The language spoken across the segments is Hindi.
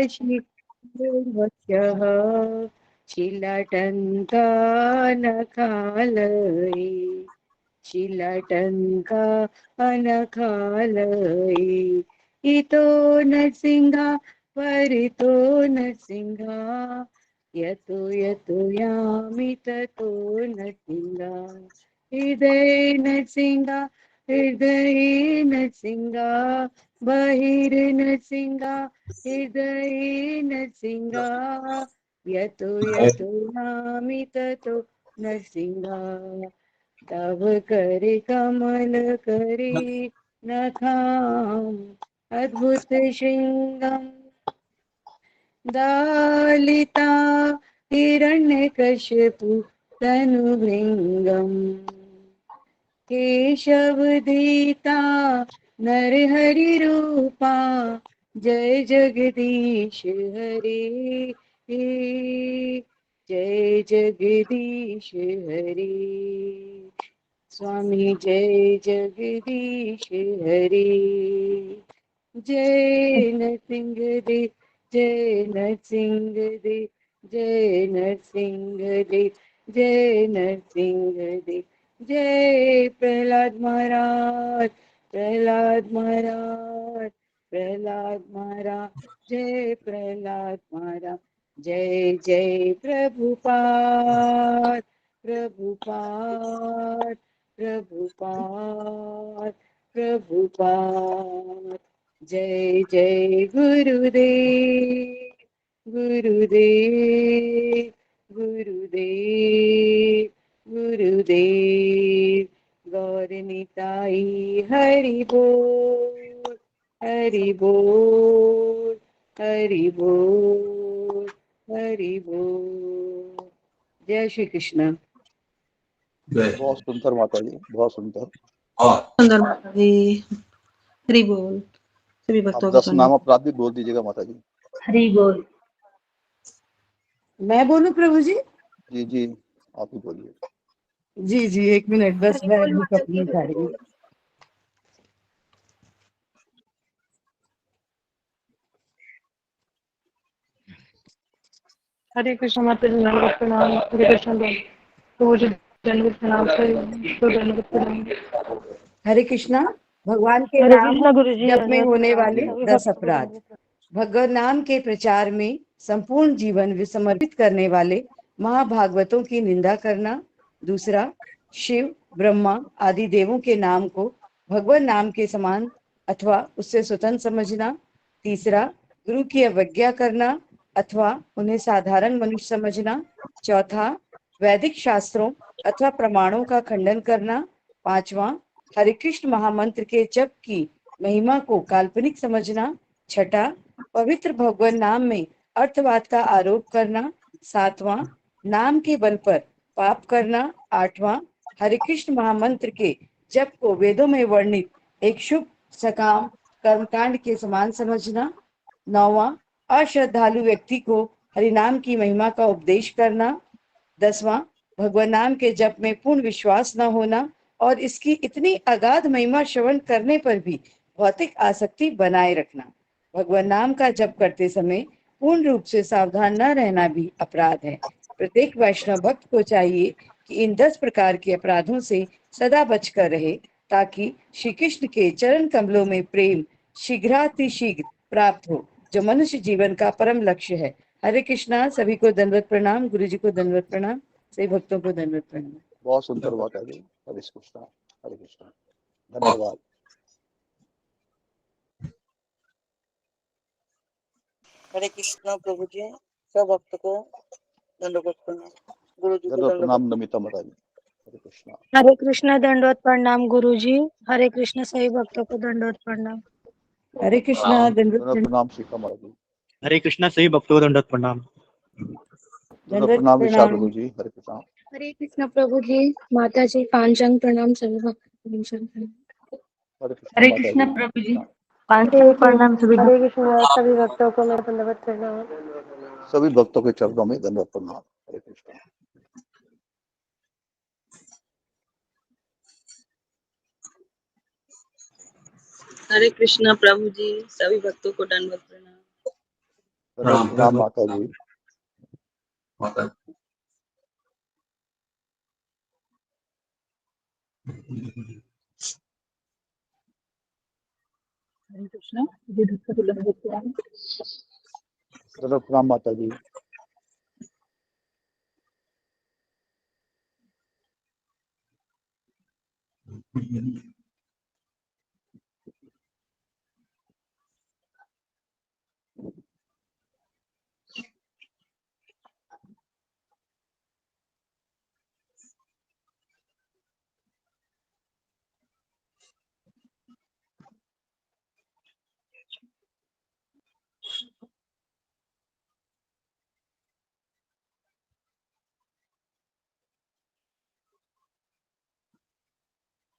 शिवस्य शिलाटंका नखालये शिलाटंका अनखालये इतो नरसिंहा परितो नरसिंहा यतो यतो यामि ततो नरसिंहा हृदय नरसिंहा हृदय नरसिंहा बहिर्नरसिंहा हृदय नरसिंहा यतो यतो नामि ततो नरसिंहा तव करे कमल करे नखाम अद्भुत श्रृंगम दालिता हिरण्यकश्यपु तनुभृङ्गम् केशवदीता नरहरिरूपा जय जगदीश हरे जय जगदीश हरे स्वामी जय जगदीश हरे जय नरसिंह देव जय नरसिंह देव जय नरसिंह देव जय नरसिंह देव जय प्रहलाद महाराज प्रहलाद महाराज प्रहलाद महाराज जय प्रहलाद महाराज जय जय प्रभुपाद प्रभुपाद प्रभुपाद प्रभुपाद जय जय गुरुदेव गुरुदेव गुरुदेव गुरुदेव गौरनिताई हरि बोल हरि बोल हरि बोल हरि बोल। जय श्री कृष्ण। बहुत सुंदर माता जी, बहुत सुंदर सुंदर माता जी। हरि बोल। सभी भक्तों को 10 नाम अपराध भी बोल दीजिएगा माता जी। हरि बोल। मैं बोलूं प्रभु जी? जी जी आप ही बोलिए। जी जी 1 मिनट बस मैं बुक अपनी उठाएंगी। हरे कृष्ण माता जी दंडवत प्रणाम। हरे कृष्ण प्रभु जी दंडवत प्रणाम। दंडवत प्रणाम। हरे कृष्णा। भगवान के हरे नाम कृष्ण गुरु जी जप में होने जी वाले 10 अपराध। भगवान नाम के प्रचार में संपूर्ण जीवन समर्पित करने वाले महाभागवतों की निंदा करना। दूसरा, शिव ब्रह्मा आदि देवों के नाम को भगवान नाम के समान अथवा उससे स्वतंत्र समझना। तीसरा, गुरु की अवज्ञा करना अथवा उन्हें साधारण मनुष्य समझना। चौथा, वैदिक शास्त्रों अथवा प्रमाणों का खंडन करना। पांचवा, हरे कृष्ण महामंत्र के जप की महिमा को काल्पनिक समझना। छठा, पवित्र भगवान नाम में अर्थवाद का आरोप करना। सातवां, नाम के बल पर पाप करना। आठवां, हरे कृष्ण महामंत्र के जप को वेदों में वर्णित एक शुभ सकाम कर्मकांड के समान समझना। नौवां, अश्रद्धालु व्यक्ति को हरिनाम की महिमा का उपदेश करना। 10वां, भगवान नाम के जप में पूर्ण विश्वास न होना और इसकी इतनी अगाध महिमा श्रवण करने पर भी भौतिक आसक्ति बनाए रखना। भगवान नाम का जप करते समय पूर्ण रूप से सावधान न रहना भी अपराध है। प्रत्येक वैष्णव भक्त को चाहिए कि इन 10 प्रकार के अपराधों से सदा बचकर रहे ताकि श्री कृष्ण के चरण कमलों में प्रेम शीघ्रातिशीघ्र प्राप्त हो, जो मनुष्य जीवन का परम लक्ष्य है। हरे कृष्णा। सभी को दंडवत प्रणाम। गुरु जी को दंडवत प्रणाम। सभी भक्तों को दंडवत प्रणाम। बहुत सुंदर माता जी। हरे कृष्णा हरे कृष्णा। धन्यवाद। हरे कृष्णा प्रभु जी सब भक्त को दंडवत प्रणाम। गुरु जी को दंडवत दंडवत प्रणाम नमिता माता जी। हरे कृष्णा। हरे कृष्ण दंडवत प्रणाम गुरु जी। हरे कृष्ण सभी भक्तों को दंडवत प्रणाम। हरे कृष्णा। दंडवत प्रणाम श्रीका माता जी। हरे कृष्णा सभी भक्तों को दंडवत प्रणाम। दंडवत प्रणाम विशाल प्रभु जी। हरे कृष्णा। हरे कृष्ण प्रभु जी। माता जी पांचंग प्रणाम सभी भक्त। हरे कृष्णा माता जी। प्रभु जी। प्रणाम सभी। हरे कृष्ण सभी भक्तों को मेरा दंडवत प्रणाम। सभी भक्तों के चरणों में दंडवत प्रणाम। हरे कृष्णा। हरे कृष्णा प्रभु जी सभी भक्तों को दंडवत प्रणाम। दंडवत प्रणाम माता जी। माता हरे कृष्णा विधि दत्त को दंडवत प्रणाम। दंडवत प्रणाम माता जी।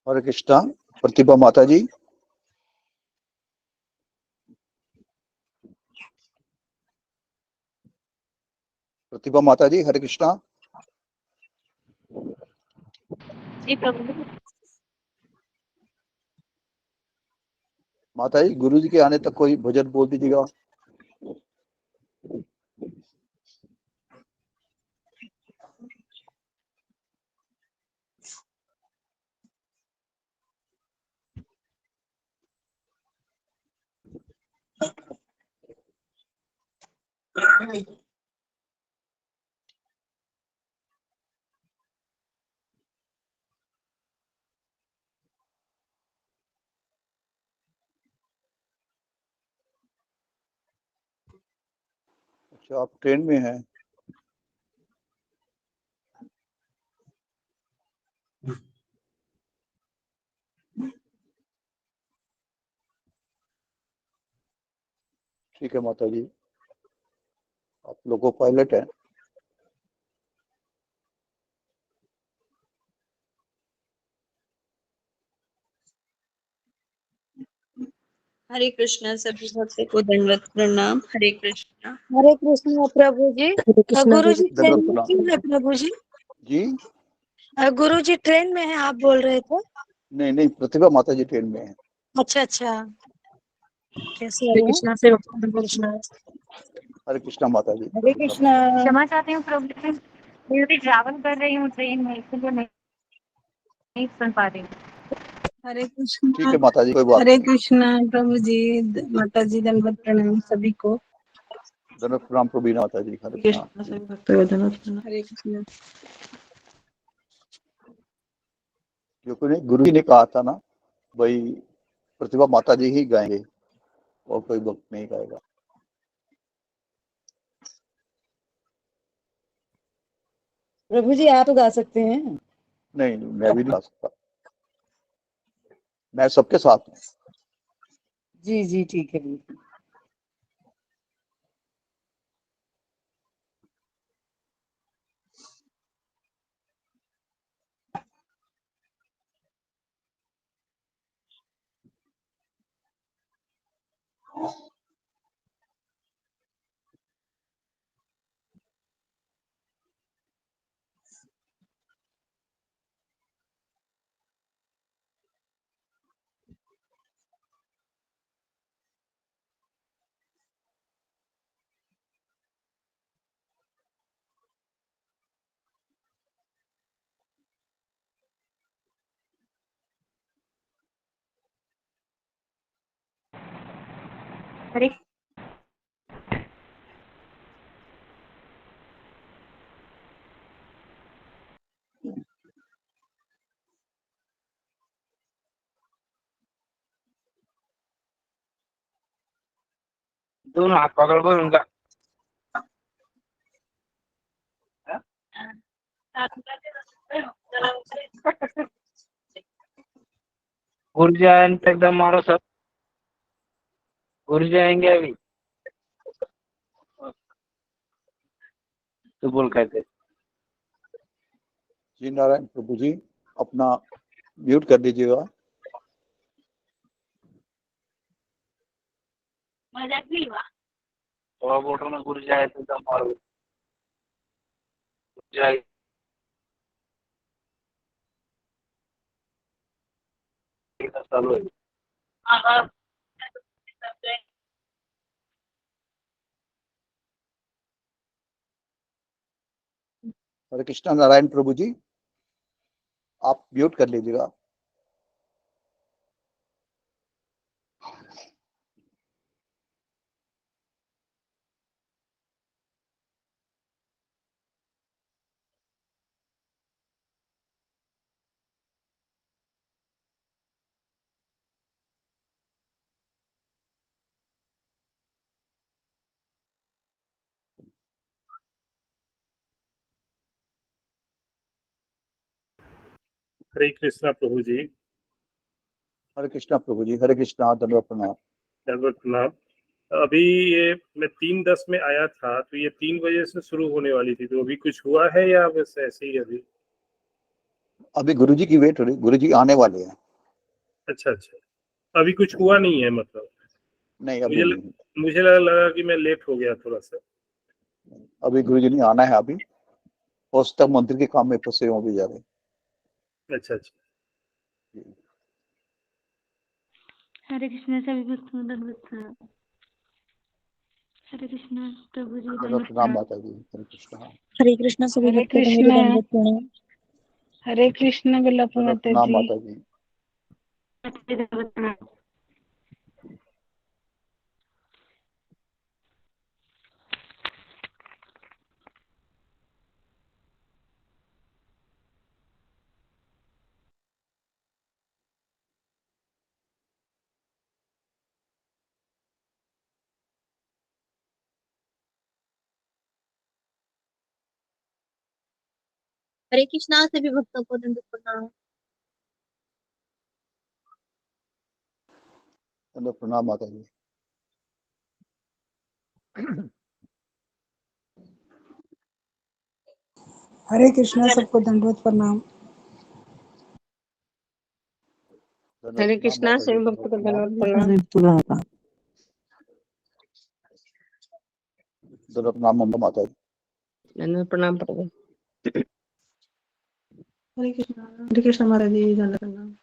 हरे कृष्णा प्रतिभा माता जी। प्रतिभा माता जी हरे कृष्णा। जी प्रभु जी। माता जी गुरु जी के आने तक कोई भजन बोल दीजिएगा। अच्छा आप ट्रेन में हैं। ठीक है माता जी, आप लोगों पायलट हैं। हरे कृष्णा सभी भक्त को दंडवत प्रणाम। हरे कृष्णा। हरे कृष्ण प्रभु जी। हरे कृष्णा गुरु जी ट्रेन दंडवत में प्रणाम क्यों है प्रभु जी? जी। गुरु जी ट्रेन में है, आप बोल रहे थे। नहीं नहीं, प्रतिभा माता जी ट्रेन में है। अच्छा अच्छा, कैसे हरे हैं? कृष्णा से कृष्णा। हरे कृष्णा माता जी। हरे कृष्णा। क्षमा चाहती हूँ प्रभु जी, मैं अभी ट्रैवल कर रही हूँ ट्रेन में, इसलिए नहीं सुन पा रही हूँ। हरे ठीक कृष्णा। है माता जी, कोई बात हरे नहीं। कृष्णा प्रभु जी, माता जी दंडवत प्रणाम सभी को। दंडवत प्रणाम प्रवीणा माता जी। हरे कृष्णा। कृष्णा सभी भक्तों को दंडवत प्रणाम। हरे कृष्णा। क्योंकि गुरु जी ने कहा था ना भाई प्रतिभा माता जी ही गाएंगे और कोई भक्त नहीं गाएगा। प्रभु जी आप तो गा सकते हैं। नहीं नहीं, मैं भी नहीं गा सकता, मैं सबके साथ हूँ। जी जी ठीक है। हरे दोनों हाथ पकड़ कर उनका घुस जाए एकदम मारो सब, घुस जाएंगे अभी। तो बोल कहते जी नारायण प्रभु जी, अपना म्यूट कर दीजिएगा। मजाक नहीं हुआ। तो बोटो में घुस जाए तो एकदम मारो, घुस जाए। चालू है। हरे कृष्णा नारायण प्रभु जी, आप म्यूट कर लीजिएगा। हरे कृष्णा प्रभु जी। हरे कृष्णा प्रभु जी, हरे कृष्णा, धन्यवाद प्रणाम। दंडवत प्रणाम। अभी ये मैं 3:10 में आया था, तो ये 3 बजे से शुरू होने वाली थी, तो अभी कुछ हुआ है या बस ऐसे ही अभी? अभी गुरुजी की वेट हो रही, गुरुजी आने वाले हैं। अच्छा अच्छा, अभी कुछ हुआ नहीं है मतलब? नहीं अभी नहीं, मुझे लगा कि मैं लेट हो गया थोड़ा सा। अभी गुरुजी नहीं आना है। अभी तक मंदिर के काम में फंसे हों भी जा रहे। अच्छा अच्छा। हरे कृष्णा सभी भक्तों को दंडवत प्रणाम। हरे कृष्णा प्रभु जी दंडवत प्रणाम प्रणाम। माता जी, हरे कृष्णा। हरे कृष्णा सभी हरे भक्तों को मेरे कृष्णा। दंडवत प्रणाम। हरे कृष्णा गुलाब माता प्रणाम जी। माता जी। दंडवत प्रणाम। हरे कृष्णा सभी भक्तों को दंडवत प्रणाम। प्रणाम माता जी। हरे कृष्णा, सबको दंडवत प्रणाम। हरे कृष्णा सभी भक्तों को दंडवत प्रणाम। प्रणाम माता जी। दंडवत प्रणाम प्रभु। हरे कृष्णा माता जी, दंडवत प्रणाम।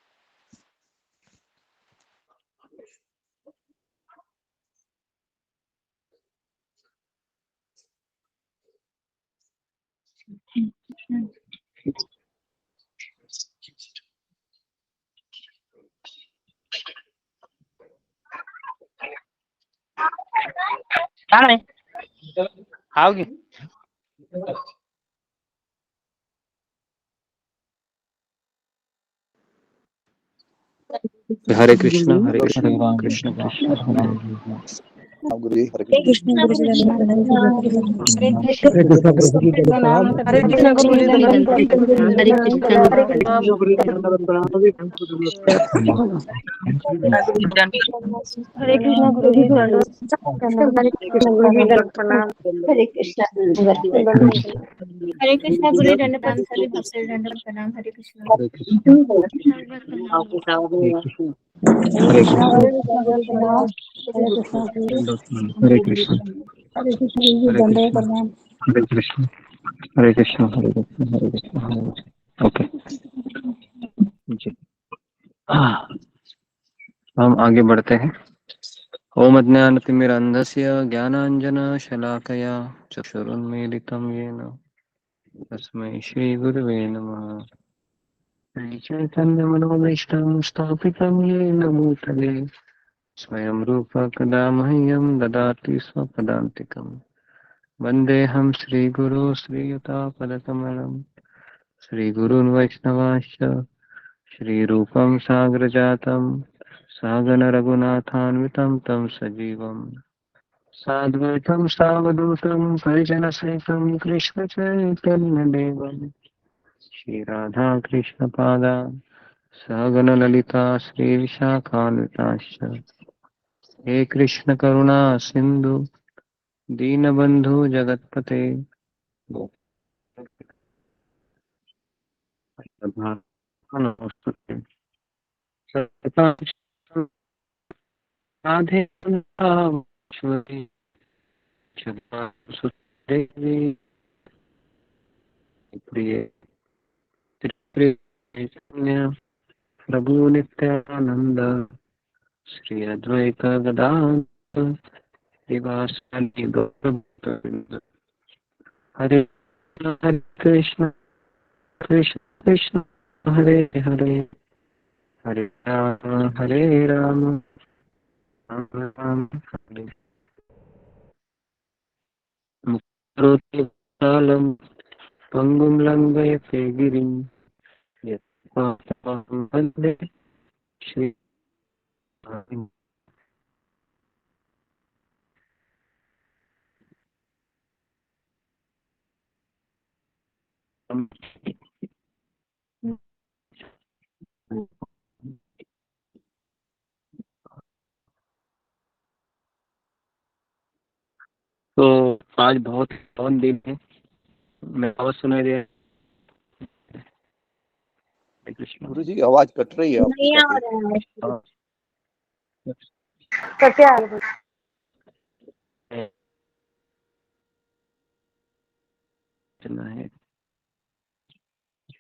आओगी? हरे कृष्णा कृष्ण कृष्ण हरे गुरु जी, हरे कृष्ण गुरु जी दंडवत प्रणाम। हरे कृष्णा हरे कृष्ण प्रभु जी प्रणाम। हरे कृष्णा गुरु जी दंडवत प्रणाम। हरे कृष्णा हरे गुरु कृष्णा। जी दंडवत हरे कृष्णा गुरु जी दंडवत प्रणाम। हरे कृष्णा गुरु जी दंडवत प्रणाम। हरे कृष्णा हरे कृष्णा गुरु जी दंडवत प्रणाम। सभी भक्तों को दंडवत प्रणाम। हरे कृष्णा हरे कृष्ण हरे कृष्ण हरे कृष्णा गुरु प्रणाम। हरे कृष्णा गुरु, हरे कृष्ण हरे कृष्णा गुरु जी हरे दंडवत कृष्ण प्रणाम। हरे कृष्ण हरे कृष्ण हरे कृष्ण हरे कृष्ण हरे कृष्ण। ओके जी, हम आगे बढ़ते हैं। ओम अज्ञानतिमिरन्धस्य ज्ञानाञ्जनशलाकया चक्षुरुन्मीलितं येन तस्मै श्रीगुरवे नमः। श्रीचैतन्यमनोभीष्टं स्थापितं येन भूतले स्वयं रूप कदा मह्यं ददाति स्वपदान्तिकम्। वन्देऽहं श्रीगुरो श्रीयुतापदकमलं श्रीगुरून् वैष्णवांश्च श्रीरूपं साग्रजातं सहगण रघुनाथान्वितं तं सजीवम् साद्वैतं सावधूतं परिजनसहितं कृष्णचैतन्यदेवम् श्रीराधा कृष्णपादान् सहगणललिता श्रीविशाखान्विताश्च हे कृष्ण करुणा सिन्धु दीनबन्धु जगत्पते नमोस्तुते राधे वृन्दावनेश्वरी देवी प्रिय चैतन्य प्रभु नित्यानंद श्री अद्वैत गदाधर श्रीवासादि गौरभक्तवृंद हरे हरे कृष्ण कृष्ण कृष्ण हरे हरे हरे राम राम राम हरे मुक्तिकालं पंगुं लंघयते गिरिं यत्पादं वन्दे श्री तो आज बहुत पावन दिन है। मैं आवाज सुनाई दे कृष्ण गुरु जी आवाज कट रही है आपकी नहीं आ काफी। रहा है। कैसे आ रहे चलना है।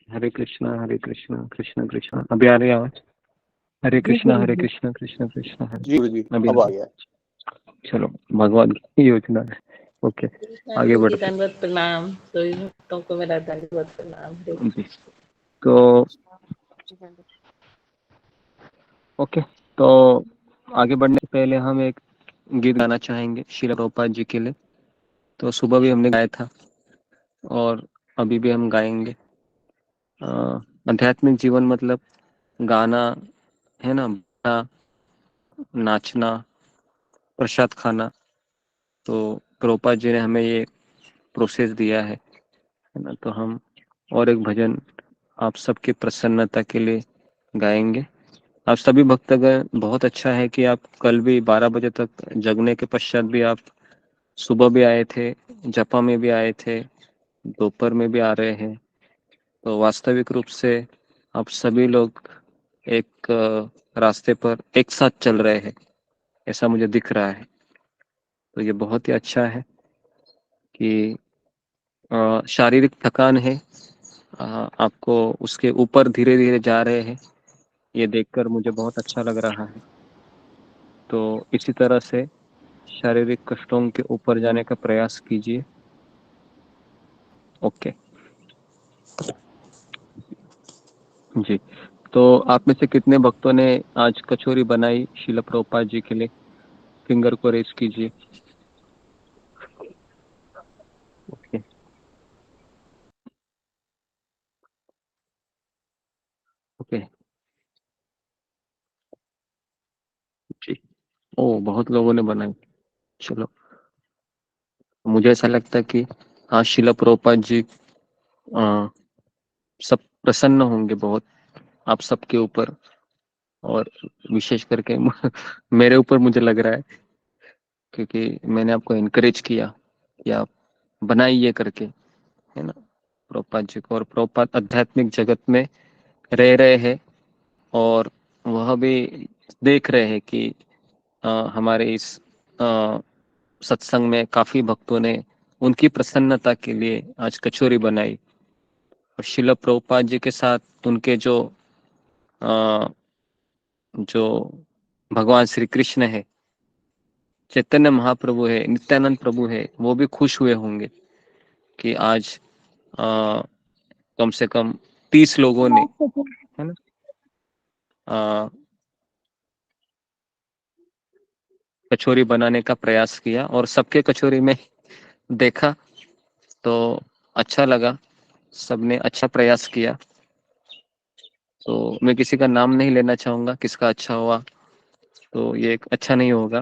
हरे कृष्णा कृष्ण कृष्ण अभी आ रही है आवाज। हरे कृष्णा कृष्ण कृष्ण हरे जी गुरु जी अभी आ अब आ रही गया। है। चलो भगवान की योजना है। ओके आगे गुरु जी बढ़ते दंडवत प्रणाम, सभी भक्तों को मेरा दंडवत प्रणाम। हरे हैं। जी तो ओके तो आगे बढ़ने से पहले हम एक गीत गाना चाहेंगे श्रील प्रभुपाद जी के लिए। तो सुबह भी हमने गाया था और अभी भी हम गाएंगे। आध्यात्मिक जीवन मतलब गाना है ना, नाचना, प्रसाद खाना। तो प्रभुपाद जी ने हमें ये प्रोसेस दिया है ना। तो हम और एक भजन आप सबकी प्रसन्नता के लिए गाएंगे। आप सभी भक्तगण, बहुत अच्छा है कि आप कल भी 12 बजे तक जगने के पश्चात भी आप सुबह भी आए थे, जपा में भी आए थे, दोपहर में भी आ रहे हैं। तो वास्तविक रूप से आप सभी लोग एक रास्ते पर एक साथ चल रहे हैं, ऐसा मुझे दिख रहा है। तो ये बहुत ही अच्छा है कि शारीरिक थकान है, आपको उसके ऊपर धीरे धीरे जा रहे हैं, ये देखकर मुझे बहुत अच्छा लग रहा है। तो इसी तरह से शारीरिक कष्टों के ऊपर जाने का प्रयास कीजिए। ओके जी। तो आप में से कितने भक्तों ने आज कचौरी बनाई शिला प्रभुपाद जी के लिए? फिंगर को रेस कीजिए। ओके ओके जी। ओ बहुत लोगों ने बनाई। चलो मुझे ऐसा लगता है कि आज शिला प्रभुपाद जी सब प्रसन्न होंगे बहुत आप सबके ऊपर, और विशेष करके मेरे ऊपर मुझे लग रहा है, क्योंकि मैंने आपको इनकरेज किया कि आप बनाइए करके, है ना, प्रभुपाद जी को। और प्रभुपाद आध्यात्मिक जगत में रह रहे हैं और वह भी देख रहे हैं कि हमारे इस सत्संग में काफी भक्तों ने उनकी प्रसन्नता के लिए आज कचौरी बनाई। और शिला प्रभुपाद जी के साथ उनके अ, जो भगवान श्री कृष्ण है, चैतन्य महाप्रभु है, नित्यानंद प्रभु है, वो भी खुश हुए होंगे कि आज कम से कम 30 लोगों ने, है ना, कचौरी बनाने का प्रयास किया और सबके कचौरी में देखा तो अच्छा लगा, सबने अच्छा प्रयास किया। तो मैं किसी का नाम नहीं लेना चाहूंगा किसका अच्छा हुआ, तो ये एक अच्छा नहीं होगा,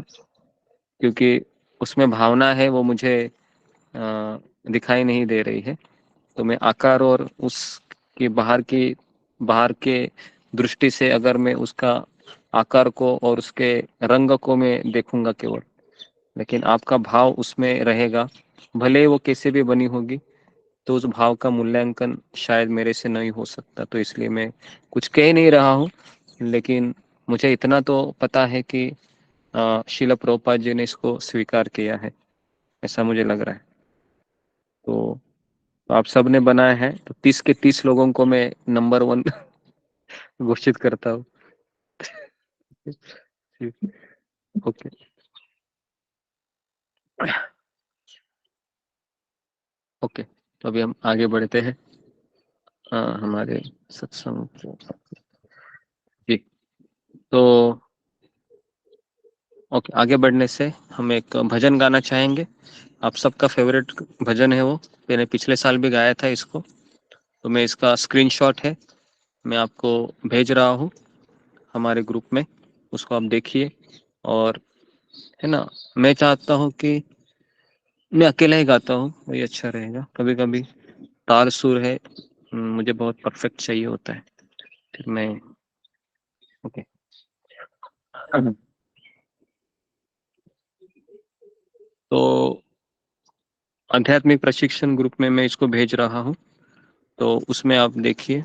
क्योंकि उसमें भावना है वो मुझे दिखाई नहीं दे रही है। तो मैं आकार और उसके बाहर के दृष्टि से अगर मैं उसका आकार को और उसके रंग को मैं देखूंगा केवल, लेकिन आपका भाव उसमें रहेगा, भले ही वो कैसे भी बनी होगी, तो उस भाव का मूल्यांकन शायद मेरे से नहीं हो सकता। तो इसलिए मैं कुछ कह नहीं रहा हूँ, लेकिन मुझे इतना तो पता है कि शिला प्रभुपाद जी ने इसको स्वीकार किया है, ऐसा मुझे लग रहा है। तो आप सब ने बनाया है, तो 30 के 30 लोगों को मैं नंबर 1 घोषित करता हूँ। ओके ओके तो अभी हम आगे बढ़ते हैं हमारे सत्संग को। जी, तो ओके, आगे बढ़ने से हम एक भजन गाना चाहेंगे। आप सबका फेवरेट भजन है वो, मैंने पिछले साल भी गाया था इसको, तो मैं इसका स्क्रीनशॉट है मैं आपको भेज रहा हूँ हमारे ग्रुप में, उसको आप देखिए। और है ना, मैं चाहता हूँ कि मैं अकेला ही गाता हूँ, वही अच्छा रहेगा। कभी कभी ताल सुर है, मुझे बहुत परफेक्ट चाहिए होता है, फिर मैं ओके। तो आध्यात्मिक प्रशिक्षण ग्रुप में मैं इसको भेज रहा हूँ, तो उसमें आप देखिए।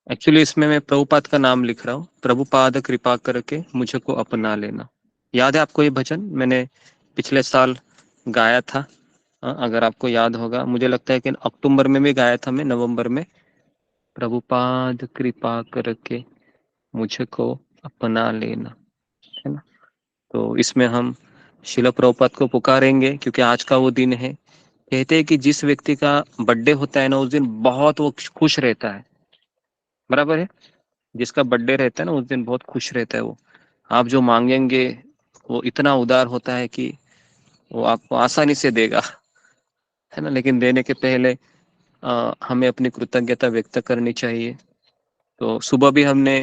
एक्चुअली इसमें मैं प्रभुपाद का नाम लिख रहा हूँ, प्रभुपाद कृपा करके मुझे को अपना लेना। याद है आपको ये भजन? मैंने पिछले साल गाया था, अगर आपको याद होगा। मुझे लगता है कि अक्टूबर में भी गाया था मैं, नवंबर में। प्रभुपाद कृपा करके मुझे को अपना लेना, है ना। तो इसमें हम शिला प्रभुपाद को पुकारेंगे, क्योंकि आज का वो दिन है। कहते हैं कि जिस व्यक्ति का बर्थडे होता है ना, उस दिन बहुत वो खुश रहता है, बराबर है। जिसका बर्थडे रहता है ना, उस दिन बहुत खुश रहता है वो। आप जो मांगेंगे वो इतना उदार होता है कि वो आपको आसानी से देगा, है ना। लेकिन देने के पहले हमें अपनी कृतज्ञता व्यक्त करनी चाहिए। तो सुबह भी हमने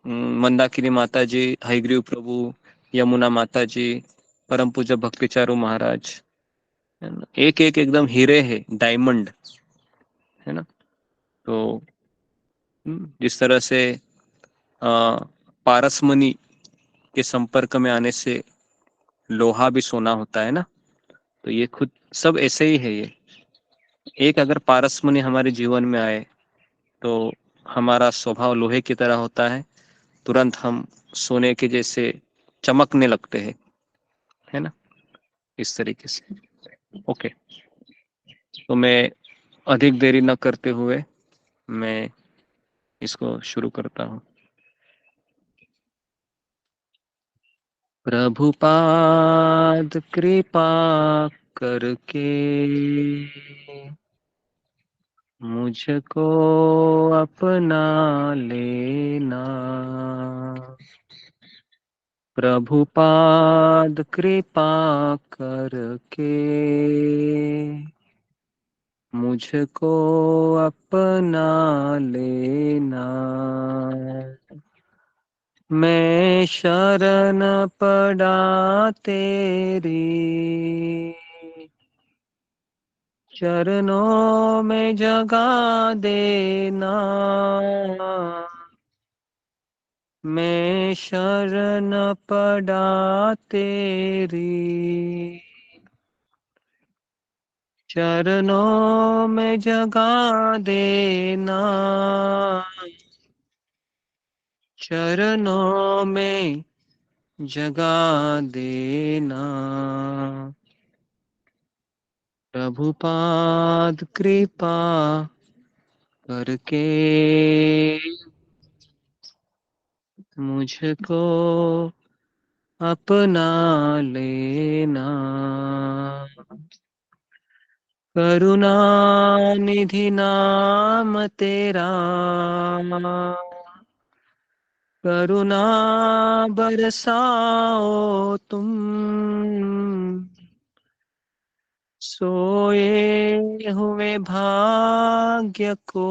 मंदाकिनी माता जी, हयग्रीव प्रभु, यमुना माता जी, परम पूज्य भक्तिचारू महाराज, है ना, एक एक एकदम हीरे है, डायमंड, है ना। तो जिस तरह से पारसमणि के संपर्क में आने से लोहा भी सोना होता है ना, तो ये खुद सब ऐसे ही है। ये एक अगर पारसमणि हमारे जीवन में आए तो हमारा स्वभाव लोहे की तरह होता है, तुरंत हम सोने के जैसे चमकने लगते हैं, है ना, इस तरीके से। ओके, तो मैं अधिक देरी न करते हुए मैं इसको शुरू करता हूँ। प्रभुपाद कृपा करके मुझको अपना लेना। प्रभुपाद कृपा करके मुझको अपना लेना। मैं शरण पड़ा तेरी, चरणों में जगा देना। मैं शरण पड़ा तेरी, चरणों में जगा देना। चरणों में जगा देना। प्रभुपाद कृपा करके मुझको अपना लेना। करुणा निधि नाम तेरा, करुणा बरसाओ तुम। सोए हुए भाग्य को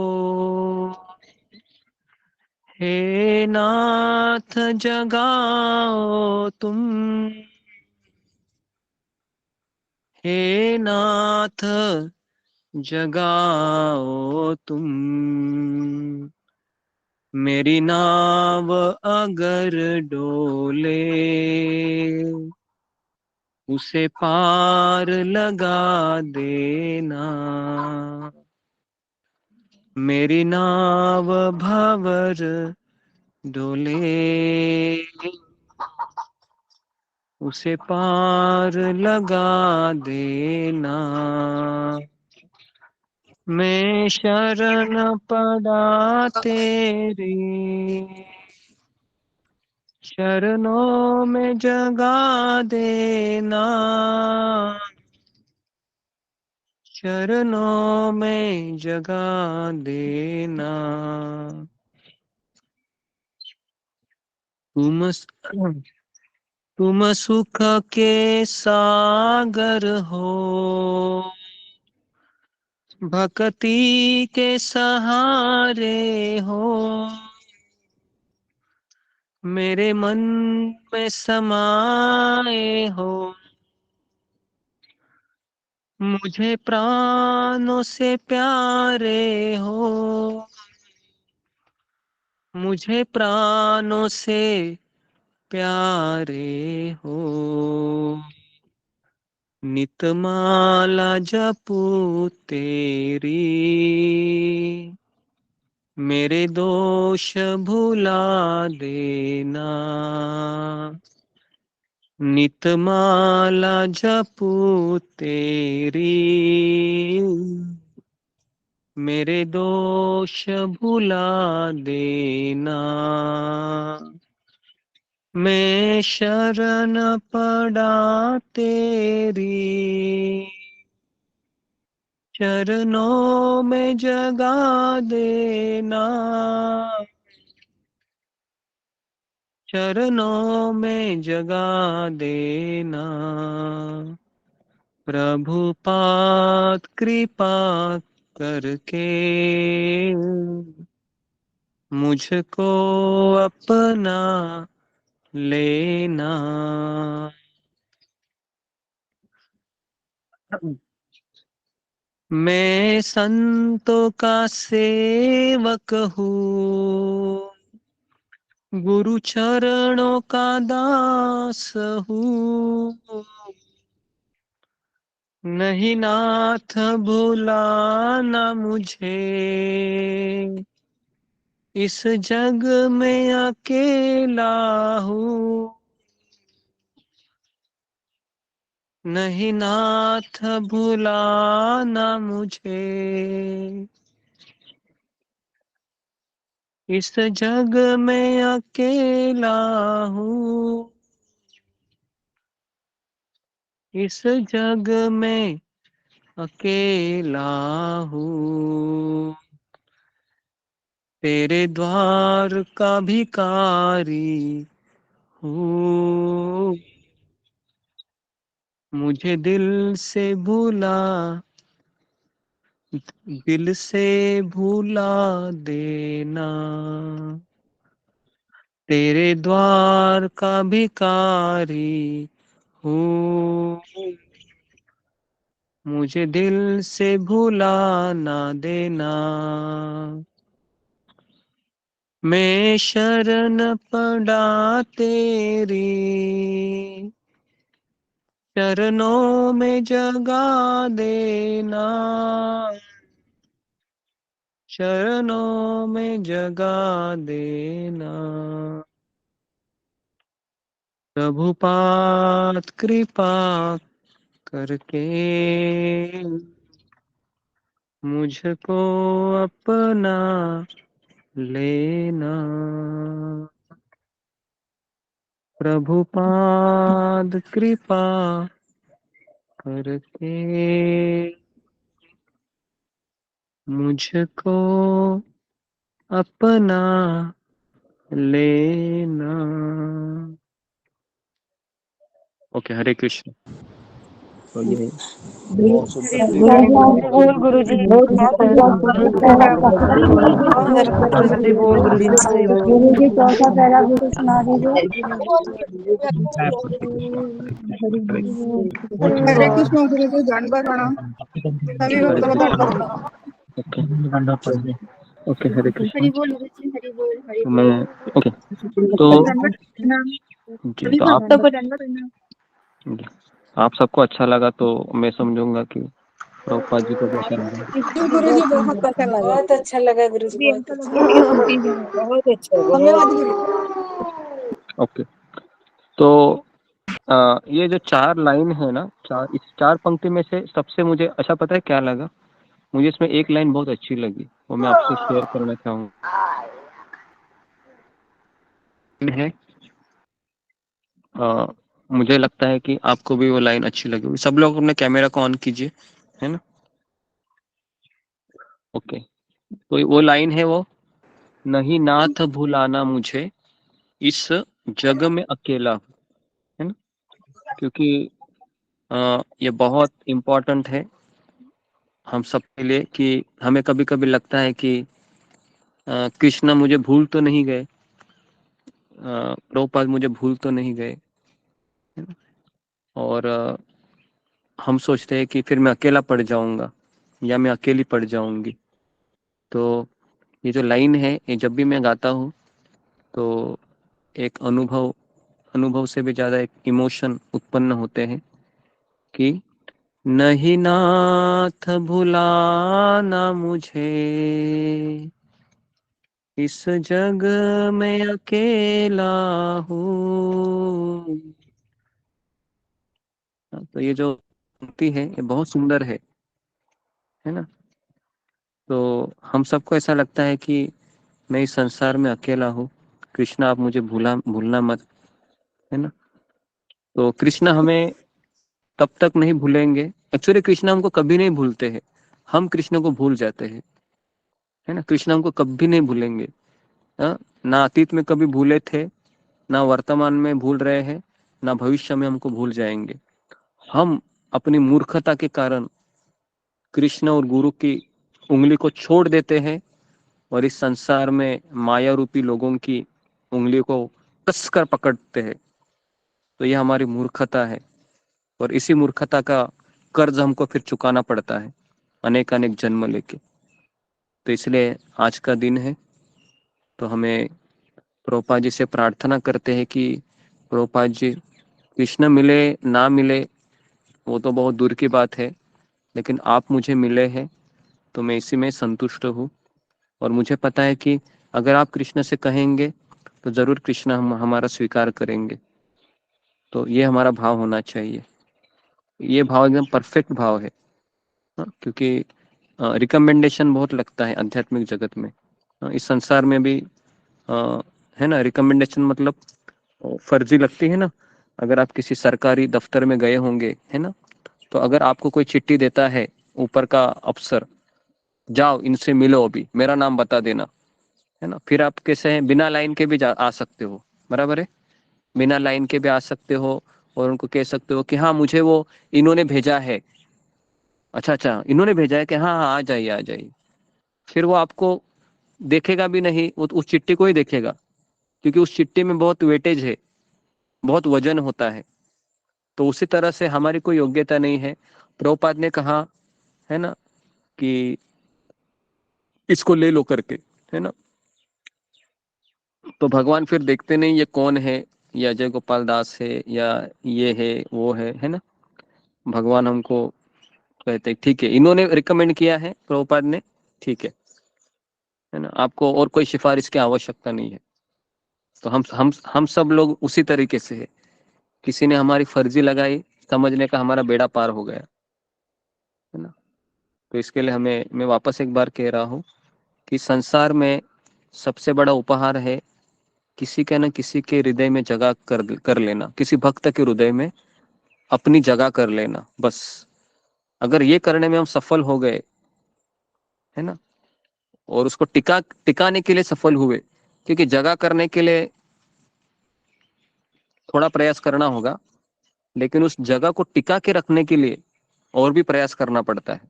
हे नाथ जगाओ तुम। हे नाथ जगाओ तुम। मेरी नाव अगर डोले उसे पार लगा देना। मेरी नाव भंवर डोले उसे पार लगा देना। मैं शरण पड़ा तेरी, चरणों में जगा देना। चरणों में जगा देना। तुम सुख के सागर हो, भक्ति के सहारे हो, मेरे मन में समाए हो, मुझे प्राणों से प्यारे हो, मुझे प्राणों से प्यारे हो। नितमाला जपू तेरी, मेरे दोष भुला देना। नितमाला जपू तेरी, मेरे दोष भुला देना। मैं शरण पड़ा तेरी, चरणों में जगा देना। चरणों में जगा देना। प्रभुपाद कृपा करके मुझको अपना लेना। मैं संतों का सेवक हूँ, गुरु चरणों का दास हूँ। नहीं नाथ भुलाना मुझे, इस जग में अकेला हूँ। नहीं नाथ भुलाना मुझे, इस जग में अकेला हूँ। इस जग में अकेला हूँ। तेरे द्वार का भिखारी हूँ, मुझे दिल से भूला देना। तेरे द्वार का भिखारी हूँ, मुझे दिल से भुला ना देना। मैं शरण पड़ा तेरी, चरणों में जगा देना। चरणों में जगा देना। प्रभुपाद कृपा करके मुझको अपना लेना। प्रभुपाद कृपा करके मुझको अपना लेना। ओके, हरे कृष्ण। तो ये बहुत सुंदर जी। धन्यवाद बोल गुरु जी। बहुत शुक्रिया हरि बोल हरि बोल गुरु जी, हरि बोल। गुरु जी चौथा पैरा भी तो सुना दीजिए। हरे कृष्ण गुरु जी, दंडवत प्रणाम। सभी भक्तों को दंडवत प्रणाम। ओके, हरे कृष्ण। हरि बोल गुरु जी, हरि बोल, हरि तो बोल। मैं ओके, तो दंडवत प्रणाम। जी, सभी तो भक्तों को दंडवत प्रणाम। आप सबको अच्छा लगा तो मैं समझूंगा कि प्रभुपाद जी को भी अच्छा लगा। गुरु जी बहुत अच्छा लगा। बहुत अच्छा लगा गुरु जी, बहुत अच्छा बहुत अच्छा धन्यवाद गुरु जी। ओके, तो ये जो 4 लाइन है ना, इस 4 पंक्ति में से सबसे मुझे अच्छा पता है क्या लगा? मुझे इसमें एक लाइन बहुत अच्छी लगी, वो मैं आपसे शेयर करना चाहूँगा। है मुझे लगता है कि आपको भी वो लाइन अच्छी लगी। सब लोग अपने कैमरा को ऑन कीजिए, है ना? ओके, तो वो लाइन है वो, नहीं नाथ भुलाना मुझे इस जग में अकेला हूं, है ना। क्योंकि ये बहुत इम्पोर्टेंट है हम सबके लिए कि हमें कभी कभी लगता है कि कृष्ण मुझे भूल तो नहीं गए, प्रभुपाद मुझे भूल तो नहीं गए, है ना? और हम सोचते हैं कि फिर मैं अकेला पड़ जाऊंगा या मैं अकेली पड़ जाऊंगी। तो ये जो लाइन है, ये जब भी मैं गाता हूँ तो एक अनुभव से भी ज्यादा एक इमोशन उत्पन्न होते हैं कि नहीं नाथ भुलाना मुझे इस जग में अकेला हूँ। तो ये जो पंक्ति है ये बहुत सुंदर है ना। तो हम सबको ऐसा लगता है कि मैं इस संसार में अकेला हूँ, कृष्ण आप मुझे भूलना मत, है ना। तो कृष्ण हमें तब तक नहीं भूलेंगे, एक्चुअली कृष्ण हमको कभी नहीं भूलते हैं, हम कृष्ण को भूल जाते हैं, है ना। कृष्ण हमको कभी नहीं भूलेंगे, हाँ? ना अतीत में कभी भूले थे, ना वर्तमान में भूल रहे हैं, ना भविष्य में हमको भूल जाएंगे। हम अपनी मूर्खता के कारण कृष्ण और गुरु की उंगली को छोड़ देते हैं और इस संसार में माया रूपी लोगों की उंगली को कस कर पकड़ते हैं। तो ये हमारी मूर्खता है और इसी मूर्खता का कर्ज हमको फिर चुकाना पड़ता है अनेक अनेक जन्म लेके। तो इसलिए आज का दिन है, तो हमें प्रभुपाद जी से प्रार्थना करते हैं कि प्रभुपाद जी कृष्ण मिले ना मिले वो तो बहुत दूर की बात है, लेकिन आप मुझे मिले हैं तो मैं इसी में संतुष्ट हूँ। और मुझे पता है कि अगर आप कृष्ण से कहेंगे तो जरूर कृष्ण हमारा स्वीकार करेंगे। तो ये हमारा भाव होना चाहिए, ये भाव एकदम परफेक्ट भाव है। क्योंकि रिकमेंडेशन बहुत लगता है आध्यात्मिक जगत में, इस संसार में भी है ना। रिकमेंडेशन मतलब फर्जी लगती है ना। अगर आप किसी सरकारी दफ्तर में गए होंगे, है ना, तो अगर आपको कोई चिट्ठी देता है ऊपर का अफसर, जाओ इनसे मिलो, अभी मेरा नाम बता देना, है ना, फिर आप कैसे हैं बिना लाइन के भी आ सकते हो, बराबर है, बिना लाइन के भी आ सकते हो और उनको कह सकते हो कि हाँ मुझे वो इन्होंने भेजा है, अच्छा अच्छा इन्होंने भेजा है कि हाँ हाँ आ जाइए आ जाइए। फिर वो आपको देखेगा भी नहीं, वो उस चिट्ठी को ही देखेगा, क्योंकि उस चिट्ठी में बहुत वेटेज है, बहुत वजन होता है। तो उसी तरह से हमारी कोई योग्यता नहीं है। प्रभुपाद ने कहा है ना कि इसको ले लो करके, है ना। तो भगवान फिर देखते नहीं ये कौन है, ये अजय गोपाल दास है या ये है वो है ना। भगवान हमको कहते ठीक है, इन्होंने रिकमेंड किया है प्रभुपाद ने, ठीक है ना, आपको और कोई सिफारिश की आवश्यकता नहीं है। तो हम सब लोग उसी तरीके से है, किसी ने हमारी फर्जी लगाई, समझने का हमारा बेड़ा पार हो गया, है ना। तो इसके लिए हमें, मैं वापस एक बार कह रहा हूँ कि संसार में सबसे बड़ा उपहार है किसी के न किसी के हृदय में जगह कर लेना, किसी भक्त के हृदय में अपनी जगह कर लेना। बस अगर ये करने में हम सफल हो गए, है ना, और उसको टिकाने के लिए सफल हुए, क्योंकि जगह करने के लिए थोड़ा प्रयास करना होगा, लेकिन उस जगह को टिका के रखने के लिए और भी प्रयास करना पड़ता है।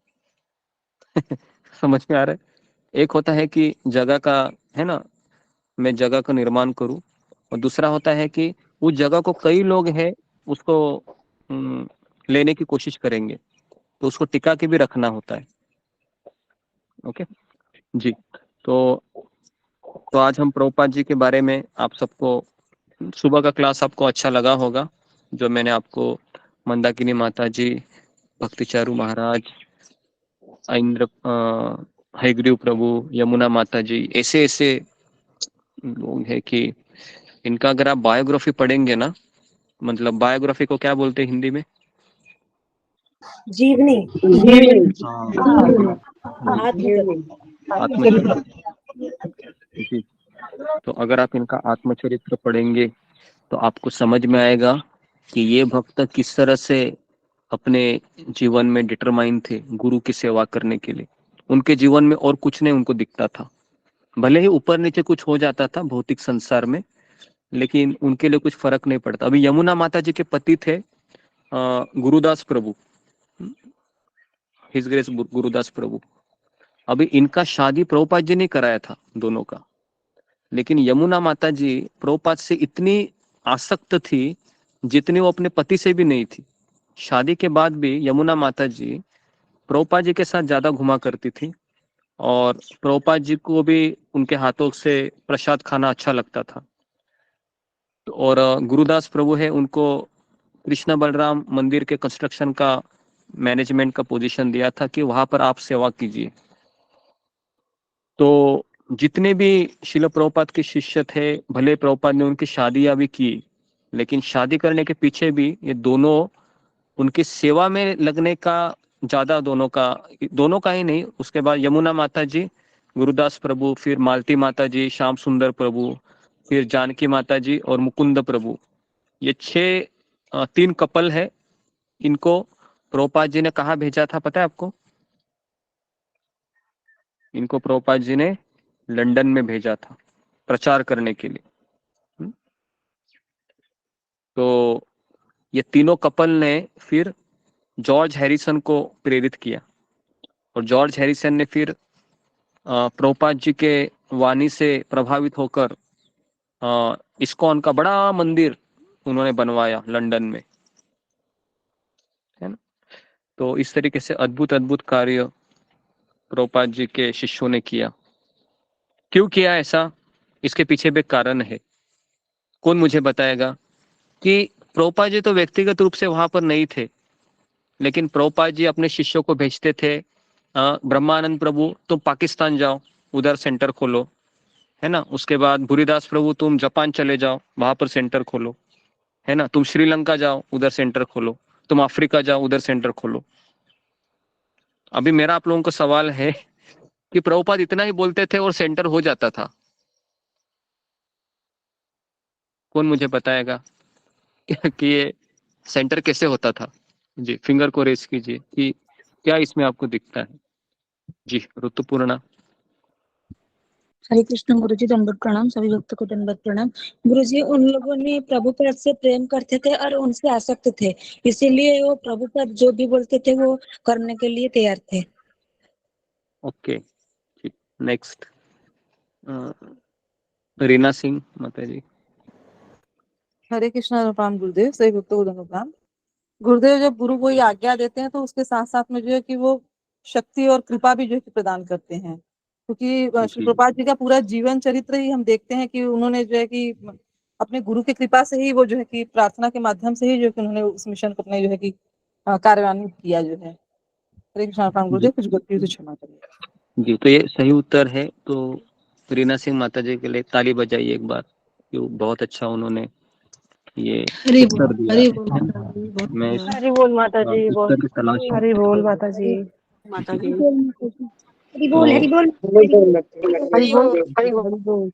समझ में आ रहा है। एक होता है कि जगह का, है ना, मैं जगह का निर्माण करूं, और दूसरा होता है कि उस जगह को कई लोग हैं उसको लेने की कोशिश करेंगे, तो उसको टिका के भी रखना होता है। ओके जी। तो आज हम प्रभुपाद जी के बारे में, आप सबको सुबह का क्लास आपको अच्छा लगा होगा, जो मैंने आपको मंदाकिनी माता जी, भक्तिचारू महाराज, इंद्र हयग्रीव प्रभु, यमुना माता जी, ऐसे ऐसे लोग हैं कि इनका अगर आप बायोग्राफी पढ़ेंगे ना, मतलब बायोग्राफी को क्या बोलते हैं हिंदी में? जीवनी आत्मचरित्र जी। तो अगर आप इनका आत्मचरित्र पढ़ेंगे तो आपको समझ में आएगा कि ये भक्त किस तरह से अपने जीवन में डिटरमाइन थे गुरु की सेवा करने के लिए। उनके जीवन में और कुछ नहीं उनको दिखता था। भले ही ऊपर नीचे कुछ हो जाता था भौतिक संसार में, लेकिन उनके लिए कुछ फर्क नहीं पड़ता। अभी यमुना माता जी के पति थे गुरुदास प्रभु, हिज ग्रेस गुरुदास प्रभु। अभी इनका शादी प्रभुपाद जी ने कराया था दोनों का, लेकिन यमुना माता जी प्रभुपाद से इतनी आसक्त थी जितनी वो अपने पति से भी नहीं थी। शादी के बाद भी यमुना माता जी प्रभुपाद जी के साथ ज्यादा घुमा करती थी, और प्रभुपाद जी को भी उनके हाथों से प्रसाद खाना अच्छा लगता था। और गुरुदास प्रभु है, उनको कृष्ण बलराम मंदिर के कंस्ट्रक्शन का मैनेजमेंट का पोजीशन दिया था कि वहां पर आप सेवा कीजिए। तो जितने भी शिल प्रभुपाद के शिष्य थे, भले प्रभुपाद ने उनकी शादियां भी की, लेकिन शादी करने के पीछे भी ये दोनों उनकी सेवा में लगने का ज्यादा, दोनों का ही नहीं। उसके बाद यमुना माता जी, गुरुदास प्रभु, फिर मालती माता जी, श्याम सुंदर प्रभु, फिर जानकी माता जी और मुकुंद प्रभु, ये 3 कपल है। इनको प्रभुपाद जी ने कहाँ भेजा था पता है आपको? इनको प्रभुपाद जी ने लंदन में भेजा था प्रचार करने के लिए। तो ये तीनों कपल ने फिर जॉर्ज हैरिसन को प्रेरित किया, और जॉर्ज हैरिसन ने फिर प्रभुपाद जी के वाणी से प्रभावित होकर इस्कॉन का बड़ा मंदिर उन्होंने बनवाया लंदन में, है ना। तो इस तरीके से अद्भुत अद्भुत कार्य प्रभुपाद जी के शिष्यों ने किया। क्यों किया ऐसा? इसके पीछे भी कारण है। कौन मुझे बताएगा? कि प्रभुपाद जी तो व्यक्तिगत रूप से वहां पर नहीं थे, लेकिन प्रभुपाद जी अपने शिष्यों को भेजते थे। ब्रह्मानंद प्रभु तुम पाकिस्तान जाओ, उधर सेंटर खोलो, है ना। उसके बाद भूरीदास प्रभु तुम जापान चले जाओ, वहां पर सेंटर खोलो, है ना। तुम श्रीलंका जाओ, उधर सेंटर खोलो। तुम अफ्रीका जाओ, उधर सेंटर खोलो। अभी मेरा आप लोगों को सवाल है कि प्रभुपाद इतना ही बोलते थे और सेंटर हो जाता था? कौन मुझे बताएगा कि ये सेंटर कैसे होता था? जी, फिंगर को रेस कीजिए कि क्या इसमें आपको दिखता है। जी, ऋतुपूर्णा। हरे कृष्ण गुरुजी, दंडवत प्रणाम। सभी भक्तों को दंडवत प्रणाम। गुरुजी, उन लोगों ने प्रभुपाद से प्रेम करते थे और उनसे आसक्त थे, इसीलिए वो प्रभुपाद जो भी बोलते थे वो करने के लिए तैयार थे। ओके, ठीक। नेक्स्ट रीना सिंह माता जी। हरे कृष्णा प्रणाम गुरुदेव, सही भक्तों को दंडवत प्रणाम। गुरुदेव, जब गुरु कोई आज्ञा देते हैं तो उसके साथ साथ में जो है कि वो शक्ति और कृपा भी जो है कि प्रदान करते हैं, क्योंकि श्री प्रभुपाद जी का पूरा जीवन चरित्र ही हम देखते हैं कि उन्होंने जो है कि अपने गुरु की कृपा से ही वो जो है कि प्रार्थना के माध्यम से ही जो है कि उन्होंने उस मिशन को अपने जो है कि कार्यान्वित किया जो है। हरे कृष्णा प्रणाम गुरुदेव, कुछ गलती हुई तो क्षमा करिए। जी, तो ये सही उत्तर है। तो रीना सिंह माता जी के लिए ताली बजाइए एक बार, क्यों बहुत अच्छा उन्होंने ये हरि उत्तर बोल, दिया हरि है। बोल माता जी, बहुत मैं धन्यवाद। हरि बोल माता जी, बहुत उत्तर की तलाश में। हरि बोल माता जी। माता जी। हरि बोल, हरि बोल, हरि बोल, हरि बोल।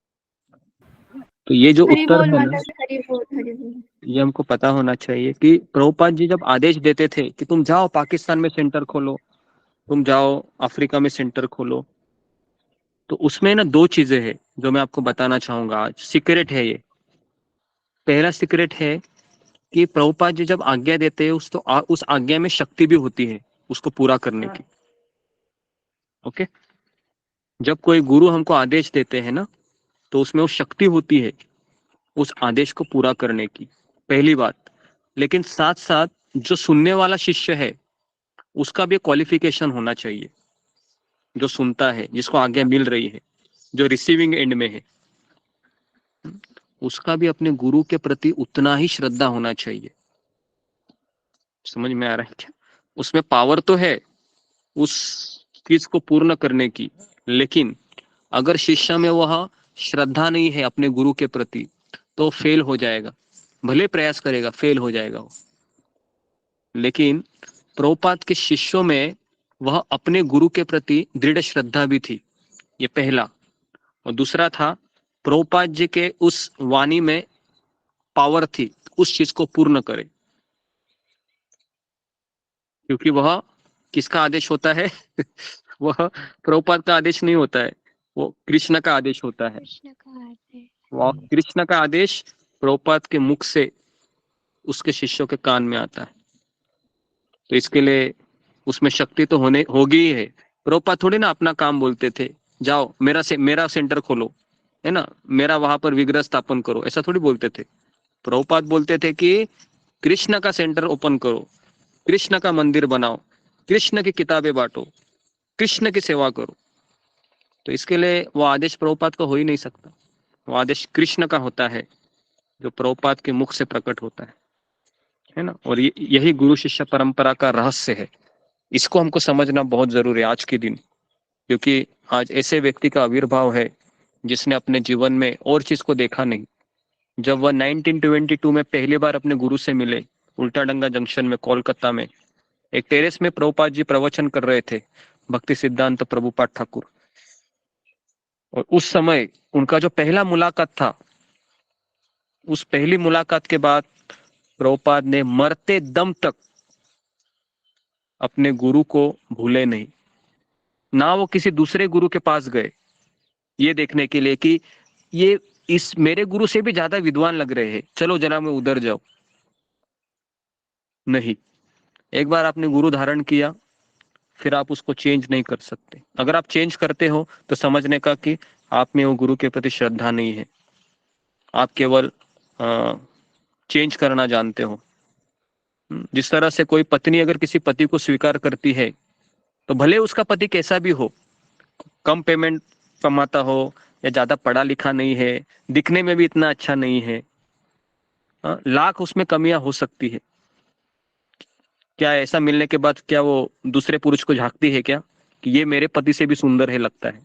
तो ये जो हरि उत्तर बोल है ना, माता जी, हरि बोल, हरि बोल। ये हमको पता होना चाहिए कि प्रभुपाद जी जब आदेश देते थे कि तुम जाओ पाकिस्तान में सेंटर खोलो, तुम जाओ अफ्रीका में सेंटर खोलो, तो उसमें ना 2 चीजें हैं जो मैं आपको बताना चाहूंगा आज। सीक्रेट है ये। पहला सीक्रेट है कि प्रभुपाद जी जब आज्ञा देते हैं उस आज्ञा में शक्ति भी होती है उसको पूरा करने की। ओके, जब कोई गुरु हमको आदेश देते हैं ना, तो उसमें वो शक्ति होती है उस आदेश को पूरा करने की, पहली बात। लेकिन साथ साथ जो सुनने वाला शिष्य है उसका भी क्वालिफिकेशन होना चाहिए, जो सुनता है, जिसको आज्ञा मिल रही है, जो रिसीविंग एंड में है, उसका भी अपने गुरु के प्रति उतना ही श्रद्धा होना चाहिए। समझ में आ रहा है क्या? उसमें पावर तो है उस चीज को पूर्ण करने की, लेकिन अगर शिष्य में वह श्रद्धा नहीं है अपने गुरु के प्रति, तो फेल हो जाएगा। भले प्रयास करेगा, फेल हो जाएगा वो। लेकिन प्रभुपाद के शिष्यों में वह अपने गुरु के प्रति दृढ़ श्रद्धा भी थी, ये पहला। और दूसरा था, प्रभुपाद जी के उस वाणी में पावर थी उस चीज को पूर्ण करे, क्योंकि वह किसका आदेश होता है? वह प्रभुपाद का आदेश नहीं होता है, वो कृष्ण का आदेश होता है। वह कृष्ण का आदेश प्रभुपाद के मुख से उसके शिष्यों के कान में आता है। तो इसके लिए उसमें शक्ति तो होगी ही है। प्रभुपाद थोड़ी ना अपना काम बोलते थे, जाओ मेरा सेंटर खोलो, है ना, मेरा वहां पर विग्रह स्थापन करो, ऐसा थोड़ी बोलते थे। प्रभुपाद बोलते थे कि कृष्ण का सेंटर ओपन करो, कृष्ण का मंदिर बनाओ, कृष्ण की किताबें बांटो, कृष्ण की सेवा करो। तो इसके लिए वो आदेश प्रभुपाद का हो ही नहीं सकता। वो आदेश कृष्ण का होता है जो प्रभुपाद के मुख से प्रकट होता है ना। और यही गुरु शिष्य परंपरा का रहस्य है। इसको हमको समझना बहुत जरूरी है आज के दिन, क्योंकि आज ऐसे व्यक्ति का आविर्भाव है जिसने अपने जीवन में और चीज को देखा नहीं। जब वह 1922 में पहली बार अपने गुरु से मिले, उल्टाडंगा जंक्शन में कोलकाता में एक टेरेस में प्रभुपाद जी प्रवचन कर रहे थे, भक्ति सिद्धांत प्रभुपाद ठाकुर। और उस समय उनका जो पहला मुलाकात था, उस पहली मुलाकात के बाद प्रभुपाद ने मरते दम तक अपने गुरु को भूले नहीं। ना वो किसी दूसरे गुरु के पास गए ये देखने के लिए कि ये इस मेरे गुरु से भी ज्यादा विद्वान लग रहे हैं, चलो जरा मैं उधर जाऊं। नहीं, एक बार आपने गुरु धारण किया फिर आप उसको चेंज नहीं कर सकते। अगर आप चेंज करते हो तो समझने का कि आप में वो गुरु के प्रति श्रद्धा नहीं है, आप केवल चेंज करना जानते हो। जिस तरह से कोई पत्नी अगर किसी पति को स्वीकार करती है तो भले उसका पति कैसा भी हो, कम पेमेंट कमाता हो या ज्यादा पढ़ा लिखा नहीं है, दिखने में भी इतना अच्छा नहीं है, लाख उसमें कमियां हो सकती है, क्या ऐसा मिलने के बाद क्या वो दूसरे पुरुष को झांकती है क्या कि ये मेरे पति से भी सुंदर है, लगता है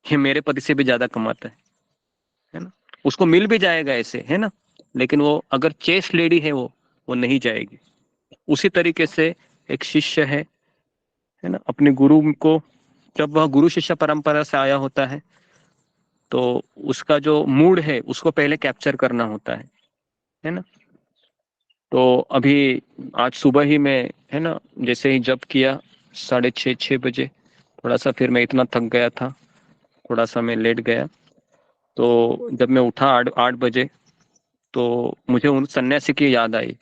ये मेरे पति से भी ज्यादा कमाता है ना। उसको मिल भी जाएगा ऐसे, है ना, लेकिन वो अगर चेस्ट लेडी है वो नहीं जाएगी। उसी तरीके से एक शिष्य है ना, अपने गुरु को जब वह गुरु शिष्य परंपरा से आया होता है तो उसका जो मूड है उसको पहले कैप्चर करना होता है ना। तो अभी आज सुबह ही मैं, है ना, जैसे ही जब किया 6:30 बजे, थोड़ा सा फिर मैं इतना थक गया था, थोड़ा सा मैं लेट गया। तो जब मैं उठा 8 बजे तो मुझे उन सन्यासी की याद आई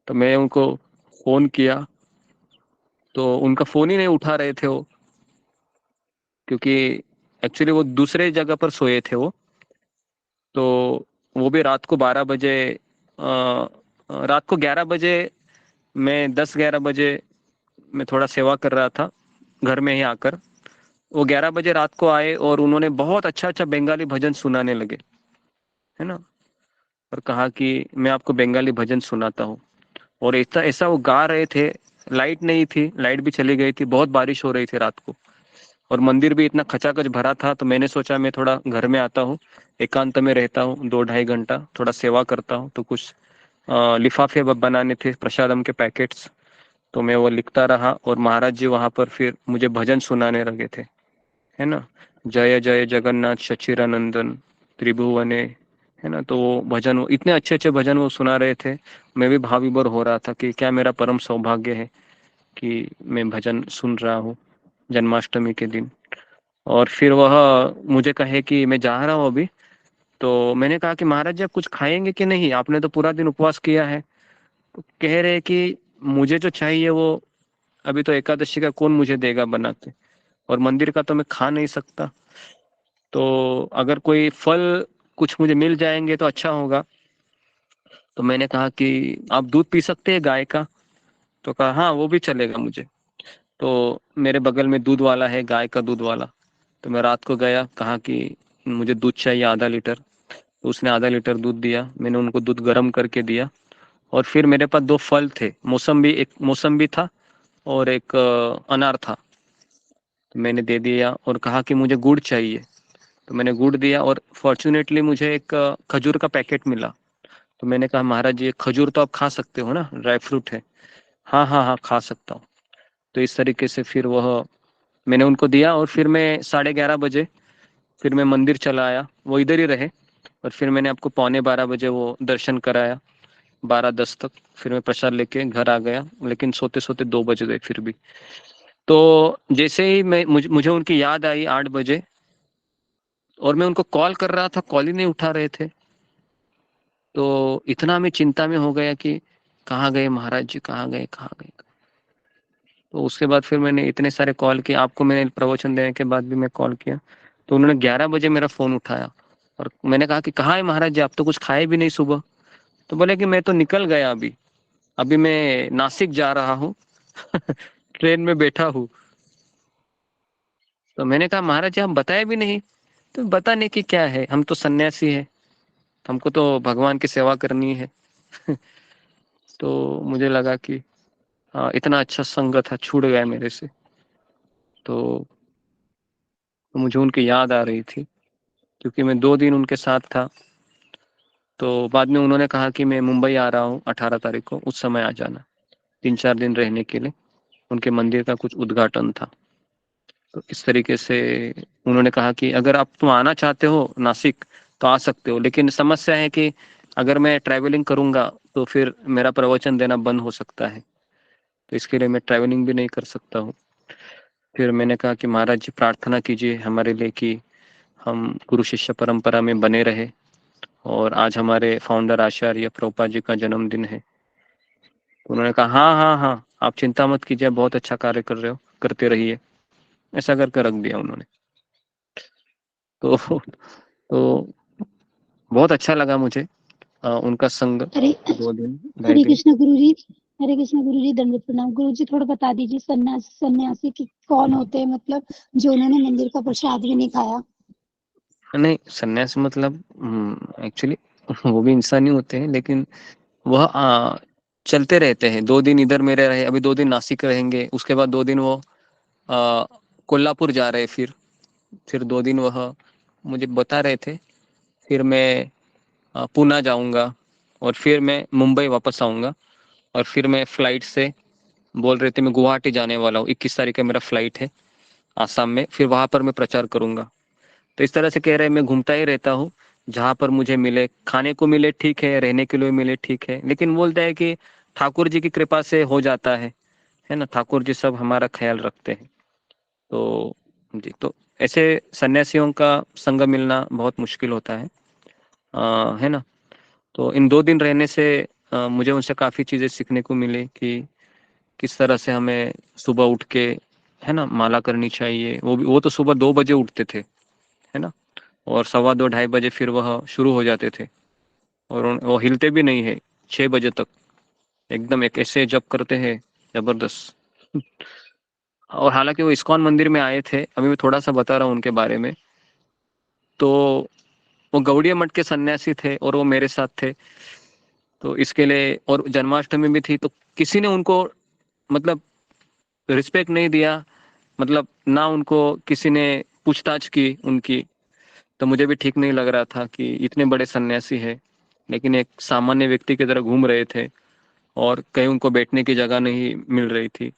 तो मैं उनको फोन किया तो उनका फोन ही नहीं उठा रहे थे वो, क्योंकि एक्चुअली वो दूसरे जगह पर सोए थे वो। तो वो भी रात को 12 बजे, रात को 11 बजे, मैं 10-11 बजे मैं थोड़ा सेवा कर रहा था घर में ही आकर। वो 11 बजे रात को आए और उन्होंने बहुत अच्छा अच्छा बंगाली भजन सुनाने लगे, है ना, और कहा कि मैं आपको बंगाली भजन सुनाता हूँ। और ऐसा ऐसा वो गा रहे थे, लाइट नहीं थी, लाइट भी चली गई थी, बहुत बारिश हो रही थी रात को और मंदिर भी इतना खचाखच भरा था। तो मैंने सोचा मैं थोड़ा घर में आता हूँ, एकांत में रहता हूँ 2-2.5 घंटा, थोड़ा सेवा करता हूँ। तो कुछ लिफाफे बनाने थे प्रसादम के पैकेट्स, तो मैं वो लिखता रहा और महाराज जी वहां पर फिर मुझे भजन सुनाने लगे थे, है ना, जय जय जगन्नाथ सचिरानंदन त्रिभुवने, है ना। तो वो भजन, वो इतने अच्छे अच्छे भजन वो सुना रहे थे, मैं भी भाव विभोर हो रहा था कि क्या मेरा परम सौभाग्य है कि मैं भजन सुन रहा हूँ जन्माष्टमी के दिन। और फिर वह मुझे कहे कि मैं जा रहा हूँ अभी। तो मैंने कहा कि महाराज जी आप कुछ खाएंगे कि नहीं, आपने तो पूरा दिन उपवास किया है। तो कह रहे कि मुझे जो चाहिए वो अभी तो एकादशी का कौन मुझे देगा बना के, और मंदिर का तो मैं खा नहीं सकता, तो अगर कोई फल कुछ मुझे मिल जाएंगे तो अच्छा होगा। तो मैंने कहा कि आप दूध पी सकते हैं गाय का? तो कहा हाँ वो भी चलेगा मुझे। तो मेरे बगल में दूध वाला है, गाय का दूध वाला। तो मैं रात को गया, कहा कि मुझे दूध चाहिए आधा लीटर। तो उसने आधा लीटर दूध दिया, मैंने उनको दूध गर्म करके दिया। और फिर मेरे पास 2 फल थे, मौसम्बी, एक मौसम्बी था और एक अनार था। तो मैंने दे दिया और कहा कि मुझे गुड़ चाहिए। तो मैंने गुड़ दिया और फॉर्चुनेटली मुझे एक खजूर का पैकेट मिला। तो मैंने कहा महाराज जी खजूर तो आप खा सकते हो ना, ड्राई फ्रूट है। हाँ हाँ हाँ खा सकता हूँ। तो इस तरीके से फिर वह मैंने उनको दिया और फिर मैं 11:30 बजे फिर मैं मंदिर चला आया, वो इधर ही रहे। और फिर मैंने आपको 11:15 बजे वो दर्शन कराया, 12:10 तक। फिर मैं प्रसाद लेके घर आ गया, लेकिन सोते सोते 2 बज गए फिर भी। तो जैसे ही मुझे उनकी याद आई 8 बजे, और मैं उनको कॉल कर रहा था, कॉल ही नहीं उठा रहे थे। तो इतना मैं चिंता में हो गया कि कहाँ गए महाराज जी, कहाँ गए। तो उसके बाद फिर मैंने इतने सारे कॉल किए, आपको मैंने प्रवचन देने के बाद भी मैं कॉल किया, तो उन्होंने 11 बजे मेरा फ़ोन उठाया और मैंने कहा कि कहाँ है महाराज जी, आप तो कुछ खाए भी नहीं सुबह। तो बोले कि मैं तो निकल गया अभी मैं नासिक जा रहा हूँ ट्रेन में बैठा हूँ। तो मैंने कहा महाराज जी आप बताए भी नहीं। तो बताने की क्या है, हम तो सन्यासी है, हमको तो भगवान की सेवा करनी है तो मुझे लगा कि हाँ, इतना अच्छा संग था, छूट गया मेरे से। तो मुझे उनकी याद आ रही थी, क्योंकि मैं 2 दिन उनके साथ था। तो बाद में उन्होंने कहा कि मैं मुंबई आ रहा हूँ 18 तारीख को, उस समय आ जाना 3-4 दिन रहने के लिए, उनके मंदिर का कुछ उद्घाटन था। तो इस तरीके से उन्होंने कहा कि अगर आप तुम आना चाहते हो नासिक तो आ सकते हो, लेकिन समस्या है कि अगर मैं ट्रैवलिंग करूंगा तो फिर मेरा प्रवचन देना बंद हो सकता है, तो इसके लिए मैं ट्रैवलिंग भी नहीं कर सकता हूँ। फिर मैंने कहा कि महाराज जी प्रार्थना कीजिए हमारे लिए कि हम गुरु शिष्य परंपरा में बने रहे, और आज हमारे फाउंडर आचार्य प्रभुपाद जी का जन्मदिन है। उन्होंने कहा हाँ, आप चिंता मत कीजिए, बहुत अच्छा कार्य कर रहे हो, करते रहिए, ऐसा करके रख दिया उन्होंने। तो बहुत अच्छा लगा मुझे उनका संग। 2 दिन, ढाई हरे दिन। कृष्ण गुरु जी। हरे कृष्ण गुरु जी, दंडवत प्रणाम। गुरु जी थोड़ा बता दीजिए सन्यासी कौन होते हैं, मतलब जो उन्होंने मंदिर का प्रसाद भी नहीं खाया। नहीं, सन्यास मतलब एक्चुअली वो भी इंसान ही होते हैं, लेकिन वह चलते रहते हैं। 2 दिन इधर मेरे रहे, अभी 2 दिन नासिक रहेंगे, उसके बाद 2 दिन वो कोल्हापुर जा रहे, फिर 2 दिन वह मुझे बता रहे थे, फिर मैं पुणे जाऊंगा, और फिर मैं मुंबई वापस आऊंगा, और फिर मैं फ्लाइट से बोल रहे थे मैं गुवाहाटी जाने वाला हूँ, 21 तारीख का मेरा फ्लाइट है आसाम में, फिर वहां पर मैं प्रचार करूंगा। तो इस तरह से कह रहे हैं मैं घूमता ही रहता हूँ, जहां पर मुझे मिले, खाने को मिले ठीक है, रहने के लिए मिले ठीक है, लेकिन बोलता है कि ठाकुर जी की कृपा से हो जाता है ना, ठाकुर जी सब हमारा ख्याल रखते हैं। तो जी, तो ऐसे सन्यासियों का संग मिलना बहुत मुश्किल होता है ना। तो इन 2 दिन रहने से मुझे उनसे काफ़ी चीज़ें सीखने को मिली कि किस तरह से हमें सुबह उठ के, है ना, माला करनी चाहिए। वो तो सुबह 2 बजे उठते थे, है ना, और 2:15 ढाई बजे फिर वह शुरू हो जाते थे, और वो हिलते भी नहीं है 6 बजे तक, एकदम एक ऐसे जप करते हैं जबरदस्त और हालांकि वो इस्कॉन मंदिर में आए थे, अभी मैं थोड़ा सा बता रहा हूँ उनके बारे में। तो वो गौड़िया मठ के सन्यासी थे और वो मेरे साथ थे, तो इसके लिए, और जन्माष्टमी भी थी, तो किसी ने उनको मतलब रिस्पेक्ट नहीं दिया, मतलब ना उनको किसी ने पूछताछ की उनकी। तो मुझे भी ठीक नहीं लग रहा था कि इतने बड़े सन्यासी है, लेकिन एक सामान्य व्यक्ति की तरह घूम रहे थे, और कहीं उनको बैठने की जगह नहीं मिल रही थी,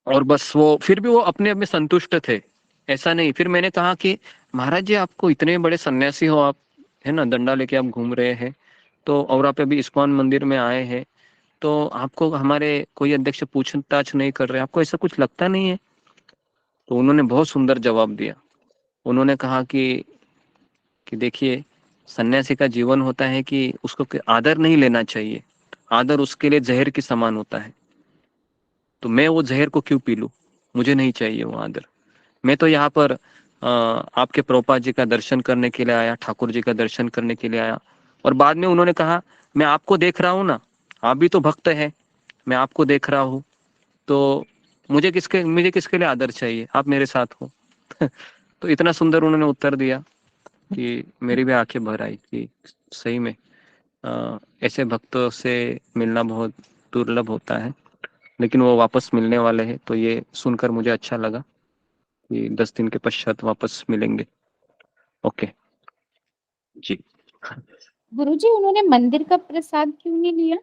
और बस वो फिर भी वो अपने आप में संतुष्ट थे, ऐसा नहीं। फिर मैंने कहा कि महाराज जी आपको इतने बड़े सन्यासी हो आप, है ना, डंडा लेके आप घूम रहे हैं, तो और आप अभी इस्कॉन मंदिर में आए हैं, तो आपको हमारे कोई अध्यक्ष पूछताछ नहीं कर रहे, आपको ऐसा कुछ लगता नहीं है? तो उन्होंने बहुत सुंदर जवाब दिया। उन्होंने कहा कि देखिए, सन्यासी का जीवन होता है कि उसको आदर नहीं लेना चाहिए, आदर उसके लिए जहर के समान होता है, तो मैं वो जहर को क्यों पी लूं, मुझे नहीं चाहिए वो आदर। मैं तो यहाँ पर आपके प्रभुपाद जी का दर्शन करने के लिए आया, ठाकुर जी का दर्शन करने के लिए आया। और बाद में उन्होंने कहा मैं आपको देख रहा हूँ ना, आप भी तो भक्त है, मैं आपको देख रहा हूँ, तो मुझे किसके लिए आदर चाहिए, आप मेरे साथ हो तो इतना सुंदर उन्होंने उत्तर दिया कि मेरी भी आंखें भर आई कि सही में ऐसे भक्तों से मिलना बहुत दुर्लभ होता है, लेकिन वो वापस मिलने वाले हैं, तो ये सुनकर मुझे अच्छा लगा कि 10 दिन के पश्चात वापस मिलेंगे। ओके जी। गुरुजी उन्होंने मंदिर का प्रसाद क्यों नहीं लिया?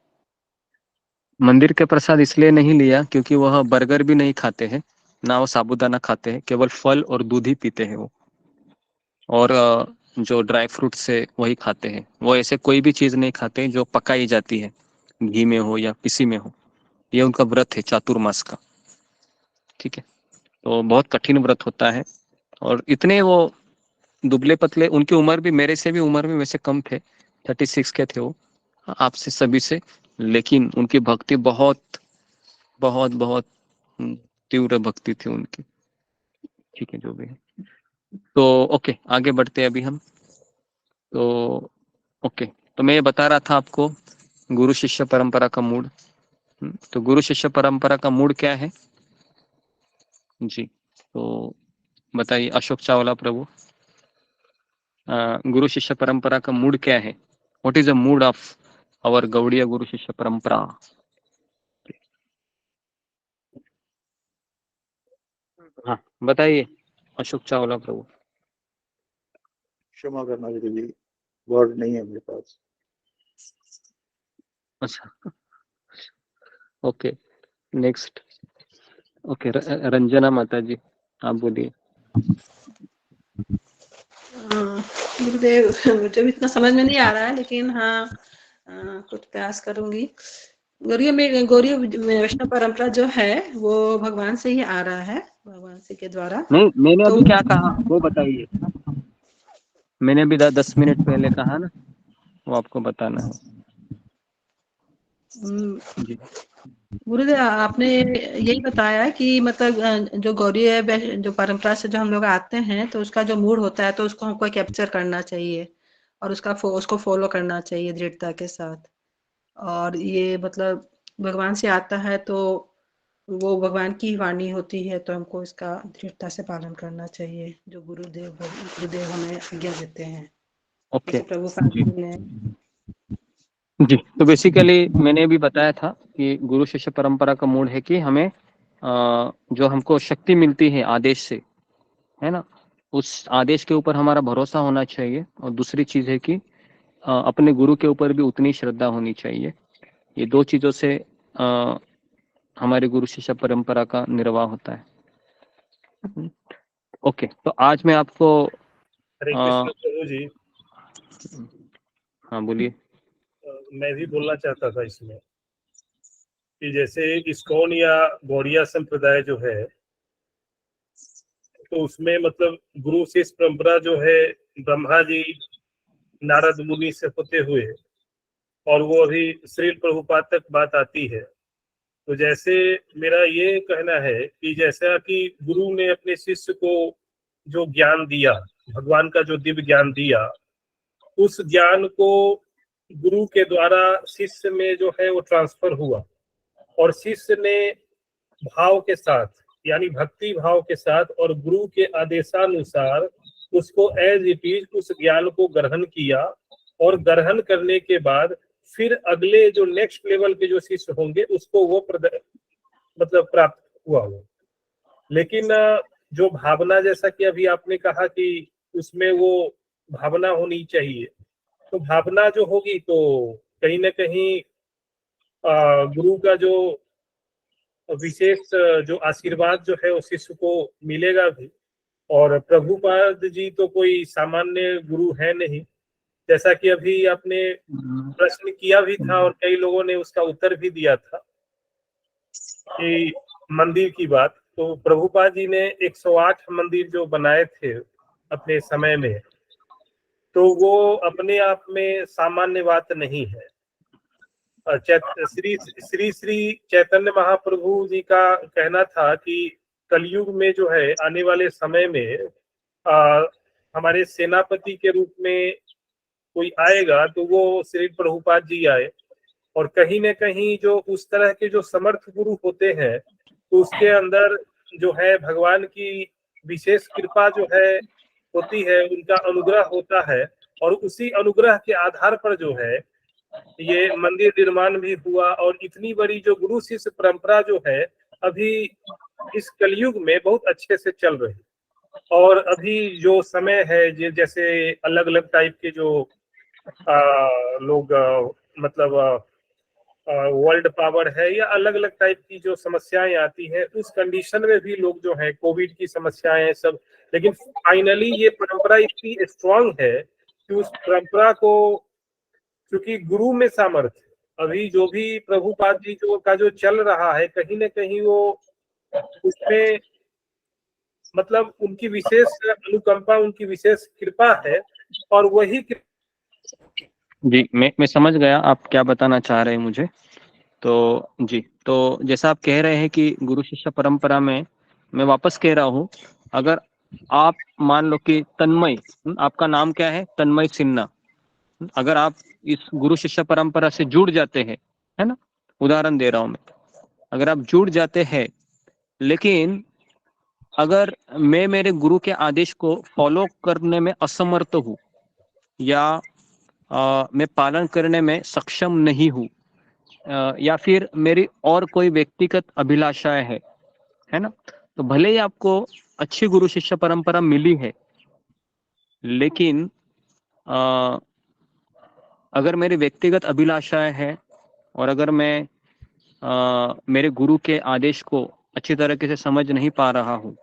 मंदिर के प्रसाद इसलिए नहीं लिया क्योंकि वह बर्गर भी नहीं खाते हैं, ना वो साबूदाना खाते हैं, केवल फल और दूध ही पीते हैं वो, और जो ड्राई फ्रूट से वही खाते हैं। वो ऐसे कोई भी चीज़ नहीं खाते जो पकाई जाती है, घी में हो या किसी में हो, ये उनका व्रत है चातुर्मास का, ठीक है। तो बहुत कठिन व्रत होता है और इतने वो दुबले पतले, उनकी उम्र भी मेरे से भी उम्र में वैसे कम थे, 36 के थे वो आपसे सभी से, लेकिन उनकी भक्ति बहुत बहुत बहुत तीव्र भक्ति थी उनकी, ठीक है, जो भी है। तो ओके, आगे बढ़ते हैं अभी हम। तो ओके, तो मैं ये बता रहा था आपको गुरु शिष्य परंपरा का मूड। तो गुरु शिष्य परंपरा का मूड क्या है जी, तो बताइए अशोक चावला प्रभु, गुरु शिष्य परंपरा का मूड क्या है? What is the mood of our Gaudiya guru shishya परंपरा? हाँ बताइए अशोक चावला प्रभु। क्षमा करना गुरुजी, वर्ड नहीं है मेरे पास। अच्छा, ओके, नेक्स्ट। ओके, रंजना माता जी आप बोलिए। गुरुदेव, मुझे भी इतना समझ में नहीं आ रहा है, लेकिन हाँ कुछ प्रयास करूंगी। गौड़ीय वैष्णव परंपरा जो है वो भगवान से ही आ रहा है, भगवान से के द्वारा। नहीं, मैंने तो अभी क्या कहा वो बताइए। मैंने अभी 10 मिनट पहले कहा ना, वो आपको बताना है जी। गुरुदेव, आपने यही बताया कि मतलब जो गौड़ीय जो परंपरा से जो हम लोग आते हैं, तो उसका जो मूड होता है तो उसको हमको कैप्चर करना चाहिए और उसको फॉलो करना चाहिए दृढ़ता के साथ। और ये मतलब भगवान से आता है तो वो भगवान की वाणी होती है, तो हमको इसका दृढ़ता से पालन करना चाहिए, जो गुरुदेव हमें आज्ञा देते हैं। ओके जैसे प्रभुपाद जी जी ने जी, तो बेसिकली मैंने भी बताया था कि गुरु शिष्य परंपरा का मूड है कि हमें जो हमको शक्ति मिलती है आदेश से, है ना, उस आदेश के ऊपर हमारा भरोसा होना चाहिए। और दूसरी चीज है कि अपने गुरु के ऊपर भी उतनी श्रद्धा होनी चाहिए। ये दो चीजों से हमारे गुरु शिष्य परंपरा का निर्वाह होता है। ओके, तो आज मैं आपको हरे कृष्ण प्रभु जी, हाँ बोलिए। मैं भी बोलना चाहता था इसमें कि जैसे इस्कॉन या गौड़िया संप्रदाय जो है, तो उसमें मतलब गुरु शिष्य परंपरा जो है ब्रह्मा जी नारद मुनि से होते हुए, और वो अभी श्री प्रभुपाद तक बात आती है। तो जैसे मेरा ये कहना है कि जैसा कि गुरु ने अपने शिष्य को जो ज्ञान दिया, भगवान का जो दिव्य ज्ञान दिया, उस ज्ञान को गुरु के द्वारा शिष्य में जो है वो ट्रांसफर हुआ, और शिष्य ने भाव के साथ, यानी भक्ति भाव के साथ और गुरु के आदेशानुसार उसको एज इट इज उस ज्ञान को ग्रहण किया, और ग्रहण करने के बाद फिर अगले जो नेक्स्ट लेवल के जो शिष्य होंगे उसको वो मतलब प्राप्त हुआ हो। लेकिन जो भावना, जैसा कि अभी आपने कहा कि उसमें वो भावना होनी चाहिए, तो भावना जो होगी तो कहीं ना कहीं गुरु का जो विशेष जो आशीर्वाद जो है उस शिष्य को मिलेगा भी। और प्रभुपाद जी तो कोई सामान्य गुरु है नहीं, जैसा कि अभी आपने प्रश्न किया भी था और कई लोगों ने उसका उत्तर भी दिया था कि मंदिर की बात। तो प्रभुपाद जी ने 108 मंदिर जो बनाए थे अपने समय में, तो वो अपने आप में सामान्य बात नहीं है। श्री श्री श्री चैतन्य महाप्रभु जी का कहना था कि कलयुग में जो है आने वाले समय में हमारे सेनापति के रूप में कोई आएगा, तो वो श्री प्रभुपाद जी आए। और कहीं न कहीं जो उस तरह के जो समर्थ गुरु होते हैं, तो उसके अंदर जो है भगवान की विशेष कृपा जो है होती है, उनका अनुग्रह होता है, और उसी अनुग्रह के आधार पर जो है ये मंदिर निर्माण भी हुआ। और इतनी बड़ी जो गुरु शिष्य परंपरा जो है अभी इस कलयुग में बहुत अच्छे से चल रही। और अभी जो समय है, जैसे अलग अलग टाइप के जो लोग मतलब वर्ल्ड पावर है या अलग अलग टाइप की जो समस्याएं आती हैं, उस कंडीशन में भी लोग जो है, कोविड की समस्याएं सब, लेकिन फाइनली ये परंपरा इतनी स्ट्रांग है कि उस परंपरा को, क्योंकि गुरु में सामर्थ्य, अभी जो भी प्रभुपाद जी का जो चल रहा है, कहीं न कहीं वो उसमें मतलब उनकी विशेष अनुकंपा, उनकी विशेष कृपा है, और वही जी, मैं समझ गया आप क्या बताना चाह रहे हैं मुझे। तो जी, तो जैसा आप कह रहे हैं कि गुरु शिष्य परंपरा में, मैं वापस कह रहा हूँ, अगर आप मान लो कि तन्मय, आपका नाम क्या है? तन्मय सिन्हा। अगर आप इस गुरु शिष्य परंपरा से जुड़ जाते हैं, है ना, उदाहरण दे रहा हूं मैं, अगर आप जुड़ जाते हैं, लेकिन अगर मैं मेरे गुरु के आदेश को फॉलो करने में असमर्थ हूँ, या मैं पालन करने में सक्षम नहीं हूँ, या फिर मेरी और कोई व्यक्तिगत अभिलाषाएं है ना, तो भले ही आपको अच्छी गुरु शिष्य परंपरा मिली है, लेकिन अगर मेरी व्यक्तिगत अभिलाषाएं है, और अगर मैं मेरे गुरु के आदेश को अच्छी तरीके से समझ नहीं पा रहा हूँ,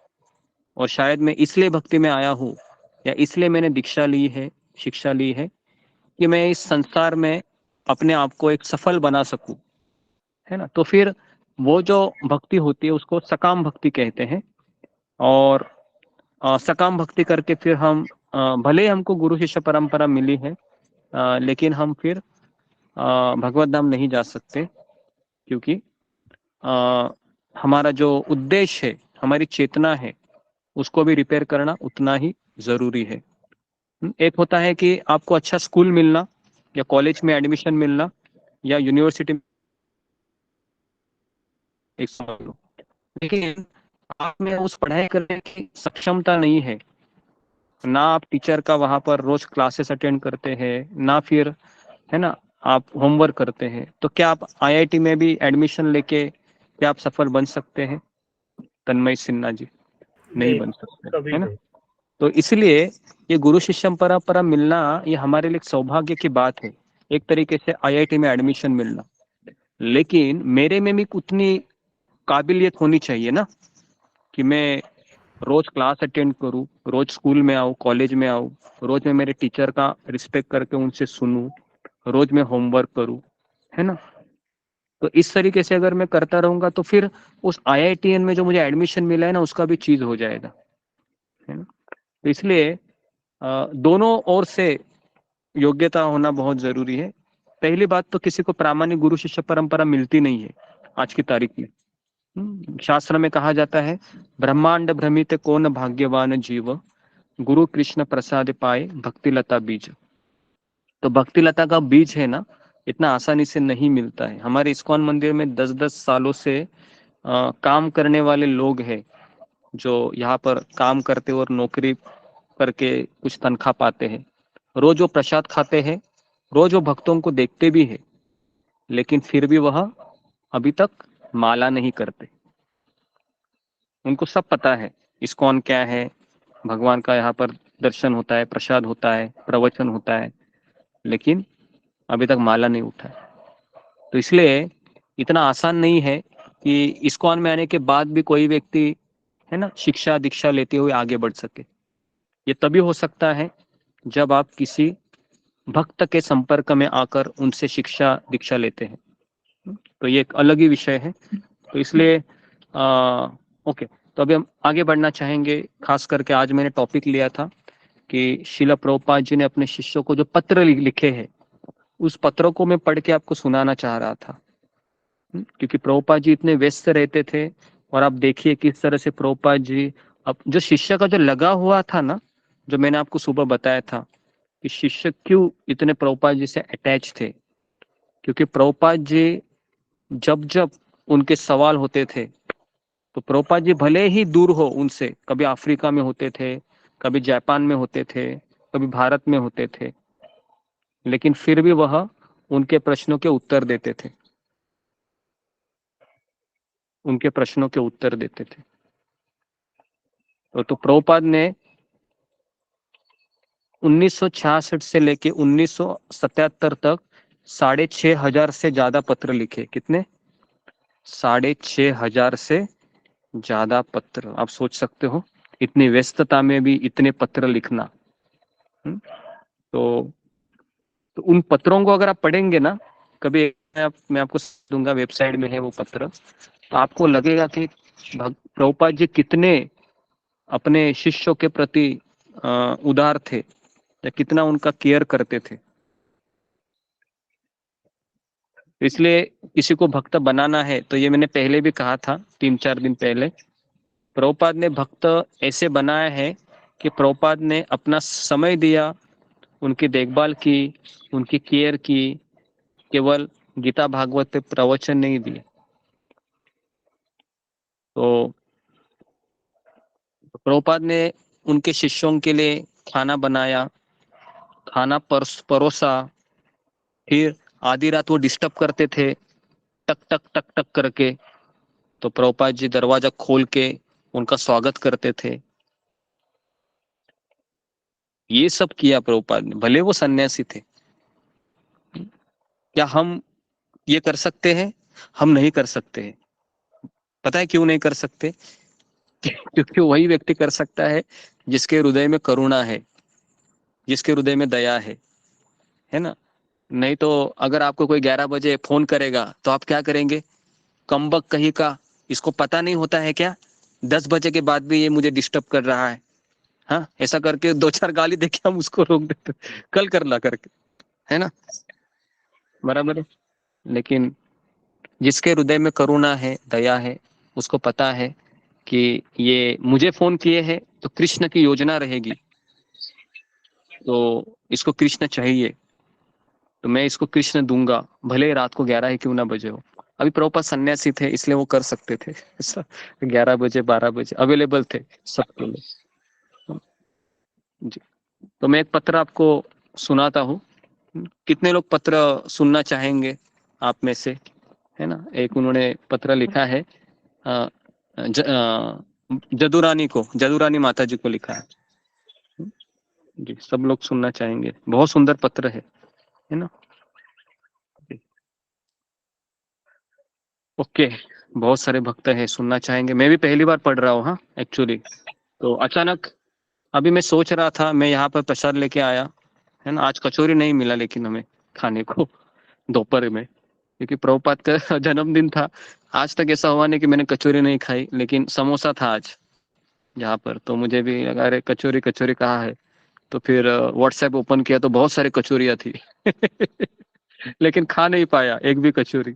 और शायद मैं इसलिए भक्ति में आया हूँ, या इसलिए मैंने दीक्षा ली है, शिक्षा ली है, कि मैं इस संसार में अपने आप को एक सफल बना सकूं, है ना, तो फिर वो जो भक्ति होती है उसको सकाम भक्ति कहते हैं। और सकाम भक्ति करके फिर हम भले ही हमको गुरु शिष्य परंपरा मिली है, लेकिन हम फिर भगवत धाम नहीं जा सकते, क्योंकि हमारा जो उद्देश्य है, हमारी चेतना है, उसको भी रिपेयर करना उतना ही जरूरी है। एक होता है कि आपको अच्छा स्कूल मिलना, या कॉलेज में एडमिशन मिलना, या यूनिवर्सिटी, एक समझ लो, लेकिन आप में उस पढ़ाई करने की सक्षमता नहीं है, ना आप टीचर का वहां पर रोज क्लासेस अटेंड करते हैं, ना फिर, है ना, आप होमवर्क करते हैं, तो क्या आप आईआईटी में भी एडमिशन लेके क्या आप सफल बन सकते हैं? तन्मय सिन्हा जी, नहीं बन सकते, कभी है ना। नहीं। तो इसलिए ये गुरु शिष्य परंपरा मिलना, ये हमारे लिए सौभाग्य की बात है, एक तरीके से आईआईटी में एडमिशन मिलना। लेकिन मेरे में भी उतनी काबिलियत होनी चाहिए ना, कि मैं रोज क्लास अटेंड करूं, रोज स्कूल में आऊं, कॉलेज में आऊं, रोज मैं मेरे टीचर का रिस्पेक्ट करके उनसे सुनूं, रोज मैं होमवर्क करूं, है ना। तो इस तरीके से अगर मैं करता रहूंगा, तो फिर उस आईआईटीएन में जो मुझे एडमिशन मिला है ना, उसका भी चीज हो जाएगा, है ना। तो इसलिए दोनों ओर से योग्यता होना बहुत जरूरी है। पहली बात तो किसी को प्रामाणिक गुरु शिष्य परंपरा मिलती नहीं है आज की तारीख में। शास्त्र में कहा जाता है, ब्रह्मांड भ्रमित कौन भाग्यवान जीव, गुरु कृष्ण प्रसाद पाए भक्ति लता बीज। तो भक्ति लता का बीज है ना, इतना आसानी से नहीं मिलता है। हमारे इस्कॉन मंदिर में 10-10 सालों से काम करने वाले लोग हैं, जो यहाँ पर काम करते और नौकरी करके कुछ तनख्वाह पाते हैं, रोज वो प्रसाद खाते हैं, रोज वो भक्तों को देखते भी है, लेकिन फिर भी वह अभी तक माला नहीं करते। उनको सब पता है इस्कॉन क्या है, भगवान का यहाँ पर दर्शन होता है, प्रसाद होता है, प्रवचन होता है, लेकिन अभी तक माला नहीं उठा है। तो इसलिए इतना आसान नहीं है कि इस्कॉन में आने के बाद भी कोई व्यक्ति, है ना, शिक्षा दीक्षा लेते हुए आगे बढ़ सके। ये तभी हो सकता है जब आप किसी भक्त के संपर्क में आकर उनसे शिक्षा दीक्षा लेते हैं। तो ये एक अलग ही विषय है। तो इसलिए ओके, तो अभी हम आगे बढ़ना चाहेंगे। खास करके आज मैंने टॉपिक लिया था कि शिला प्रभुपाद जी ने अपने शिष्यों को जो पत्र लिखे हैं, उस पत्रों को मैं पढ़ के आपको सुनाना चाह रहा था, क्योंकि प्रभुपाद जी इतने व्यस्त रहते थे। और आप देखिए किस तरह से प्रभुपाद जी, अब जो शिष्य का जो लगा हुआ था ना, जो मैंने आपको सुबह बताया था कि शिष्य क्यों इतने प्रभुपाद जी से अटैच थे, क्योंकि प्रभुपाद जी जब जब उनके सवाल होते थे, तो प्रभुपाद जी भले ही दूर हो उनसे, कभी अफ्रीका में होते थे, कभी जापान में होते थे, कभी भारत में होते थे, लेकिन फिर भी वह उनके प्रश्नों के उत्तर देते थे, उनके प्रश्नों के उत्तर देते थे। तो प्रभुपाद ने 1966 से लेके 1977 तक 6,500 से ज्यादा पत्र लिखे। कितने? 6,500 से ज्यादा पत्र। आप सोच सकते हो इतनी व्यस्तता में भी इतने पत्र लिखना। तो उन पत्रों को अगर आप पढ़ेंगे ना, कभी मैं आपको दूंगा, वेबसाइट में है वो पत्र। तो आपको लगेगा कि प्रभुपाद जी कितने अपने शिष्यों के प्रति उदार थे, या कितना उनका केयर करते थे। इसलिए किसी को भक्त बनाना है तो ये मैंने पहले भी कहा था 3-4 दिन पहले, प्रभुपाद ने भक्त ऐसे बनाया है कि प्रभुपाद ने अपना समय दिया, उनकी देखभाल की, उनकी केयर की, केवल गीता भागवत पे प्रवचन नहीं दिए। तो प्रभुपाद ने उनके शिष्यों के लिए खाना बनाया, खाना परोसा, फिर आधी रात वो डिस्टर्ब करते थे टक टक टक टक करके, तो प्रभुपाद जी दरवाजा खोल के उनका स्वागत करते थे। ये सब किया प्रभुपाद ने, भले वो सन्यासी थे। क्या हम ये कर सकते हैं? हम नहीं कर सकते हैं। पता है क्यों नहीं कर सकते? क्योंकि वही व्यक्ति कर सकता है जिसके हृदय में करुणा है, जिसके हृदय में दया है ना। नहीं तो अगर आपको कोई 11 बजे फोन करेगा तो आप क्या करेंगे? कमबक कहीं का, इसको पता नहीं होता है क्या 10 बजे के बाद भी ये मुझे डिस्टर्ब कर रहा है। हाँ, ऐसा करके 2-4 गाली देके हम उसको रोक देते, कल कर ला करके, है ना, बराबर है। लेकिन जिसके हृदय में करुणा है, दया है, उसको पता है कि ये मुझे फोन किए हैं तो कृष्ण की योजना रहेगी, तो इसको कृष्ण चाहिए, तो मैं इसको कृष्ण दूंगा, भले रात को 11 ही क्यों ना बजे हो। अभी प्रभुपाद सन्यासी थे इसलिए वो कर सकते थे, 11 बजे 12 बजे अवेलेबल थे सबके लिए जी। तो मैं एक पत्र आपको सुनाता हूँ, कितने लोग पत्र सुनना चाहेंगे आप में से, है ना। एक उन्होंने पत्र लिखा है जदुरानी को, जदुरानी माता जी को लिखा है जी। सब लोग सुनना चाहेंगे, बहुत सुंदर पत्र है ना। ओके, बहुत सारे भक्त हैं, सुनना चाहेंगे। मैं भी पहली बार पढ़ रहा हूँ हाँ एक्चुअली। तो अचानक अभी मैं सोच रहा था, मैं यहाँ पर प्रसाद लेके आया, है ना। आज कचौरी नहीं मिला लेकिन हमें खाने को दोपहर में, क्योंकि प्रभुपाद का जन्मदिन था। आज तक ऐसा हुआ नहीं कि मैंने कचौरी नहीं खाई, लेकिन समोसा था आज यहाँ पर, तो मुझे भी लगा अरे कचौरी कचौरी कहाँ है। तो फिर व्हाट्सएप ओपन किया तो बहुत सारी कचौरियाँ थी लेकिन खा नहीं पाया एक भी कचौरी,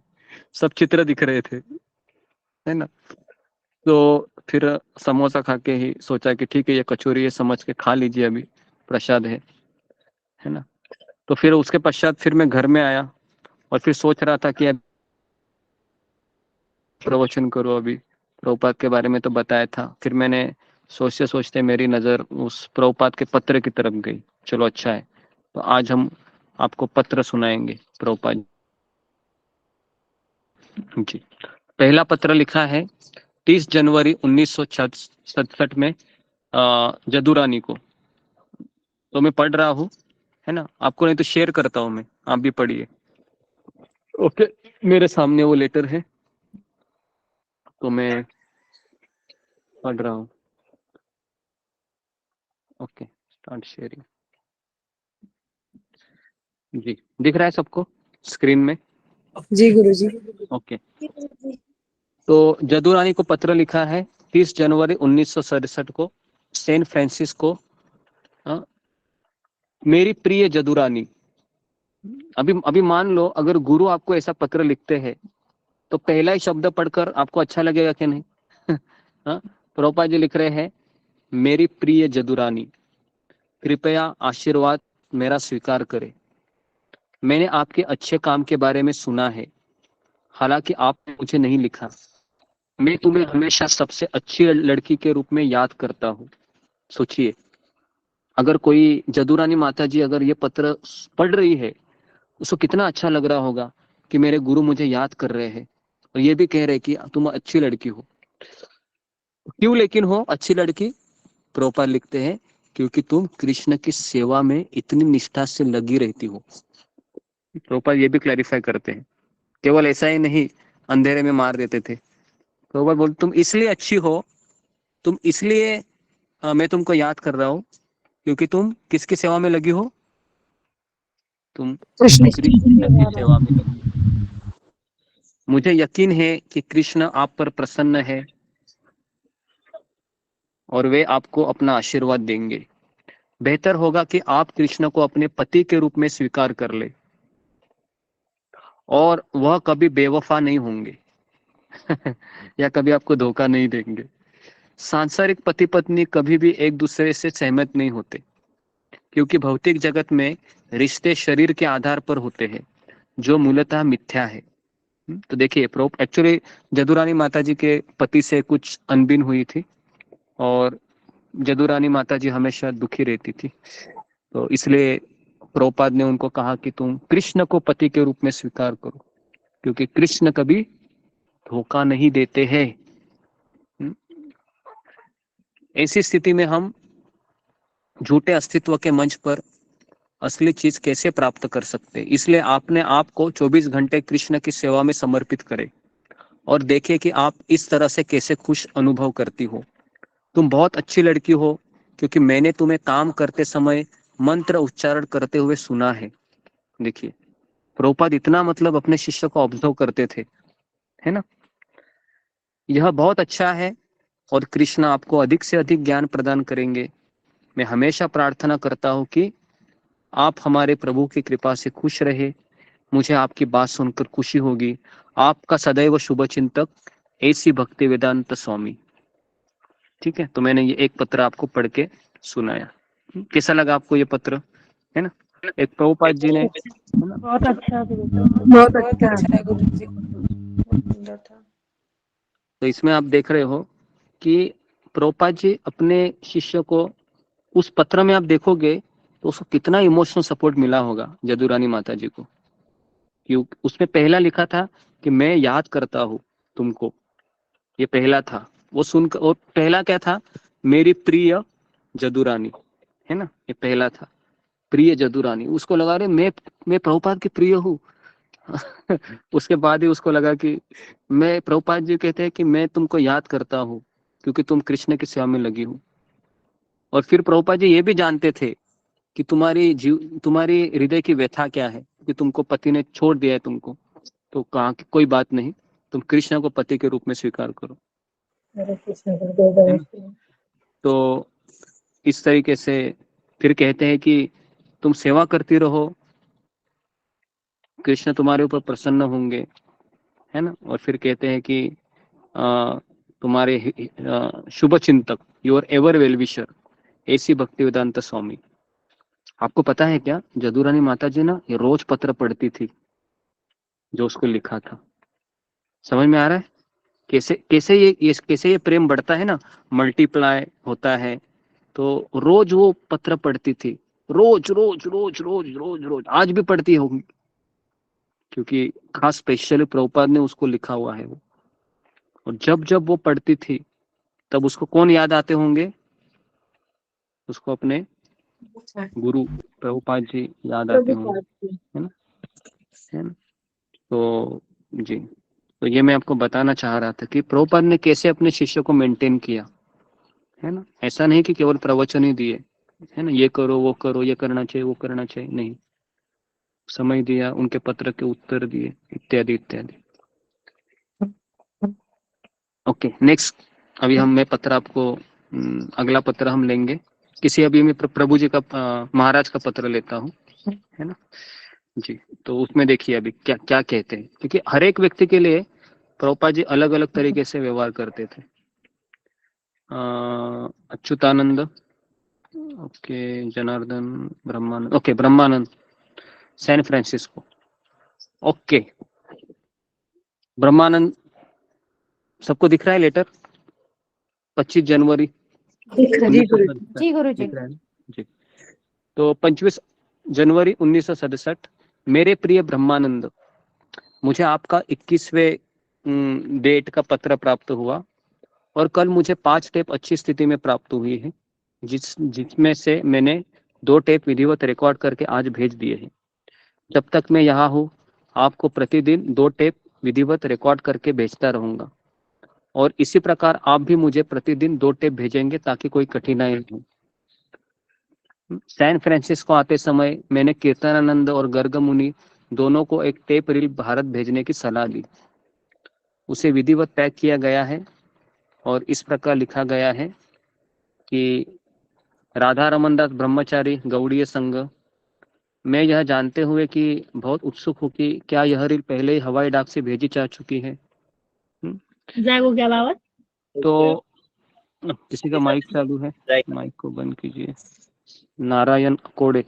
सब चित्र दिख रहे थे, है ना। तो फिर समोसा खा के ही सोचा कि ठीक है ये कचौरी है समझ के खा लीजिए, अभी प्रसाद है ना। तो फिर उसके पश्चात फिर मैं घर में आया और फिर सोच रहा था कि प्रवचन करो, अभी प्रभुपाद के बारे में तो बताया था। फिर मैंने सोचते सोचते मेरी नज़र उस प्रभुपाद के पत्र की तरफ गई। चलो अच्छा है, तो आज हम आपको पत्र सुनाएंगे प्रभुपाद जी। पहला पत्र लिखा है 30 जनवरी 1967 में जदुरानी को। तो मैं पढ़ रहा हूँ, है ना। आपको नहीं तो शेयर करता हूँ मैं, आप भी पढ़िए। ओके, मेरे सामने वो लेटर है तो मैं पढ़ रहा हूँ। ओके, स्टार्ट शेयरिंग जी। दिख रहा है सबको स्क्रीन में? जी गुरुजी। ओके, तो जदुरानी को पत्र लिखा है 30 जनवरी 1967 को सैन फ्रांसिस्को। मेरी प्रिय जदुरानी, अभी मान लो अगर गुरु आपको ऐसा पत्र लिखते हैं तो पहला ही शब्द पढ़कर आपको अच्छा लगेगा कि नहीं? प्रभुपाद जी लिख रहे हैं, मेरी प्रिय जदुरानी, कृपया आशीर्वाद मेरा स्वीकार करें। मैंने आपके अच्छे काम के बारे में सुना है, हालांकि आपने मुझे नहीं लिखा। मैं तुम्हें हमेशा सबसे अच्छी लड़की के रूप में याद करता हूँ। सोचिए, अगर कोई जदुरानी माता जी अगर ये पत्र पढ़ रही है, उसको कितना अच्छा लग रहा होगा कि मेरे गुरु मुझे याद कर रहे हैं और ये भी कह रहे कि तुम अच्छी लड़की हो। क्यों लेकिन हो अच्छी लड़की? प्रभुपाद लिखते हैं, क्योंकि तुम कृष्ण की सेवा में इतनी निष्ठा से लगी रहती हो। प्रभुपाद ये भी क्लैरिफाई करते हैं, केवल ऐसा ही नहीं अंधेरे में मार देते थे। प्रभुपाद बोलते तुम इसलिए अच्छी हो, तुम इसलिए मैं तुमको याद कर रहा हूँ क्योंकि तुम किसकी सेवा में लगी हो? तुम कृष्ण की सेवा में लगी। मुझे यकीन है कि कृष्ण आप पर प्रसन्न है और वे आपको अपना आशीर्वाद देंगे। बेहतर होगा कि आप कृष्ण को अपने पति के रूप में स्वीकार कर ले और वह कभी बेवफा नहीं होंगे या कभी आपको धोखा नहीं देंगे। सांसारिक पति पत्नी कभी भी एक दूसरे से सहमत नहीं होते, क्योंकि भौतिक जगत में रिश्ते शरीर के आधार पर होते हैं, जो मूलतः मिथ्या है। तो देखिए, एक्चुअली जदुरानी माता जी के पति से कुछ अनबन हुई थी और जदुरानी माता जी हमेशा दुखी रहती थी, तो इसलिए प्रभुपाद ने उनको कहा कि तुम कृष्ण को पति के रूप में स्वीकार करो, क्योंकि कृष्ण कभी धोखा नहीं देते हैं। ऐसी स्थिति में हम झूठे अस्तित्व के मंच पर असली चीज कैसे प्राप्त कर सकते हैं? इसलिए आपने आप को 24 घंटे कृष्ण की सेवा में समर्पित करें और देखें कि आप इस तरह से कैसे खुश अनुभव करती हो। तुम बहुत अच्छी लड़की हो, क्योंकि मैंने तुम्हें काम करते समय मंत्र उच्चारण करते हुए सुना है। देखिए, प्रभुपाद इतना मतलब अपने शिष्य को ऑब्जर्व करते थे, है ना। यह बहुत अच्छा है और कृष्ण आपको अधिक से अधिक ज्ञान प्रदान करेंगे। मैं हमेशा प्रार्थना करता हूँ कि आप हमारे प्रभु की कृपा से खुश रहे। मुझे आपकी बात सुनकर खुशी होगी। आपका सदैव शुभ चिंतक, ऐसी भक्ति वेदांत स्वामी। ठीक है, तो मैंने ये एक पत्र आपको पढ़ के सुनाया। कैसा लगा आपको ये पत्र, है ना। एक प्रभुपाद जी ने, बहुत अच्छा बहुत अच्छा है गुरुजी। सुंदर था। तो इसमें आप देख रहे हो कि प्रभुपाद जी अपने शिष्य को, उस पत्र में आप देखोगे तो उसको कितना इमोशनल सपोर्ट मिला होगा जदुरानी माता जी को। क्योंकि उसमें पहला लिखा था कि मैं याद करता हूँ तुमको, ये पहला था। वो सुनकर, और पहला क्या था, मेरी प्रिय जदुरानी, है ना, ये पहला था, प्रिय जदुरानी। उसको लगा रहे मैं प्रभुपाद की प्रिय हूँ उसके बाद ही उसको लगा कि मैं, प्रभुपाद जी कहते हैं कि मैं तुमको याद करता हूँ क्योंकि तुम कृष्ण की सेवा में लगी हो। और फिर प्रभुपाद जी ये भी जानते थे कि तुम्हारी हृदय की व्यथा क्या है, कि तुमको पति ने छोड़ दिया है तुमको, तो कहा कि कोई बात नहीं, तुम कृष्ण को पति के रूप में स्वीकार करो। तो इस तरीके से फिर कहते हैं कि तुम सेवा करती रहो, कृष्ण तुम्हारे ऊपर प्रसन्न होंगे, है ना। और फिर कहते हैं कि तुम्हारे शुभ चिंतक, योर एवर वेल विशर, ऐसी भक्ति वेदांत स्वामी। आपको पता है क्या, जदुरानी माता जी ना ये रोज पत्र पढ़ती थी जो उसको लिखा था। समझ में आ रहा है कैसे ये प्रेम बढ़ता है ना, मल्टीप्लाई होता है। तो रोज वो पत्र पढ़ती थी, रोज रोज रोज रोज रोज रोज, आज भी पढ़ती होगी, क्योंकि खास स्पेशली प्रभुपाद ने उसको लिखा हुआ है वो। और जब जब वो पढ़ती थी तब उसको कौन याद आते होंगे, उसको अपने गुरु प्रभुपाद जी याद आते होंगे, है ना, है ना। तो जी, तो ये मैं आपको बताना चाह रहा था कि प्रभुपाद ने कैसे अपने शिष्य को मेंटेन किया, है ना। ऐसा नहीं कि केवल प्रवचन ही दिए, है ना, ये करो वो करो, ये करना चाहिए वो करना चाहिए, नहीं, समय दिया, उनके पत्र के उत्तर दिए, इत्यादि इत्यादि। Okay, next. अभी मैं पत्र आपको, अगला पत्र हम लेंगे किसी, अभी मैं प्रभु जी का महाराज का पत्र लेता हूँ, है ना जी। तो उसमें देखिए अभी क्या क्या कहते हैं, क्योंकि हर एक व्यक्ति के लिए प्रभुपाद जी अलग अलग तरीके से व्यवहार करते थे। अच्युतानंद, ओके, जनार्दन, ब्रह्मानंद, ओके, ब्रह्मानंद, सैन फ्रांसिस्को, ओके, ब्रह्मानंद, सबको दिख रहा है लेटर? 25 जनवरी जी गुरुजी। जी। तो 25 जनवरी 1967, मेरे प्रिय ब्रह्मानंद, मुझे आपका 21वें डेट का पत्र प्राप्त हुआ और कल मुझे 5 टेप अच्छी स्थिति में प्राप्त हुई है, जिसमें से मैंने 2 टेप विधिवत रिकॉर्ड करके आज भेज दिए हैं। जब तक मैं यहाँ हूँ आपको प्रतिदिन 2 टेप विधिवत रिकॉर्ड करके भेजता रहूंगा और इसी प्रकार आप भी मुझे प्रतिदिन 2 टेप भेजेंगे ताकि कोई कठिनाई नहीं। सैन फ्रांसिस्को आते समय मैंने कीर्तनानंद और गर्ग मुनि दोनों को एक टेप रील भारत भेजने की सलाह दी। उसे विधिवत पैक किया गया है और इस प्रकार लिखा गया है कि राधा रमन दास ब्रह्मचारी गौड़ीय संघ, मैं यह जानते हुए कि बहुत उत्सुक हूँ कि क्या यह रील पहले ही हवाई डाक से भेजी जा चुकी है। जय हो गया बाबा। तो किसी का माइक चालू है, माइक को बंद कीजिए। नारायण कोड़े।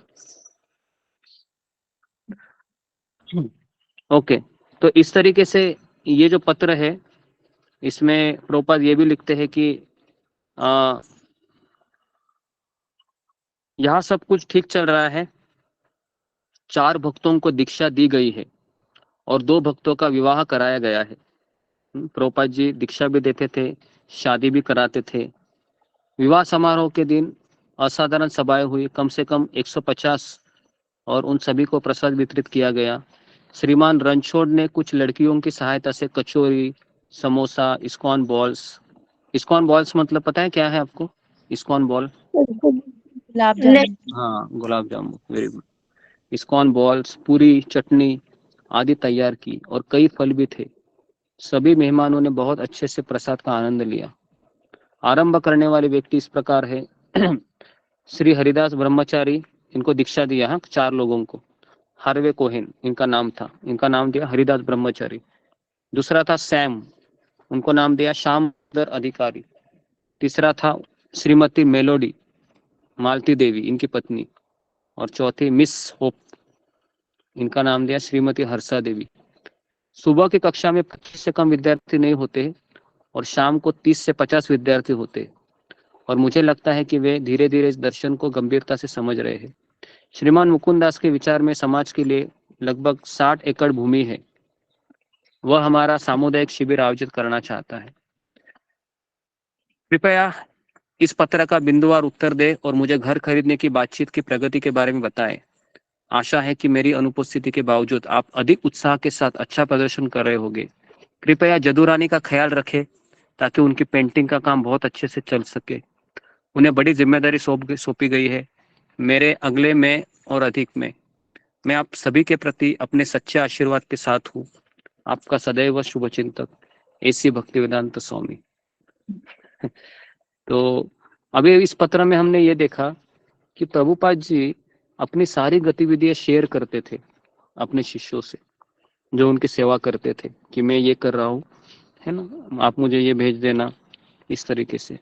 ओके, तो इस तरीके से ये जो पत्र है इसमें प्रभुपाद ये भी लिखते हैं कि यहाँ सब कुछ ठीक चल रहा है, 4 भक्तों को दीक्षा दी गई है और 2 भक्तों का विवाह कराया गया है। प्रभुपाद जी दीक्षा भी देते थे, शादी भी कराते थे। विवाह समारोह के दिन असाधारण सभाएं हुई, कम से कम 150, और उन सभी को प्रसाद वितरित किया गया। श्रीमान रणछोड़ ने कुछ लड़कियों की सहायता से कचौरी, समोसा, इस्कॉन बॉल्स मतलब पता है क्या है आपको? ISKCON ball, gulab jamun. हाँ gulab jamun, very good. ISKCON balls, पूरी, चटनी आदि तैयार की और कई फल भी थे। सभी मेहमानों ने बहुत अच्छे से प्रसाद का आनंद लिया। आरंभ करने वाले व्यक्ति इस प्रकार है। श्री हरिदास ब्रह्मचारी, इनको दीक्षा दिया है 4 लोगों को। हार्वे कोहेन इनका नाम था, इनका नाम दिया हरिदास ब्रह्मचारी। दूसरा था सैम, उनको नाम दिया श्यामदर अधिकारी। तीसरा था श्रीमती मेलोडी, मालती देवी इनकी पत्नी। और चौथी मिस होप, इनका नाम दिया श्रीमती हर्षा देवी। सुबह की कक्षा में 25 से कम विद्यार्थी नहीं होते और शाम को 30 से 50 विद्यार्थी होते, और मुझे लगता है कि वे धीरे धीरे इस दर्शन को गंभीरता से समझ रहे हैं। श्रीमान मुकुंद दास के विचार में समाज के लिए लगभग 60 एकड़ भूमि है। वह हमारा सामुदायिक शिविर आयोजित करना चाहता है। कृपया इस पत्र का बिंदुवार उत्तर दे और मुझे घर खरीदने की बातचीत की प्रगति के बारे में बताएं। आशा है कि मेरी अनुपस्थिति के बावजूद आप अधिक उत्साह के साथ अच्छा प्रदर्शन कर रहे होंगे। कृपया जदुरानी का ख्याल रखें ताकि उनकी पेंटिंग का काम बहुत अच्छे से चल सके। उन्हें बड़ी जिम्मेदारी सौंपी गई है, मेरे अगले में और अधिक में। मैं आप सभी के प्रति अपने सच्चे आशीर्वाद के साथ हूँ। आपका सदैव शुभचिंतक, एसी भक्तिवेदांत स्वामी। तो अभी इस पत्र में हमने ये देखा कि प्रभुपाद जी अपनी सारी गतिविधियां शेयर करते थे अपने शिष्यों से, जो उनकी सेवा करते थे, कि मैं ये कर रहा हूँ, है ना, आप मुझे ये भेज देना, इस तरीके से।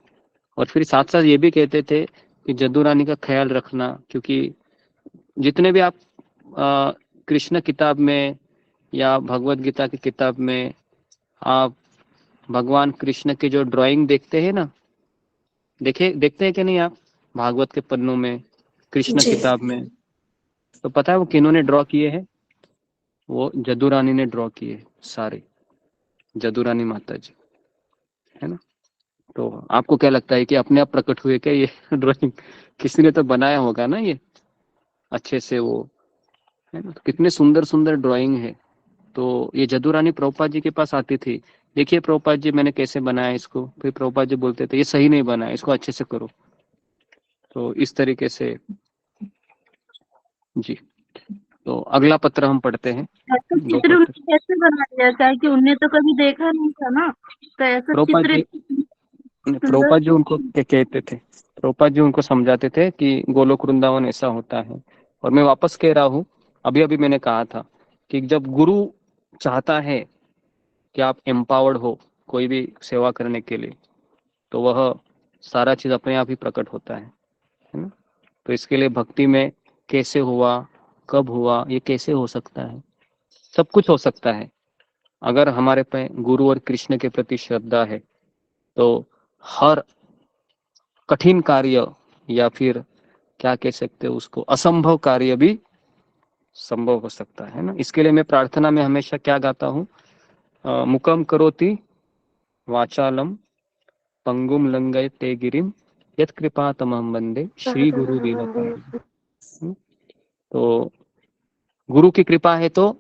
और फिर साथ साथ ये भी कहते थे कि जदुरानी का ख्याल रखना, क्योंकि जितने भी आप कृष्ण किताब में या भगवत गीता की किताब में आप भगवान कृष्ण के जो ड्राइंग देखते हैं ना, देखते हैं कि नहीं आप भागवत के पन्नों में, कृष्ण किताब में, तो पता है वो किन्होंने ड्रॉ किए हैं? वो जदुरानी ने ड्रॉ किए सारे, जदुरानी माता जी, है ना। तो आपको क्या लगता है कि अपने आप प्रकट हुए क्या ये ड्राइंग? किसी ने तो बनाया होगा ना ये अच्छे से, वो है ना। तो कितने सुंदर सुंदर ड्राइंग है। तो ये जदुरानी प्रभुपाद जी के पास आती थी, देखिए प्रभुपाद जी मैंने कैसे बनाया इसको। फिर प्रभुपाद जी बोलते थे ये सही नहीं बना, इसको अच्छे से करो। तो इस तरीके से जी। तो अगला पत्र हम पढ़ते हैं। ऐसा 2 चित्र पत्र कैसे बनाया जाता है कि उन्हें तो कभी देखा नहीं था ना, तो ऐसा प्रभुपाद चित्र जी सुंदर। प्रभुपाद जी उनको कहते थे, प्रभुपाद जी उनको समझाते थे कि गोलोक वृंदावन ऐसा होता है। और मैं वापस कह रहा हूँ, अभी अभी मैंने कहा था कि जब गुरु चाहता है कि आप एम्पावर्ड हो कोई भी सेवा करने के लिए, तो वह सारा चीज अपने आप ही प्रकट होता है ना। तो इसके लिए भक्ति में कैसे हुआ, कब हुआ, ये कैसे हो सकता है? सब कुछ हो सकता है अगर हमारे पे गुरु और कृष्ण के प्रति श्रद्धा है। तो हर कठिन कार्य, या फिर क्या कह सकते हो उसको, असंभव कार्य भी संभव हो सकता है ना। इसके लिए मैं प्रार्थना में हमेशा क्या गाता हूँ, मुकम करोति वाचालम पंगुम लंघयते गिरिम यत् कृपा तमहं वंदे श्री गुरु दीनतारिणम्। तो गुरु की कृपा है तो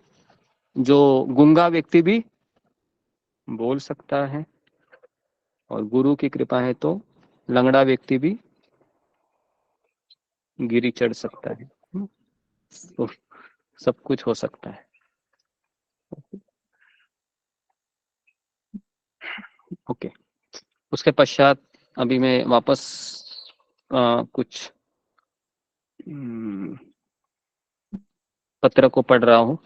जो गूंगा व्यक्ति भी बोल सकता है, और गुरु की कृपा है तो लंगड़ा व्यक्ति भी गिरी चढ़ सकता है। तो सब कुछ हो सकता है। ओके, उसके पश्चात अभी मैं वापस कुछ पत्र को पढ़ रहा हूँ।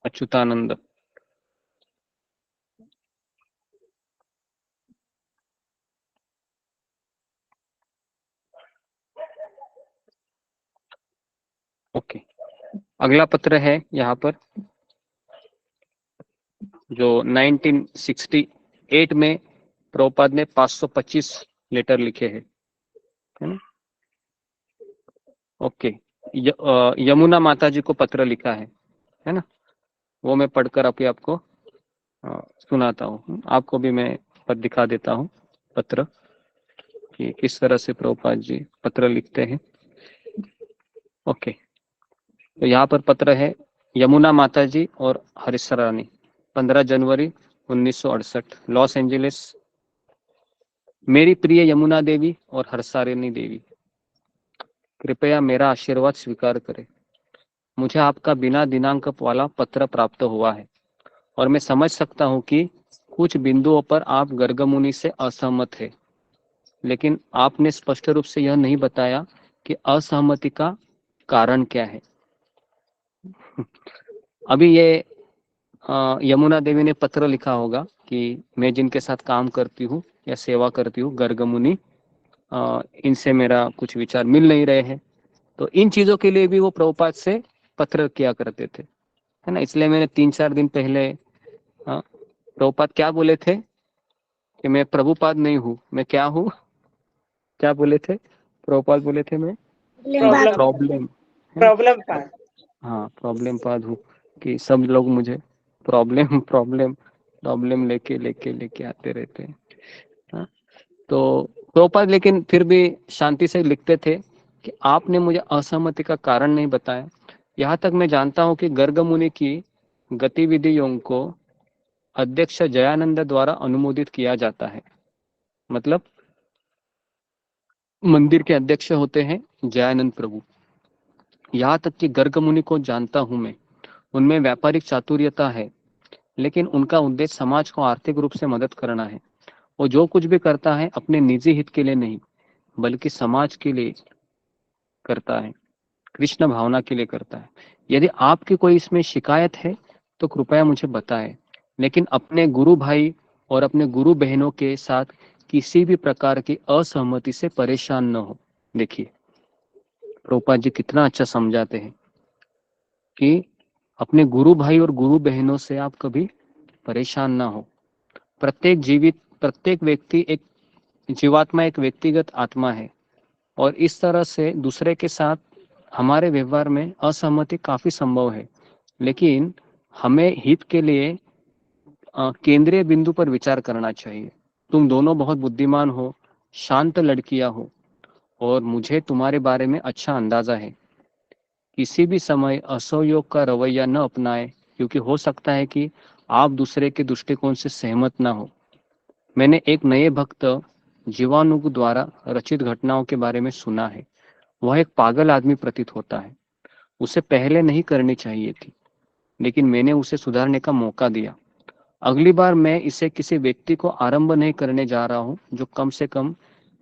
अच्युतानंद। ओके, अगला पत्र है यहाँ पर जो 1968 में प्रभुपाद ने 525 लेटर लिखे हैं, है ना। ओके, यमुना माता जी को पत्र लिखा है ना। वो मैं पढ़कर अभी आपको सुनाता हूँ। आपको भी मैं पद दिखा देता हूँ, पत्र कि किस तरह से प्रभुपाद जी पत्र लिखते हैं। ओके, तो यहाँ पर पत्र है यमुना माता जी और हरिशा रानी, 15 जनवरी 1968, लॉस एंजलिस। मेरी प्रिय यमुना देवी और हर्षारिणी देवी, कृपया मेरा आशीर्वाद स्वीकार करें। मुझे आपका बिना दिनांक वाला पत्र प्राप्त हुआ है और मैं समझ सकता हूँ कि कुछ बिंदुओं पर आप गर्ग मुनि से असहमत है, लेकिन आपने स्पष्ट रूप से यह नहीं बताया कि असहमति का कारण क्या है। अभी ये यमुना देवी ने पत्र लिखा होगा कि मैं जिनके साथ काम करती हूँ या सेवा करती हूँ, गर्ग मुनि, इनसे मेरा कुछ विचार मिल नहीं रहे हैं। तो इन चीजों के लिए भी वो प्रभुपाद से पत्र किया करते थे, है ना। इसलिए मैंने 3-4 दिन पहले प्रभुपाद क्या बोले थे कि मैं प्रभुपाद नहीं हूँ, मैं क्या हूँ, क्या बोले थे प्रभुपाद? बोले थे मैं प्रॉब्लम पाद। हाँ, प्रॉब्लम पाद हूँ, कि सब लोग मुझे प्रॉब्लम प्रॉब्लम प्रॉब्लम लेके आते रहते हैं। हाँ? तो प्रभुपाद लेकिन फिर भी शांति से लिखते थे कि आपने मुझे असहमति का कारण नहीं बताया। यहाँ तक मैं जानता हूँ कि गर्ग मुनि की गतिविधियों को अध्यक्ष जयानंद द्वारा अनुमोदित किया जाता है। मतलब मंदिर के अध्यक्ष होते हैं जयानंद प्रभु। यहाँ तक कि गर्ग मुनि को जानता हूं मैं, उनमें व्यापारिक चातुर्यता है, लेकिन उनका उद्देश्य समाज को आर्थिक रूप से मदद करना है। वो जो कुछ भी करता है अपने निजी हित के लिए नहीं, बल्कि समाज के लिए करता है, कृष्ण भावना के लिए करता है। यदि आपकी कोई इसमें शिकायत है तो कृपया मुझे बताएं, लेकिन अपने गुरु भाई और अपने गुरु बहनों के साथ किसी भी प्रकार की असहमति से परेशान न हो। देखिए प्रभुपाद जी कितना अच्छा समझाते हैं कि अपने गुरु भाई और गुरु बहनों से आप कभी परेशान ना हो। प्रत्येक व्यक्ति एक जीवात्मा, एक व्यक्तिगत आत्मा है, और इस तरह से दूसरे के साथ हमारे व्यवहार में असहमति काफी संभव है, लेकिन हमें हित के लिए केंद्रीय बिंदु पर विचार करना चाहिए। तुम दोनों बहुत बुद्धिमान हो, शांत लड़कियां हो, और मुझे तुम्हारे बारे में अच्छा अंदाजा है। किसी भी समय असहयोग का रवैया न अपनाएं, क्योंकि हो सकता है कि आप दूसरे के दृष्टिकोण से सहमत ना हो। मैंने एक नए भक्त जीवाणु द्वारा रचित घटनाओं के बारे में सुना है। वह एक पागल आदमी प्रतीत होता है। उसे पहले नहीं करनी चाहिए थी, लेकिन मैंने उसे सुधारने का मौका दिया। अगली बार मैं इसे किसी व्यक्ति को आरंभ नहीं करने जा रहा हूं जो कम से कम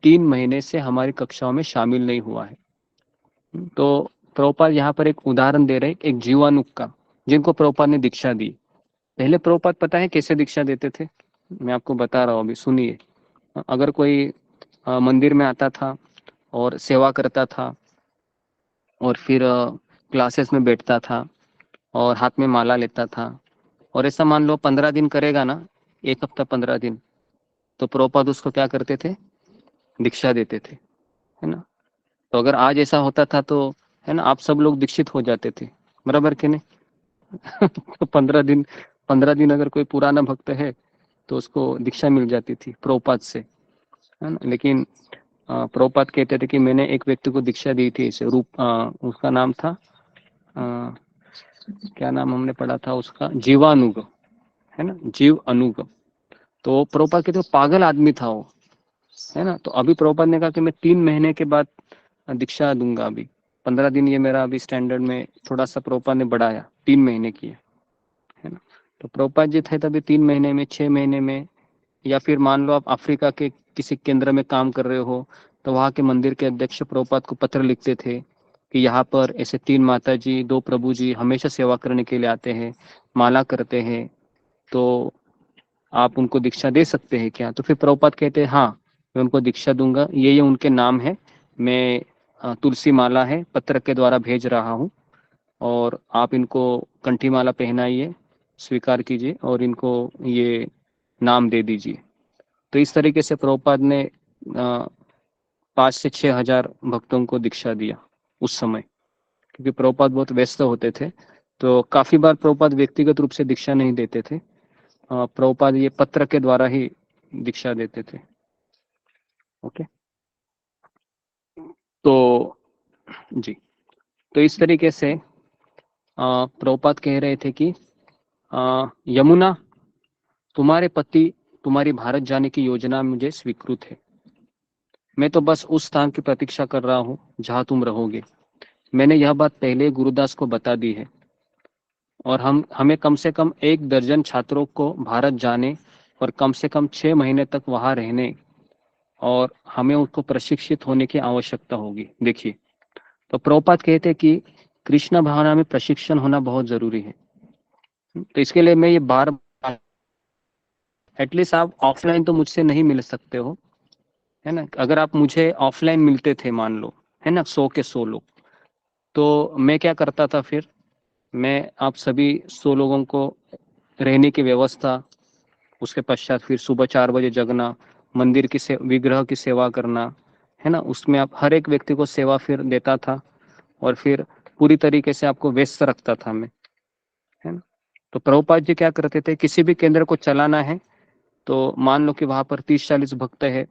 3 महीने से हमारी कक्षाओं में शामिल नहीं हुआ है। तो प्रभुपाद यहाँ पर एक उदाहरण दे रहे, एक जीवाणु का, जिनको प्रभुपाद ने दीक्षा दी। पहले प्रभुपाद पता है कैसे दीक्षा देते थे? मैं आपको बता रहा हूँ, अभी सुनिए। अगर कोई मंदिर में आता था और सेवा करता था और फिर क्लासेस में बैठता था और हाथ में माला लेता था, और ऐसा मान लो 15 दिन करेगा ना, 1 हफ्ता 15 दिन, तो प्रभुपाद उसको क्या करते थे? दीक्षा देते थे, है ना। तो अगर आज ऐसा होता था तो, है ना, आप सब लोग दीक्षित हो जाते थे, बराबर कि नहीं? तो 15 दिन अगर कोई पुराना भक्त है तो उसको दीक्षा मिल जाती थी प्रभुपाद से, है ना। लेकिन प्रभुपाद कहते थे कि मैंने एक व्यक्ति को दीक्षा दी थी, इसे रूप, उसका नाम था, क्या नाम हमने पढ़ा था उसका? जीवानुग, है ना, जीव अनुग। तो प्रभुपाद कहते पागल आदमी था वो, है ना। तो अभी प्रभुपाद ने कहा कि मैं 3 महीने के बाद दीक्षा दूंगा। अभी 15 दिन ये मेरा अभी स्टैंडर्ड में थोड़ा सा प्रभुपाद ने बढ़ाया, 3 महीने किया, है ना। तो प्रभुपाद जी थे तभी 3 महीने में, 6 महीने में, या फिर मान लो आप अफ्रीका के किसी केंद्र में काम कर रहे हो तो वहाँ के मंदिर के अध्यक्ष प्रभुपाद को पत्र लिखते थे कि यहाँ पर ऐसे 3 माता जी, 2 प्रभु जी हमेशा सेवा करने के लिए आते हैं, माला करते हैं, तो आप उनको दीक्षा दे सकते हैं क्या? तो फिर प्रभुपाद कहते हैं हाँ, मैं उनको दीक्षा दूंगा, ये उनके नाम है, मैं तुलसी माला है पत्र के द्वारा भेज रहा हूँ और आप इनको कंठी माला पहनाइए, स्वीकार कीजिए और इनको ये नाम दे दीजिए। तो इस तरीके से प्रभुपाद ने 5 से 6 हजार भक्तों को दीक्षा दिया उस समय, क्योंकि प्रभुपाद बहुत व्यस्त होते थे, तो काफी बार प्रभुपाद व्यक्तिगत रूप से दीक्षा नहीं देते थे, प्रभुपाद ये पत्र के द्वारा ही दीक्षा देते थे। ओके, तो जी, तो इस तरीके से प्रभुपाद कह रहे थे कि यमुना, तुम्हारे पति तुम्हारी भारत जाने की योजना मुझे स्वीकृत है, मैं तो बस उस स्थान की प्रतीक्षा कर रहा हूँ जहाँ तुम रहोगे। मैंने यह बात पहले गुरुदास को बता दी है और हमें कम से कम 1 दर्जन छात्रों को भारत जाने और कम से कम 6 महीने तक वहाँ रहने और हमें उसको प्रशिक्षित होने की आवश्यकता होगी। देखिए, तो प्रभुपाद कहते हैं कि कृष्ण भावना में प्रशिक्षण होना बहुत जरूरी है। तो इसके लिए मैं ये बार एटलीस्ट आप ऑफलाइन तो मुझसे नहीं मिल सकते हो, है ना। अगर आप मुझे ऑफलाइन मिलते थे मान लो, है ना, 100 के 100 लोग, तो मैं क्या करता था, फिर मैं आप सभी 100 लोगों को रहने की व्यवस्था, उसके पश्चात फिर सुबह 4 बजे जगना, मंदिर की विग्रह की सेवा करना, है ना, उसमें आप हर एक व्यक्ति को सेवा फिर देता था और फिर पूरी तरीके से आपको व्यस्त रखता था मैं, है ना। तो प्रभुपाद जी क्या करते थे, किसी भी केंद्र को चलाना है तो मान लो कि वहां पर 30-40 भक्त है,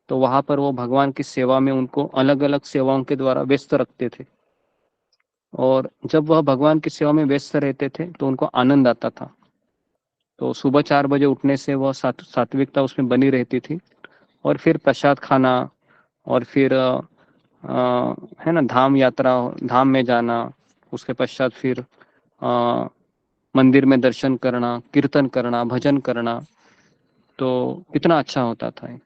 तो वहां पर वो भगवान की सेवा में उनको अलग अलग सेवाओं के द्वारा व्यस्त रखते थे और जब वह भगवान की सेवा में व्यस्त रहते थे तो उनको आनंद आता था। तो सुबह 4 बजे उठने से वह सात्विकता उसमें बनी रहती थी और फिर प्रसाद खाना और फिर है ना, धाम यात्रा, धाम में जाना, उसके पश्चात फिर मंदिर में दर्शन करना, कीर्तन करना, भजन करना, तो कितना अच्छा होता था, है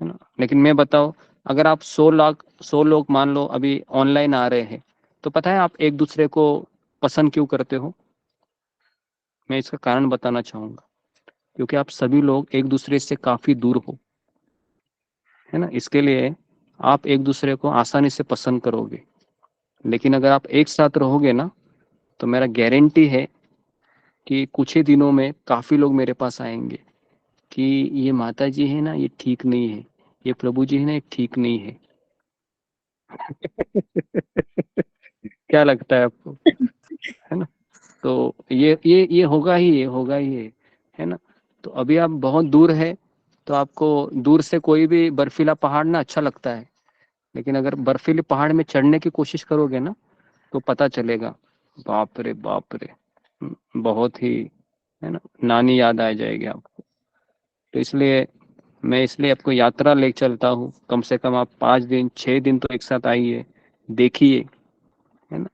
ना। लेकिन मैं बताओ, अगर आप 100 लोग मान लो अभी ऑनलाइन आ रहे हैं, तो पता है आप एक दूसरे को पसंद क्यों करते हो? मैं इसका कारण बताना चाहूंगा, क्योंकि आप सभी लोग एक दूसरे से काफी दूर हो, है ना। इसके लिए आप एक दूसरे को आसानी से पसंद करोगे, लेकिन अगर आप एक साथ रहोगे ना, तो मेरा गारंटी है कि कुछ ही दिनों में काफी लोग मेरे पास आएंगे कि ये माता जी है ना, ये ठीक नहीं है, ये प्रभु जी है ना, ये ठीक नहीं है। क्या लगता है आपको, है ना। तो ये होगा ही, ये होगा ही, है ना। तो अभी आप बहुत दूर है, तो आपको दूर से कोई भी बर्फीला पहाड़ ना अच्छा लगता है, लेकिन अगर बर्फीले पहाड़ में चढ़ने की कोशिश करोगे ना, तो पता चलेगा, बाप रे बाप रे, बहुत ही, है ना, नानी याद आ जाएगी आपको। तो इसलिए आपको यात्रा ले चलता हूँ, कम से कम आप 5 दिन 6 दिन तो एक साथ आइए, देखिए, है ना।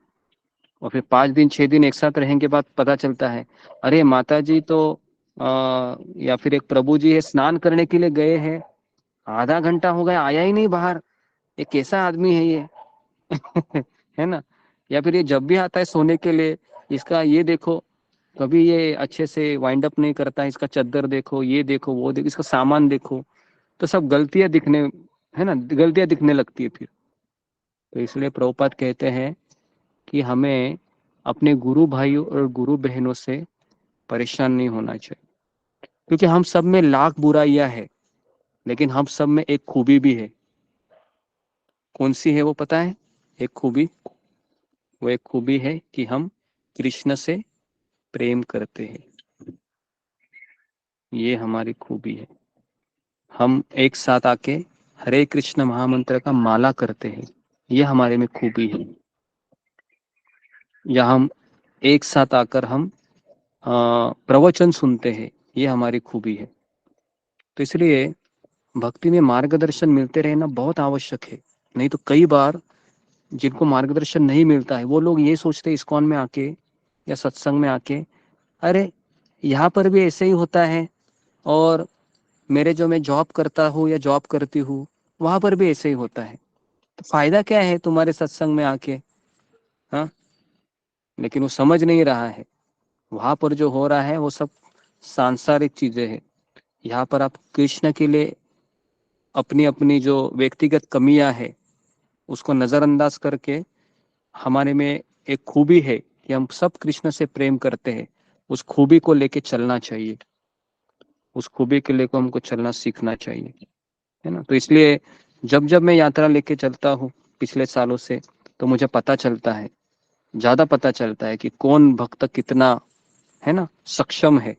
और फिर 5 दिन 6 दिन एक साथ रहेंगे बाद पता चलता है, अरे माता जी तो या फिर एक प्रभु जी है, स्नान करने के लिए गए हैं, आधा घंटा हो गया आया ही नहीं बाहर, ये कैसा आदमी है ये है ना। या फिर ये जब भी आता है सोने के लिए, इसका ये देखो, कभी ये अच्छे से वाइंड अप नहीं करता, इसका चद्दर देखो, ये देखो, वो देखो, इसका सामान देखो, तो सब गलतियां दिखने, है ना, गलतियां दिखने लगती है फिर। तो इसलिए प्रभुपाद कहते हैं कि हमें अपने गुरु भाइयों और गुरु बहनों से परेशान नहीं होना चाहिए, क्योंकि हम सब में लाख बुराइयां है, लेकिन हम सब में एक खूबी भी है। कौन सी है वो पता है? एक खूबी, वो एक खूबी है कि हम कृष्ण से प्रेम करते हैं, ये हमारी खूबी है। हम एक साथ आके हरे कृष्ण महामंत्र का माला करते हैं, ये हमारे में खूबी है। या हम एक साथ आकर हम प्रवचन सुनते हैं, ये हमारी खूबी है। तो इसलिए भक्ति में मार्गदर्शन मिलते रहना बहुत आवश्यक है। नहीं तो कई बार जिनको मार्गदर्शन नहीं मिलता है, वो लोग ये सोचते हैं इस्कॉन में आके या सत्संग में आके, अरे यहाँ पर भी ऐसे ही होता है, और मेरे जो मैं जॉब करता हूँ या जॉब करती हूँ वहां पर भी ऐसे ही होता है। तो फायदा क्या है तुम्हारे सत्संग में आके? हाँ, लेकिन वो समझ नहीं रहा है। वहां पर जो हो रहा है वो सब सांसारिक चीजें हैं। यहाँ पर आप कृष्ण के लिए अपनी अपनी जो व्यक्तिगत कमियां है उसको नजरअंदाज करके, हमारे में एक खूबी है कि हम सब कृष्ण से प्रेम करते हैं, उस खूबी को लेके चलना चाहिए, उस खूबी के लेकर हमको चलना सीखना चाहिए, है ना। तो इसलिए जब जब मैं यात्रा लेके चलता हूँ पिछले सालों से, तो मुझे पता चलता है, ज्यादा पता चलता है कि कौन भक्त कितना, है ना, सक्षम है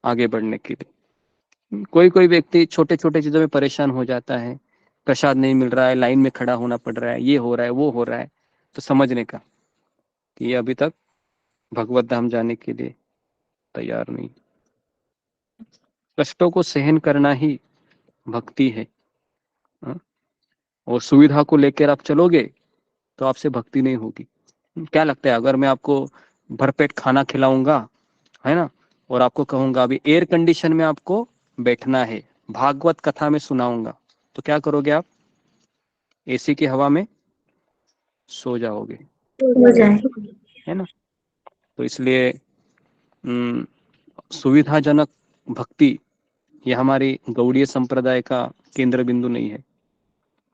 आगे बढ़ने के लिए। कोई कोई व्यक्ति छोटे छोटे चीजों में परेशान हो जाता है, प्रसाद नहीं मिल रहा है, लाइन में खड़ा होना पड़ रहा है, ये हो रहा है, वो हो रहा है, तो समझने का कि ये अभी तक भगवत धाम जाने के लिए तैयार नहीं। कष्टों को सहन करना ही भक्ति है। हाँ? और सुविधा को लेकर आप चलोगे तो आपसे भक्ति नहीं होगी। क्या लगता है, अगर मैं आपको भरपेट खाना खिलाऊंगा, है ना, और आपको कहूंगा अभी एयर कंडीशन में आपको बैठना है, भागवत कथा में सुनाऊंगा, तो क्या करोगे आप? एसी की हवा में सो जाओगे, है ना। तो इसलिए सुविधाजनक भक्ति यह हमारी गौड़ीय संप्रदाय का केंद्र बिंदु नहीं है।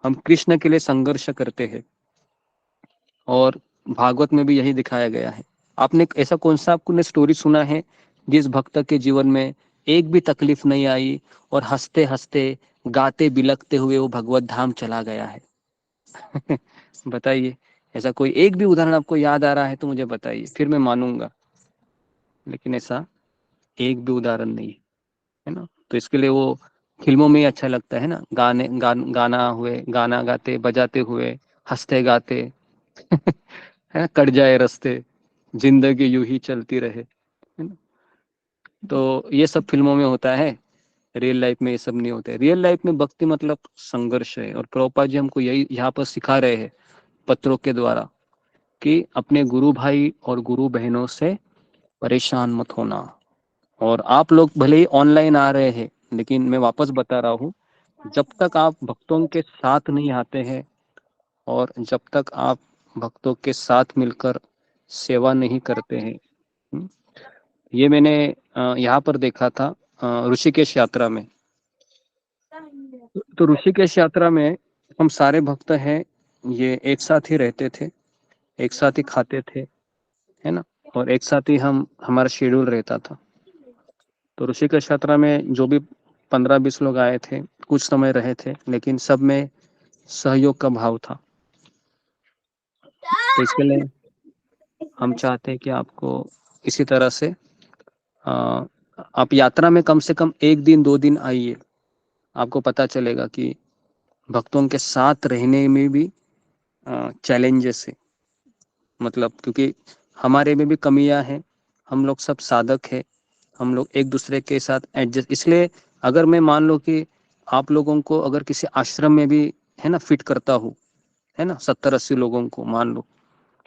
हम कृष्ण के लिए संघर्ष करते हैं, और भागवत में भी यही दिखाया गया है। आपने ऐसा कौन सा आपने स्टोरी सुना है जिस भक्त के जीवन में एक भी तकलीफ नहीं आई और हंसते हंसते गाते बिलकते हुए वो भगवत धाम चला गया है? बताइए, ऐसा कोई एक भी उदाहरण आपको याद आ रहा है तो मुझे बताइए, फिर मैं मानूंगा। लेकिन ऐसा एक भी उदाहरण नहीं है ना। तो इसके लिए वो फिल्मों में ही अच्छा लगता है ना, गाना गाते बजाते हुए, हंसते गाते है ना, कट जाए रास्ते, जिंदगी यूं ही चलती रहे, है ना। तो ये सब फिल्मों में होता है, रियल लाइफ में ये सब नहीं होता है। रियल लाइफ में भक्ति मतलब संघर्ष है, और प्रभुपाद जी हमको यही यहाँ पर सिखा रहे हैं पत्रों के द्वारा, कि अपने गुरु भाई और गुरु बहनों से परेशान मत होना। और आप लोग भले ही ऑनलाइन आ रहे हैं, लेकिन मैं वापस बता रहा हूँ, जब तक आप भक्तों के साथ नहीं आते हैं, और जब तक आप भक्तों के साथ मिलकर सेवा नहीं करते हैं, ये मैंने यहाँ पर देखा था ऋषिकेश यात्रा में। तो ऋषिकेश यात्रा में हम सारे भक्त हैं, ये एक साथ ही रहते थे, एक साथ ही खाते थे, है ना, और एक साथ ही हमारा शेड्यूल रहता था। तो ऋषिकेश यात्रा में जो भी 15-20 लोग आए थे, कुछ समय रहे थे, लेकिन सब में सहयोग का भाव था। तो इसके लिए हम चाहते हैं कि आपको इसी तरह से आप यात्रा में कम से कम 1 दिन 2 दिन आइए, आपको पता चलेगा कि भक्तों के साथ रहने में भी चैलेंजेस है। मतलब क्योंकि हमारे में भी कमियां हैं, हम लोग सब साधक हैं, हम लोग एक दूसरे के साथ एडजस्ट। इसलिए अगर मैं मान लो कि आप लोगों को अगर किसी आश्रम में भी, है ना, फिट करता हूँ, है ना, 70-80 लोगों को मान लो,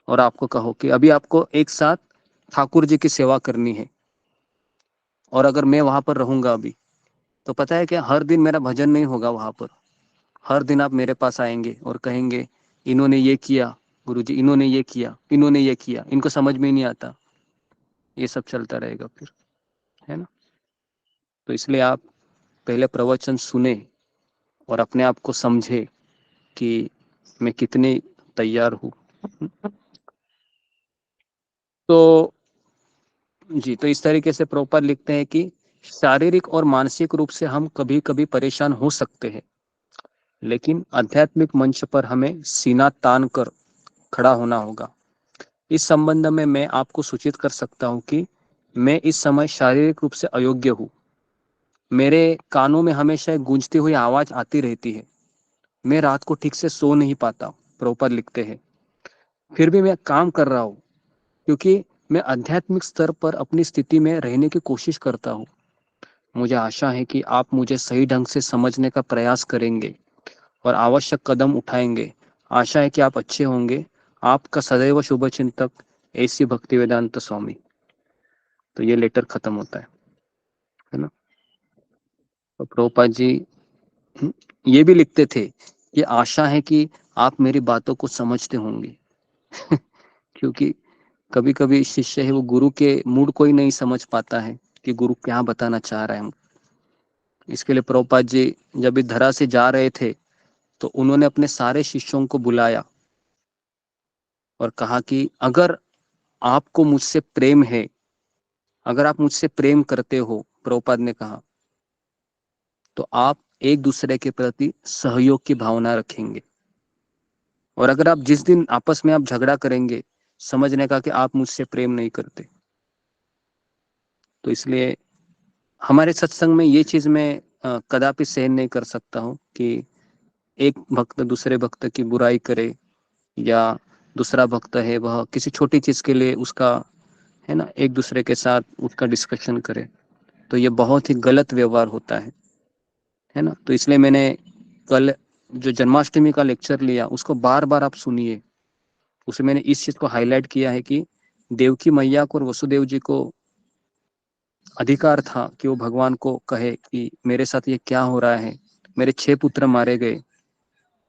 और आपको कहो कि अभी आपको एक साथ ठाकुर जी की सेवा करनी है, और अगर मैं वहां पर रहूंगा अभी, तो पता है क्या, हर दिन मेरा भजन नहीं होगा वहां पर। हर दिन आप मेरे पास आएंगे और कहेंगे इन्होंने ये किया गुरुजी, इन्होंने ये किया, इन्होंने ये किया, इनको समझ में ही नहीं आता। ये सब चलता रहेगा फिर, है ना। तो इसलिए आप पहले प्रवचन सुने और अपने आप को समझे कि मैं कितने तैयार हूँ। तो जी, तो इस तरीके से प्रभुपाद लिखते हैं कि शारीरिक और मानसिक रूप से हम कभी कभी परेशान हो सकते हैं, लेकिन आध्यात्मिक मंच पर हमें सीना तान कर खड़ा होना होगा। इस संबंध में मैं आपको सूचित कर सकता हूँ कि मैं इस समय शारीरिक रूप से अयोग्य हूँ। मेरे कानों में हमेशा एक गूंजती हुई आवाज आती रहती है, मैं रात को ठीक से सो नहीं पाता। प्रभुपाद लिखते हैं, फिर भी मैं काम कर रहा हूँ, क्योंकि मैं आध्यात्मिक स्तर पर अपनी स्थिति में रहने की कोशिश करता हूँ। मुझे आशा है कि आप मुझे सही ढंग से समझने का प्रयास करेंगे और आवश्यक कदम उठाएंगे। आशा है कि आप अच्छे होंगे। आपका सदैव शुभचिंतक, ऐसी भक्ति वेदांत स्वामी। तो ये लेटर खत्म होता है। तो प्रभुपाद जी ये भी लिखते थे कि आशा है कि आप मेरी बातों को समझते होंगे क्योंकि कभी कभी शिष्य है वो गुरु के मूड को ही नहीं समझ पाता है कि गुरु क्या बताना चाह रहा है। इसके लिए प्रभुपाद जी जब इस धरा से जा रहे थे तो उन्होंने अपने सारे शिष्यों को बुलाया और कहा कि अगर आपको मुझसे प्रेम है, अगर आप मुझसे प्रेम करते हो, प्रभुपाद ने कहा, तो आप एक दूसरे के प्रति सहयोग की भावना रखेंगे। और अगर आप जिस दिन आपस में आप झगड़ा करेंगे, समझने का कि आप मुझसे प्रेम नहीं करते। तो इसलिए हमारे सत्संग में ये चीज मैं कदापि सहन नहीं कर सकता हूँ कि एक भक्त दूसरे भक्त की बुराई करे या दूसरा भक्त है वह किसी छोटी चीज के लिए उसका है ना एक दूसरे के साथ उसका डिस्कशन करे। तो ये बहुत ही गलत व्यवहार होता है ना। तो इसलिए मैंने कल जो जन्माष्टमी का लेक्चर लिया उसको बार बार आप सुनिए। उसमें मैंने इस चीज को हाईलाइट किया है कि देवकी मैया को और वसुदेव जी को अधिकार था कि वो भगवान को कहे कि मेरे साथ ये क्या हो रहा है, मेरे 6 पुत्र मारे गए,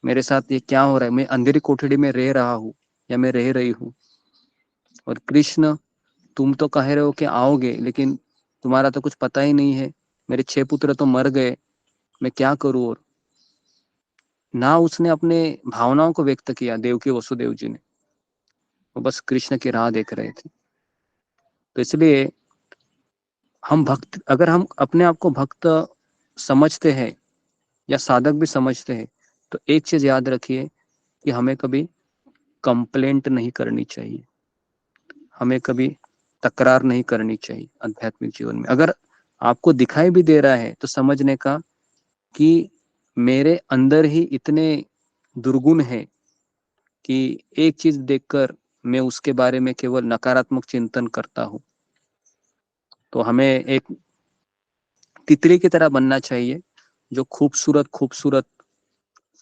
मेरे साथ ये क्या हो रहा है, मैं अंधेरी कोठड़ी में रह रहा हूँ या मैं रह रही हूँ। और कृष्ण तुम तो कह रहे हो कि आओगे, लेकिन तुम्हारा तो कुछ पता ही नहीं है, मेरे 6 पुत्र तो मर गए, मैं क्या करूँ। और ना उसने अपने भावनाओं को व्यक्त किया देवकी वसुदेव जी ने, वो बस कृष्ण की राह देख रहे थे। तो इसलिए हम भक्त, अगर हम अपने आप को भक्त समझते हैं या साधक भी समझते हैं तो एक चीज याद रखिए कि हमें कभी कंप्लेंट नहीं करनी चाहिए, हमें कभी तकरार नहीं करनी चाहिए आध्यात्मिक जीवन में। अगर आपको दिखाई भी दे रहा है तो समझने का कि मेरे अंदर ही इतने दुर्गुण है कि एक चीज देखकर मैं उसके बारे में केवल नकारात्मक चिंतन करता हूँ। तो हमें एक तितली की तरह बनना चाहिए जो खूबसूरत खूबसूरत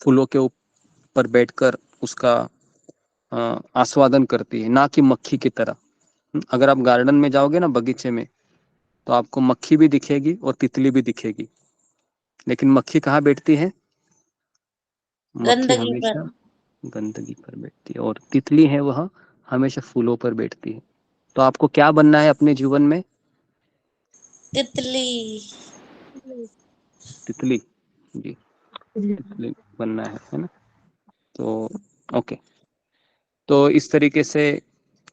फूलों के ऊपर बैठकर उसका आस्वादन करती है, ना कि मक्खी की तरह। अगर आप गार्डन में जाओगे ना, बगीचे में, तो आपको मक्खी भी दिखेगी और तितली भी दिखेगी, लेकिन मक्खी कहाँ बैठती है? मक्खी गंदगी हमेशा पर। गंदगी पर बैठती है और तितली है वह हमेशा फूलों पर बैठती है। तो आपको क्या बनना है अपने जीवन में? तितली। तितली जी, तितली बनना है ना। तो ओके, तो इस तरीके से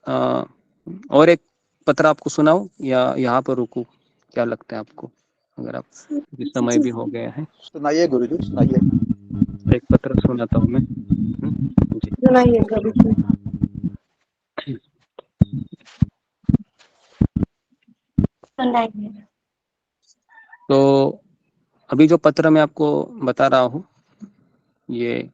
और एक पत्र आपको सुनाऊं या यहाँ पर रुकूं, क्या लगता है आपको? अगर आप जिस समय भी हो गया है सुनाइए गुरुजी, सुनाइए। एक पत्र सुनाता हूँ मैं। जी सुनाइए गुरुजी। सुनाइए। तो अभी जो पत्र मैं आपको बता रहा हूँ ये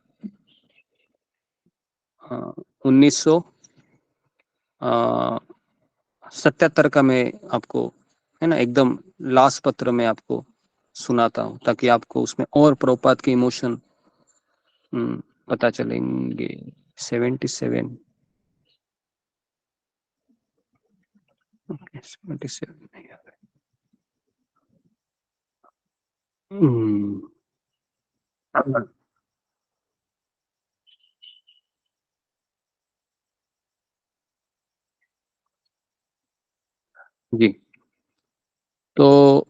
1977 का मैं आपको है ना एकदम लास्ट पत्र में आपको सुनाता हूँ ताकि आपको उसमें और प्रभुपाद के इमोशन पता चलेंगे। 77 ओके, 77 नहीं आ रहा। जी, तो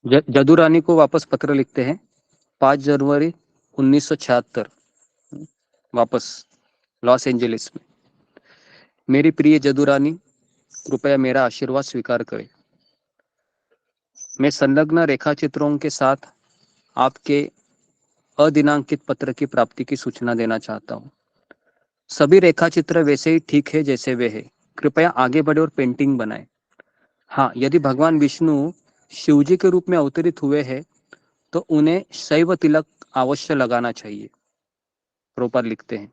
जदू रानी को वापस पत्र लिखते हैं 5 जनवरी 1976, वापस लॉस एंजलिस में। मेरी प्रिय जदू रानी, कृपया मेरा आशीर्वाद स्वीकार करें। मैं संलग्न रेखा चित्रों के साथ आपके अदिनांकित पत्र की प्राप्ति की सूचना देना चाहता हूँ। सभी रेखा चित्र वैसे ही ठीक है जैसे वे है। कृपया आगे बढ़े और पेंटिंग बनाएं। हाँ, यदि भगवान विष्णु शिवजी के रूप में अवतरित हुए हैं तो उन्हें शैव तिलक अवश्य लगाना चाहिए। प्रोपर लिखते हैं,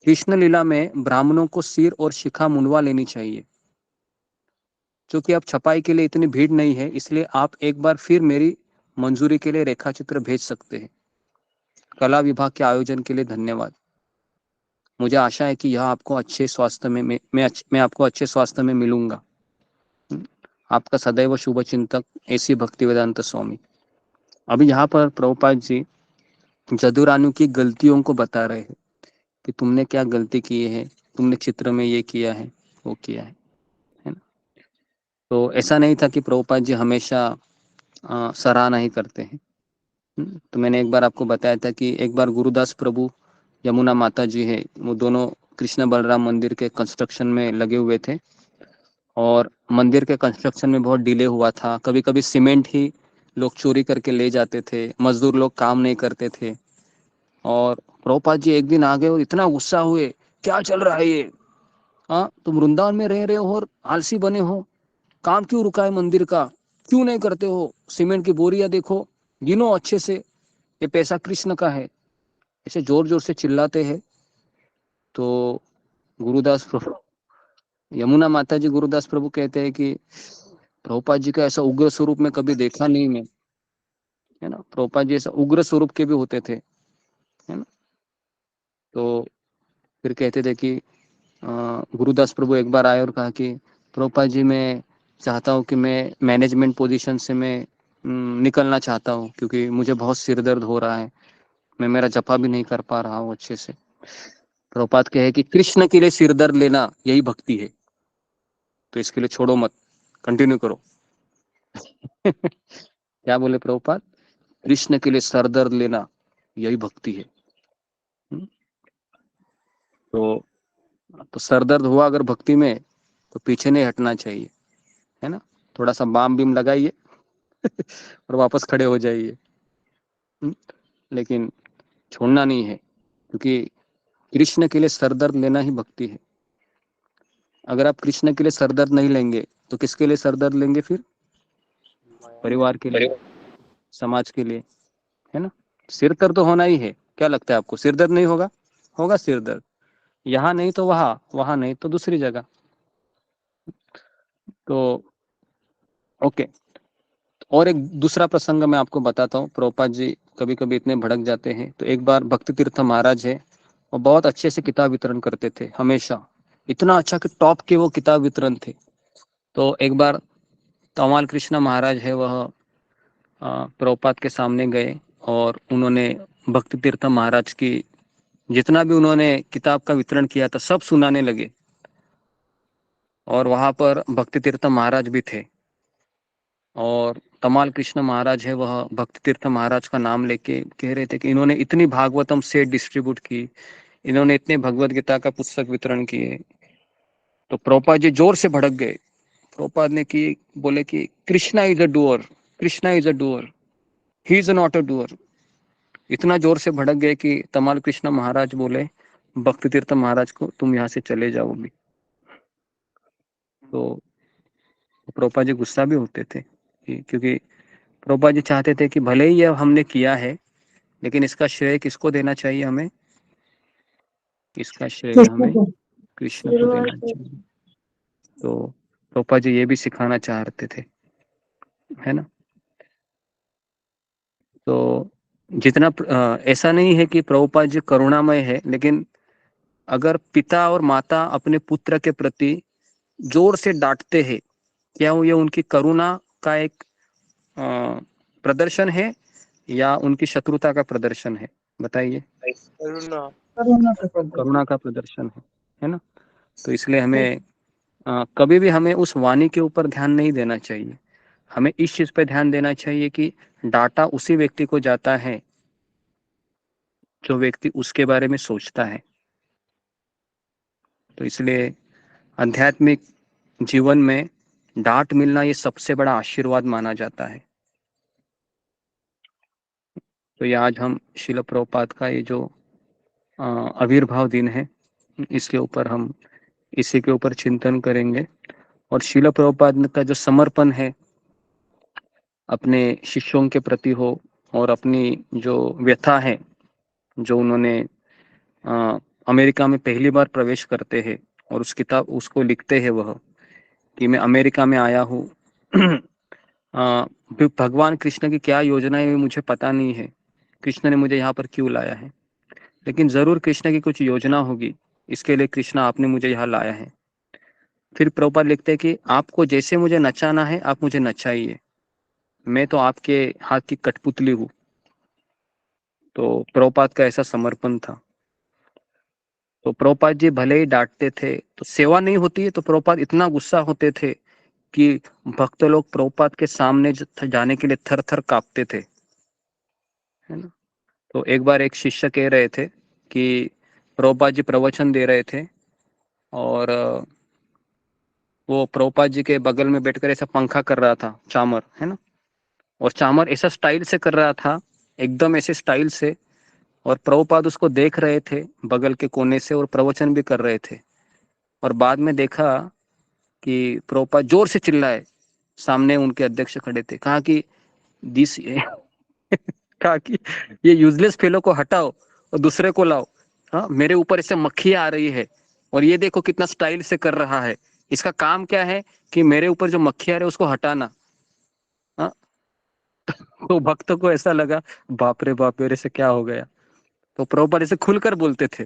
कृष्ण लीला में ब्राह्मणों को सिर और शिखा मुंडवा लेनी चाहिए। क्योंकि अब छपाई के लिए इतनी भीड़ नहीं है, इसलिए आप एक बार फिर मेरी मंजूरी के लिए रेखा चित्र भेज सकते हैं। कला विभाग के आयोजन के लिए धन्यवाद। मुझे आशा है कि यह आपको अच्छे स्वास्थ्य में मैं आपको अच्छे स्वास्थ्य में मिलूंगा। आपका सदैव शुभ चिंतक ऐसी भक्तिवेदांत स्वामी। अभी यहाँ पर प्रभुपाद जी जदुरानी की गलतियों को बता रहे हैं कि तुमने क्या गलती की है, तुमने चित्र में ये किया है, वो किया है ना। तो ऐसा नहीं था कि प्रभुपाद जी हमेशा सराहना ही करते हैं। तो मैंने एक बार आपको बताया था कि एक बार गुरुदास प्रभु, यमुना माता जी है, वो दोनों कृष्ण बलराम मंदिर के कंस्ट्रक्शन में लगे हुए थे और मंदिर के कंस्ट्रक्शन में बहुत डिले हुआ था। कभी कभी सीमेंट ही लोग चोरी करके ले जाते थे, मजदूर लोग काम नहीं करते थे। और प्रभुपाद जी एक दिन आ गए और इतना गुस्सा हुए, क्या चल रहा है ये, हाँ तुम वृंदावन में रह रहे हो और आलसी बने हो, काम क्यों रुका है मंदिर का, क्यों नहीं करते हो, सीमेंट की बोरियां देखो, गिनो अच्छे से, ये पैसा कृष्ण का है। ऐसे जोर जोर से चिल्लाते हैं। तो गुरुदास प्रभु, यमुना माता जी गुरुदास प्रभु कहते हैं कि प्रभुपाद जी का ऐसा उग्र स्वरूप में कभी देखा नहीं मैं, है ना। प्रभुपाद जी ऐसा उग्र स्वरूप के भी होते थे, है ना। तो फिर कहते थे कि गुरुदास प्रभु एक बार आए और कहा कि प्रभुपाद जी मैं चाहता हूँ कि मैं मैनेजमेंट पोजीशन से मैं निकलना चाहता हूँ, क्योंकि मुझे बहुत सिर दर्द हो रहा है, मैं मेरा जपा भी नहीं कर पा रहा हूँ अच्छे से। प्रभुपाद कहे कि कृष्ण के लिए सिर दर्द लेना यही भक्ति है, तो इसके लिए छोड़ो मत, कंटिन्यू करो। क्या बोले प्रभुपाद, कृष्ण के लिए सर दर्द लेना यही भक्ति है। तो सर दर्द हुआ अगर भक्ति में, तो पीछे नहीं हटना चाहिए, है ना। थोड़ा सा बाम बीम लगाइए और वापस खड़े हो जाइए, लेकिन छोड़ना नहीं है, क्योंकि कृष्ण के लिए सर दर्द लेना ही भक्ति है। अगर आप कृष्ण के लिए सर दर्द नहीं लेंगे तो किसके लिए सर दर्द लेंगे फिर, परिवार के लिए, समाज के लिए, है ना। सिर दर्द तो होना ही है। क्या लगता है आपको, सिर दर्द नहीं होगा? होगा सिर दर्द, यहाँ नहीं तो वहां, वहां नहीं तो दूसरी जगह। तो ओके, और एक दूसरा प्रसंग मैं आपको बताता हूँ। प्रभुपाद जी कभी कभी इतने भड़क जाते हैं। तो एक बार भक्ति तीर्थ महाराज है, वो बहुत अच्छे से किताब वितरण करते थे, हमेशा इतना अच्छा कि टॉप के वो किताब वितरण थे। तो एक बार तमाल कृष्ण महाराज है, वह प्रभुपाद के सामने गए और उन्होंने भक्ति तीर्थ महाराज की जितना भी उन्होंने किताब का वितरण किया था सब सुनाने लगे। और वहां पर भक्ति तीर्थ महाराज भी थे और तमाल कृष्ण महाराज है, वह भक्ति तीर्थ महाराज का नाम लेके कह रहे थे कि इन्होंने इतनी भागवतम सेट डिस्ट्रीब्यूट की, इन्होंने इतने भगवत गीता का पुस्तक वितरण किए। तो प्रभुपाद जी जोर से भड़क गए। प्रभुपाद ने की बोले कि Krishna is a doer, Krishna is a doer, he is not a doer. इतना जोर से भड़क गए कि तमाल कृष्ण महाराज बोले भक्ति तीर्थ महाराज को, तुम यहाँ से चले जाओ भी। तो प्रभुपाद जी गुस्सा भी होते थे, क्योंकि प्रभुपाद जी चाहते थे कि भले ही ये हमने किया है, लेकिन इसका श्रेय किसको देना चाहिए हमें, इसका श्रेय हमें कृष्ण को देना चाहिए। तो प्रभुपाद जी ये भी सिखाना चाहते थे, है ना। तो जितना ऐसा नहीं है कि प्रभुपाद जी करुणामय है, लेकिन अगर पिता और माता अपने पुत्र के प्रति जोर से डांटते हैं, क्या ये उनकी करुणा का एक प्रदर्शन है या उनकी शत्रुता का प्रदर्शन है? बताइए। करुणा का प्रदर्शन है ना। तो इसलिए हमें कभी भी हमें उस वाणी के ऊपर ध्यान नहीं देना चाहिए। हमें इस चीज पे ध्यान देना चाहिए कि डाटा उसी व्यक्ति को जाता है जो व्यक्ति उसके बारे में सोचता है। तो इसलिए आध्यात्मिक जीवन में डांट मिलना ये सबसे बड़ा आशीर्वाद माना जाता है। तो ये आज हम शिल प्रभुपाद का ये जो आविर्भाव दिन है, इसके ऊपर हम इसी के ऊपर चिंतन करेंगे। और शिल प्रभुपाद का जो समर्पण है अपने शिष्यों के प्रति हो, और अपनी जो व्यथा है, जो उन्होंने अमेरिका में पहली बार प्रवेश करते हैं और उस किताब उसको लिखते हैं वह कि मैं अमेरिका में आया हूँ, भगवान कृष्ण की क्या योजना है मुझे पता नहीं है, कृष्ण ने मुझे यहाँ पर क्यों लाया है, लेकिन जरूर कृष्ण की कुछ योजना होगी, इसके लिए कृष्ण आपने मुझे यहाँ लाया है। फिर प्रभुपाद लिखते हैं कि आपको जैसे मुझे नचाना है आप मुझे नचाइए, मैं तो आपके हाथ की कठपुतली हूँ। तो प्रभुपाद का ऐसा समर्पण था। तो प्रभुपाद जी भले ही डांटते थे, तो सेवा नहीं होती है तो प्रभुपाद इतना गुस्सा होते थे कि भक्त लोग प्रभुपाद के सामने जाने के लिए थर थर कांपते थे, है ना। तो एक बार एक शिष्य कह रहे थे कि प्रभुपाद जी प्रवचन दे रहे थे और वो प्रभुपाद जी के बगल में बैठकर ऐसा पंखा कर रहा था, चामर, है ना। और चामर ऐसा स्टाइल से कर रहा था, एकदम ऐसे स्टाइल से, और प्रभुपाद उसको देख रहे थे बगल के कोने से और प्रवचन भी कर रहे थे। और बाद में देखा कि प्रभुपाद जोर से चिल्लाए, सामने उनके अध्यक्ष खड़े थे, कहा कि दिस कहा कि ये यूजलेस फेलो को हटाओ और दूसरे को लाओ। हाँ, मेरे ऊपर ऐसे मक्खियां आ रही है और ये देखो कितना स्टाइल से कर रहा है, इसका काम क्या है कि मेरे ऊपर जो मक्खियां आ रही है उसको हटाना। हाँ, तो भक्त को ऐसा लगा बाप रे बाप, मेरे से क्या हो गया। तो प्रभुपाद ऐसे खुलकर बोलते थे,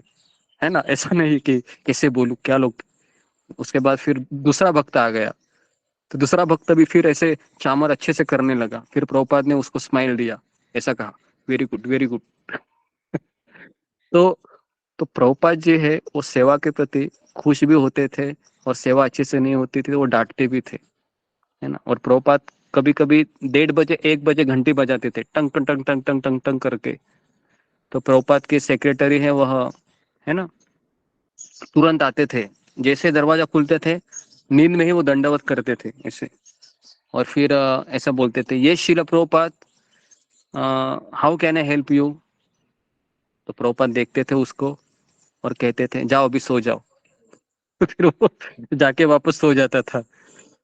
है ना, ऐसा नहीं कि कैसे बोलूं क्या लोग। उसके बाद फिर दूसरा भक्त आ गया, तो दूसरा भक्त भी फिर ऐसे चामर अच्छे से करने लगा। फिर प्रभुपाद ने उसको स्माइल दिया, ऐसा कहा वेरी गुड वेरी गुड। तो तो प्रभुपाद जी है वो सेवा के प्रति खुश भी होते थे, और सेवा अच्छे से नहीं होती थी तो वो डांटते भी थे, है ना। और प्रभुपाद कभी कभी 1:30 1 बजे घंटी बजाते थे, टंग टंग टंग टंग टंग टंग टंग करके। तो प्रभुपाद के सेक्रेटरी है वह, है ना, तुरंत आते थे, जैसे दरवाजा खुलते थे नींद में ही वो दंडवत करते थे ऐसे। और फिर ऐसा बोलते थे, ये शिला Prabhupada, how can I help you. तो प्रभुपाद देखते थे उसको और कहते थे जाओ अभी सो जाओ। फिर वो जाके वापस सो जाता था,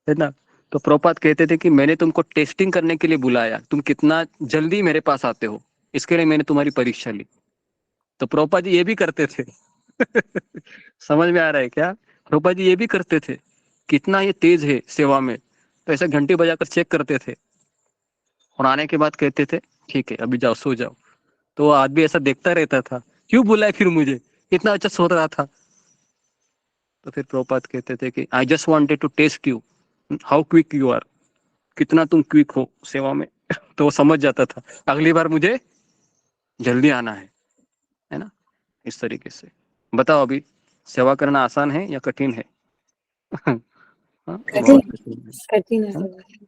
है ना। तो प्रभुपाद कहते थे कि मैंने तुमको टेस्टिंग करने के लिए बुलाया, तुम कितना जल्दी मेरे पास आते हो, इसके लिए मैंने तुम्हारी परीक्षा ली। तो प्रभुपाद जी ये भी करते थे। समझ में आ रहा है क्या? प्रभुपाद जी ये भी करते थे, कितना ये तेज है सेवा में, तो ऐसा घंटी बजाकर चेक करते थे और आने के बाद कहते थे ठीक है अभी जाओ सो जाओ। तो वो आदमी ऐसा देखता रहता था, क्यों बुलाया फिर मुझे, इतना अच्छा सो रहा था। तो फिर प्रभुपाद कहते थे कि I just wanted to test you, how quick you are, कितना तुम क्विक हो सेवा में। तो वो समझ जाता था अगली बार मुझे जल्दी आना है ना। इस तरीके से बताओ, अभी सेवा करना आसान है या कठिन है? हाँ, बहुत कठिन है, कठिन है है ना? सब।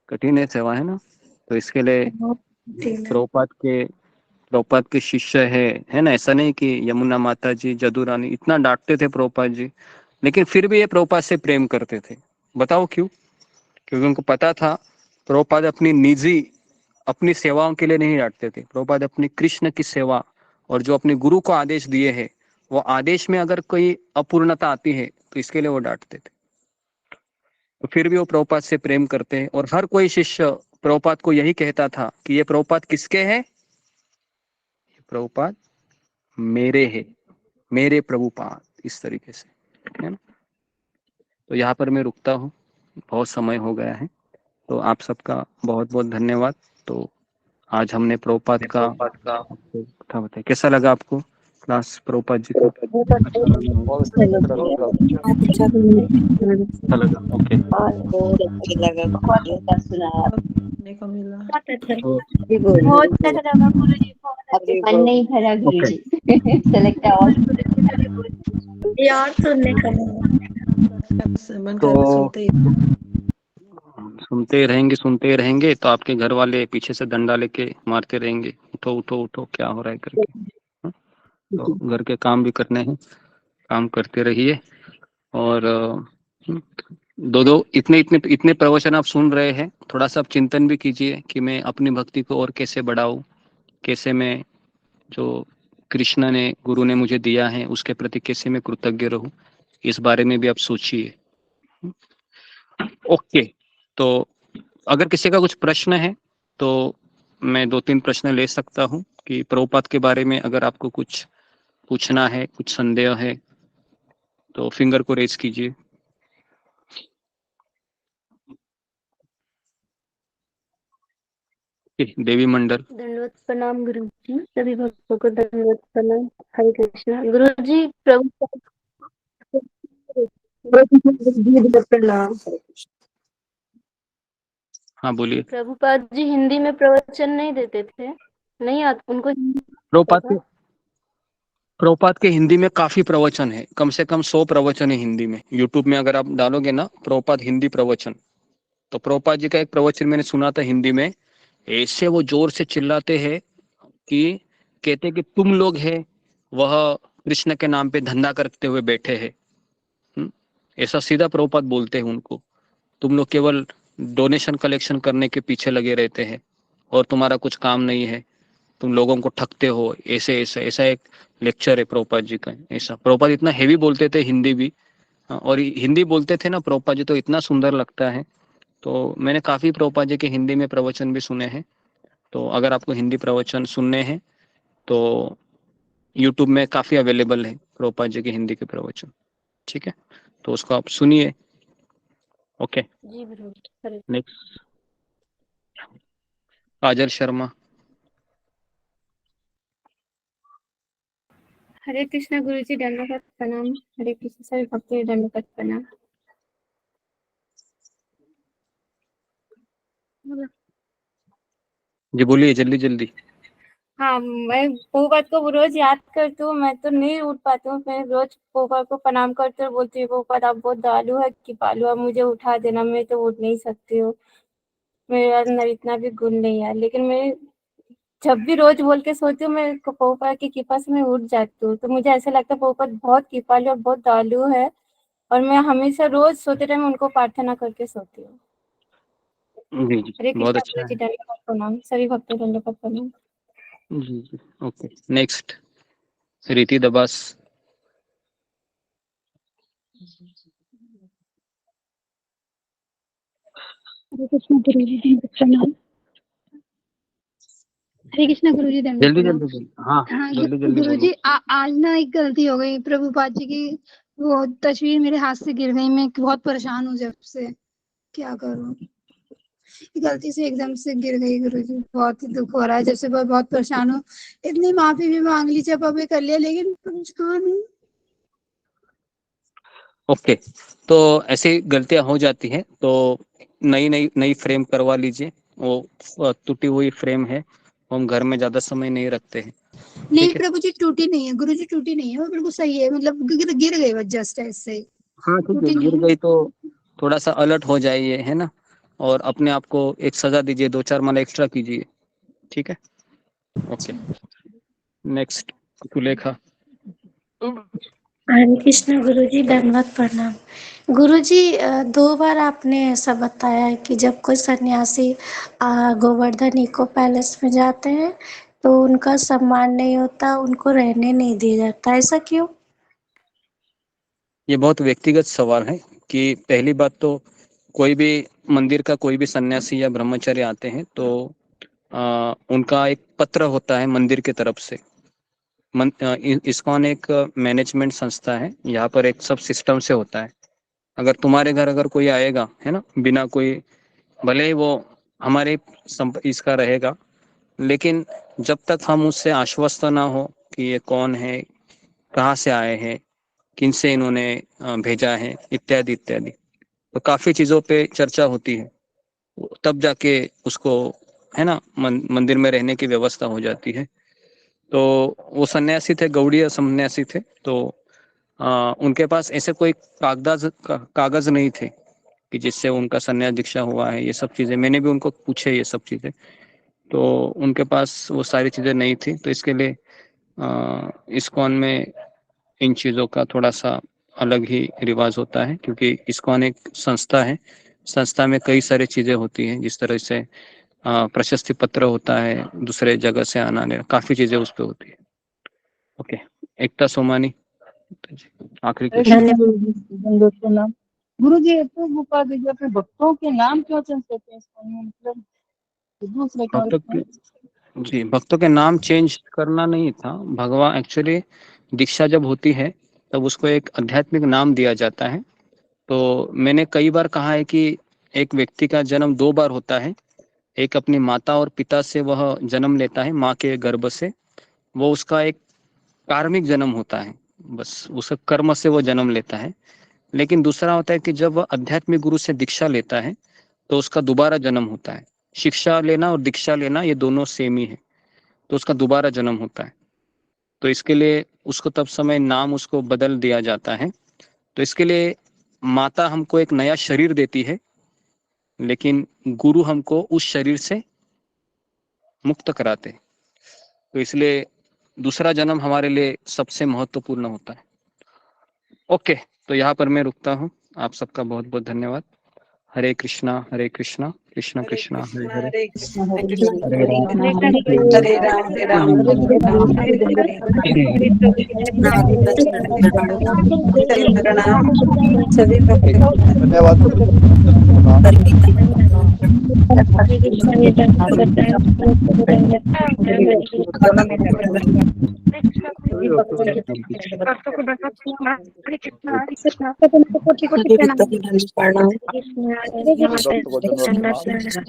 कठिन है सेवा, है ना। तो इसके लिए बहुत कठिन है। प्रभुपाद के शिष्य है ना। ऐसा नहीं कि यमुना माता जी, जदू रानी इतना डांटते थे प्रभुपाद जी, लेकिन फिर भी ये प्रभुपाद से प्रेम करते थे। बताओ क्यों? क्योंकि उनको पता था प्रभुपाद अपनी निजी अपनी सेवाओं के लिए नहीं डांटते थे। प्रभुपाद अपनी कृष्ण की सेवा और जो अपने गुरु को आदेश दिए हैं, वो आदेश में अगर कोई अपूर्णता आती है तो इसके लिए वो डांटते थे। तो फिर भी वो प्रभुपाद से प्रेम करते हैं, और हर कोई शिष्य प्रभुपाद को यही कहता था कि ये प्रभुपाद किसके हैं? प्रभुपाद मेरे है, मेरे प्रभुपाद, इस तरीके से, है ना। तो यहाँ पर मैं रुकता हूँ, बहुत समय हो गया है। तो आप सबका बहुत बहुत धन्यवाद। तो आज हमने प्रभुपाद का आपको कथा बताई। कैसा लगा आपको क्लास प्रभुपाद जी का? बहुत अच्छा लगा होगा? बहुत अच्छा लगा। बहुत अच्छा अच्छा लगा, ओके। बहुत अच्छा लगा गुरुजी। सुनने को मिला। तो बहुत अच्छा लगा गुरुजी, बहुत अरे अच्छा, मन नहीं भरा ओके, गुरुजी। सेलेक्ट और यार सुनने का मन तो कर रहा सुनते ही। सुनते ही रहेंगे तो आपके घर वाले पीछे से डंडा लेके मारते रहेंगे, उठो उठो उठो क्या हो रहा है करके। हाँ? तो घर के काम भी करने हैं, काम करते रहिए। और दो दो इतने इतने इतने प्रवचन आप सुन रहे हैं, थोड़ा सा आप चिंतन भी कीजिए कि मैं अपनी भक्ति को और कैसे बढ़ाऊं, कैसे मैं जो कृष्ण ने, गुरु ने मुझे दिया है उसके प्रति कैसे मैं कृतज्ञ रहूं, इस बारे में भी आप सोचिए। ओके, तो अगर किसी का कुछ प्रश्न है तो मैं 2-3 प्रश्न ले सकता हूं कि प्रभुपाद के बारे में अगर आपको कुछ पूछना है, कुछ संदेह है तो फिंगर को रेज कीजिए। देवी मंडल। दंडवत प्रणाम गुरु जी, सभी भक्तों को दंडवत प्रणाम। हरे कृष्णा गुरु जी। प्रभु प्रणाम। हाँ बोलिए। प्रभुपाद जी हिंदी में प्रवचन नहीं देते थे, नहीं आता उनको हिंदी आता प्रभुपाद था? के प्रभुपाद के हिंदी में काफी प्रवचन है, कम से कम 100 प्रवचन है हिंदी में। यूट्यूब में अगर आप डालोगे ना प्रभुपाद हिंदी प्रवचन, तो प्रभुपाद जी का एक प्रवचन मैंने सुना था हिंदी में। ऐसे वो जोर से चिल्लाते हैं कि कहते कि तुम लोग हैं वह कृष्ण के नाम पे धंधा करते हुए बैठे हैं। ऐसा सीधा प्रभुपाद बोलते हैं उनको। तुम लोग केवल डोनेशन कलेक्शन करने के पीछे लगे रहते हैं और तुम्हारा कुछ काम नहीं है, तुम लोगों को ठगते हो। ऐसे ऐसा ऐसा एक लेक्चर है प्रभुपाद जी का। ऐसा प्रभुपाद इतना हेवी बोलते थे हिंदी भी। और हिंदी बोलते थे ना प्रभुपाद जी तो इतना सुंदर लगता है। तो मैंने काफी प्रभुपाद जी के हिंदी में प्रवचन भी सुने हैं। तो अगर आपको हिंदी प्रवचन सुनने हैं तो यूट्यूब में काफी अवेलेबल है प्रभुपाद जी के हिंदी के प्रवचन। ठीक है, तो उसको आप सुनिए। ओके, जी गुरु जी। नेक्स्ट काजल शर्मा। हरे कृष्णा गुरु जी, दंडवत प्रणाम। हरे कृष्ण सभी भक्तों दंडवत प्रणाम। जी बोलिए जल्दी जल्दी। हाँ, मैं पोपट को रोज याद करती हूँ, मैं तो नहीं उठ पाती हूँ। मैं रोज पोपट को प्रणाम करते हुए बोलती हूँ, पोपट आप बहुत दयालु है, कृपालु है, मुझे उठा देना, मैं तो उठ नहीं सकती हूँ, मेरे अंदर इतना भी गुण नहीं है। लेकिन मैं जब भी रोज बोल के सोती हूँ, मैं पोपट की कृपा से मैं उठ जाती हूँ। तो मुझे ऐसा लगता है पोपट बहुत कृपालु और बहुत दयालु है, और मैं हमेशा रोज सोते टाइम उनको प्रार्थना करके सोती हूँ। जी जी हरे बहुत कृष्णा अच्छा गुरु जी, है। दंडवत प्रणाम। सभी भक्तों दंडवत प्रणाम। जी जी ओके, नेक्स्ट रीति दबास। हरे कृष्ण गुरु जी दंडवत प्रणाम। हरे कृष्ण गुरु जी दंडवत जल्दी प्रणाम। जल्दी जल्दी, हाँ हाँ जल्दी जल्दी गुरु बोलो। जी, आज ना एक गलती हो गई प्रभुपाद जी की। वो तस्वीर मेरे हाथ से गिर गई, मैं बहुत परेशान हूँ जब से, क्या करूँ। गलती से एकदम से गिर गई गुरु जी, बहुत ही दुख हो रहा है, जब से मैं बहुत परेशान हूँ। इतनी माफी भी मांग ली, जब अभी कर लिया, लेकिन परेशान हूँ। ओके, तो ऐसी गलतियां हो जाती हैं तो नई नई नई फ्रेम करवा लीजिए। वो टूटी हुई फ्रेम है, वो हम घर में ज्यादा समय नहीं रखते हैं। नहीं ठीक है, प्रभु जी, टूटी नहीं है गुरु जी, टूटी नहीं है, वो बिल्कुल सही है, मतलब गिर गई बस, जस्ट ऐसे ही। हाँ ठीक है, टूटी नहीं गिर है। गई तो थोड़ा सा अलर्ट हो जाइए, है ना। और अपने आप को एक सजा दीजिए, 2-4 माला एक्स्ट्रा कीजिए। ठीक है, ओके। नेक्स्ट सुलेखा। हरे कृष्ण गुरु जी, दंडवत प्रणाम। गुरु जी, 2 बार आपने ऐसा बताया है कि जब कोई सन्यासी गोवर्धन इको पैलेस में जाते हैं तो उनका सम्मान नहीं होता, उनको रहने नहीं दिया जाता, ऐसा क्यों? ये बहुत व्यक्तिगत सवाल है कि पहली बात तो कोई भी मंदिर का कोई भी सन्यासी या ब्रह्मचारी आते हैं तो उनका एक पत्र होता है मंदिर की तरफ से। इस्कॉन एक मैनेजमेंट संस्था है, यहाँ पर एक सब सिस्टम से होता है। अगर तुम्हारे घर अगर कोई आएगा, है ना, बिना कोई, भले ही वो हमारे इसका रहेगा, लेकिन जब तक हम उससे आश्वस्त ना हो कि ये कौन है, कहाँ से आए हैं, किन से इन्होंने भेजा है, इत्यादि इत्यादि, तो काफी चीजों पे चर्चा होती है, तब जाके उसको, है ना, मंदिर में रहने की व्यवस्था हो जाती है। तो वो सन्यासी थे, गौड़ीय सन्यासी थे, तो उनके पास ऐसे कोई कागज नहीं थे कि जिससे उनका संन्यास दीक्षा हुआ है। ये सब चीजें मैंने भी उनको पूछे, ये सब चीजें, तो उनके पास वो सारी चीजें नहीं थी। तो इसके लिए इस्कॉन में इन चीजों का थोड़ा सा अलग ही रिवाज होता है, क्योंकि इस्कॉन एक संस्था है। संस्था में कई सारी चीजें होती हैं, जिस तरह से प्रशस्ति पत्र होता है, दूसरे जगह से आना, काफी चीजें उस पर होती है। ओके, एकता सोमानी, आखिरी हरे क्वेश्चन। कृष्ण गुरु जी दंडवत प्रणाम। गुरु जी, तो गोपाल जी अपने भक्तों के नाम क्यों चेंज करते हैं इसको, मतलब दूसरे क्यों भक्तों रखते हैं? के जी, भक्तों के नाम चेंज करना नहीं था। भगवान एक्चुअली दीक्षा जब होती है तब उसको एक आध्यात्मिक नाम दिया जाता है। तो मैंने कई बार कहा है कि एक व्यक्ति का जन्म 2 बार होता है। एक अपनी माता और पिता से वह जन्म लेता है, माँ के गर्भ से, वो उसका एक कार्मिक जन्म होता है, बस उसका कर्म से वो जन्म लेता है। लेकिन दूसरा होता है कि जब वह आध्यात्मिक गुरु से दीक्षा लेता है तो उसका दोबारा जन्म होता है। शिक्षा लेना और दीक्षा लेना ये दोनों सेम ही है, तो उसका दोबारा जन्म होता है। तो इसके लिए उसको तब समय नाम उसको बदल दिया जाता है। तो इसके लिए माता हमको एक नया शरीर देती है, लेकिन गुरु हमको उस शरीर से मुक्त कराते। तो इसलिए दूसरा जन्म हमारे लिए सबसे महत्वपूर्ण होता है। ओके, तो यहाँ पर मैं रुकता हूँ। आप सबका बहुत बहुत धन्यवाद। हरे कृष्णा कृष्णा कृष्णा हरे हरे, हरे राम हरे राम हरे राम प्रणाम सभी धन्यवाद। प्रणाम।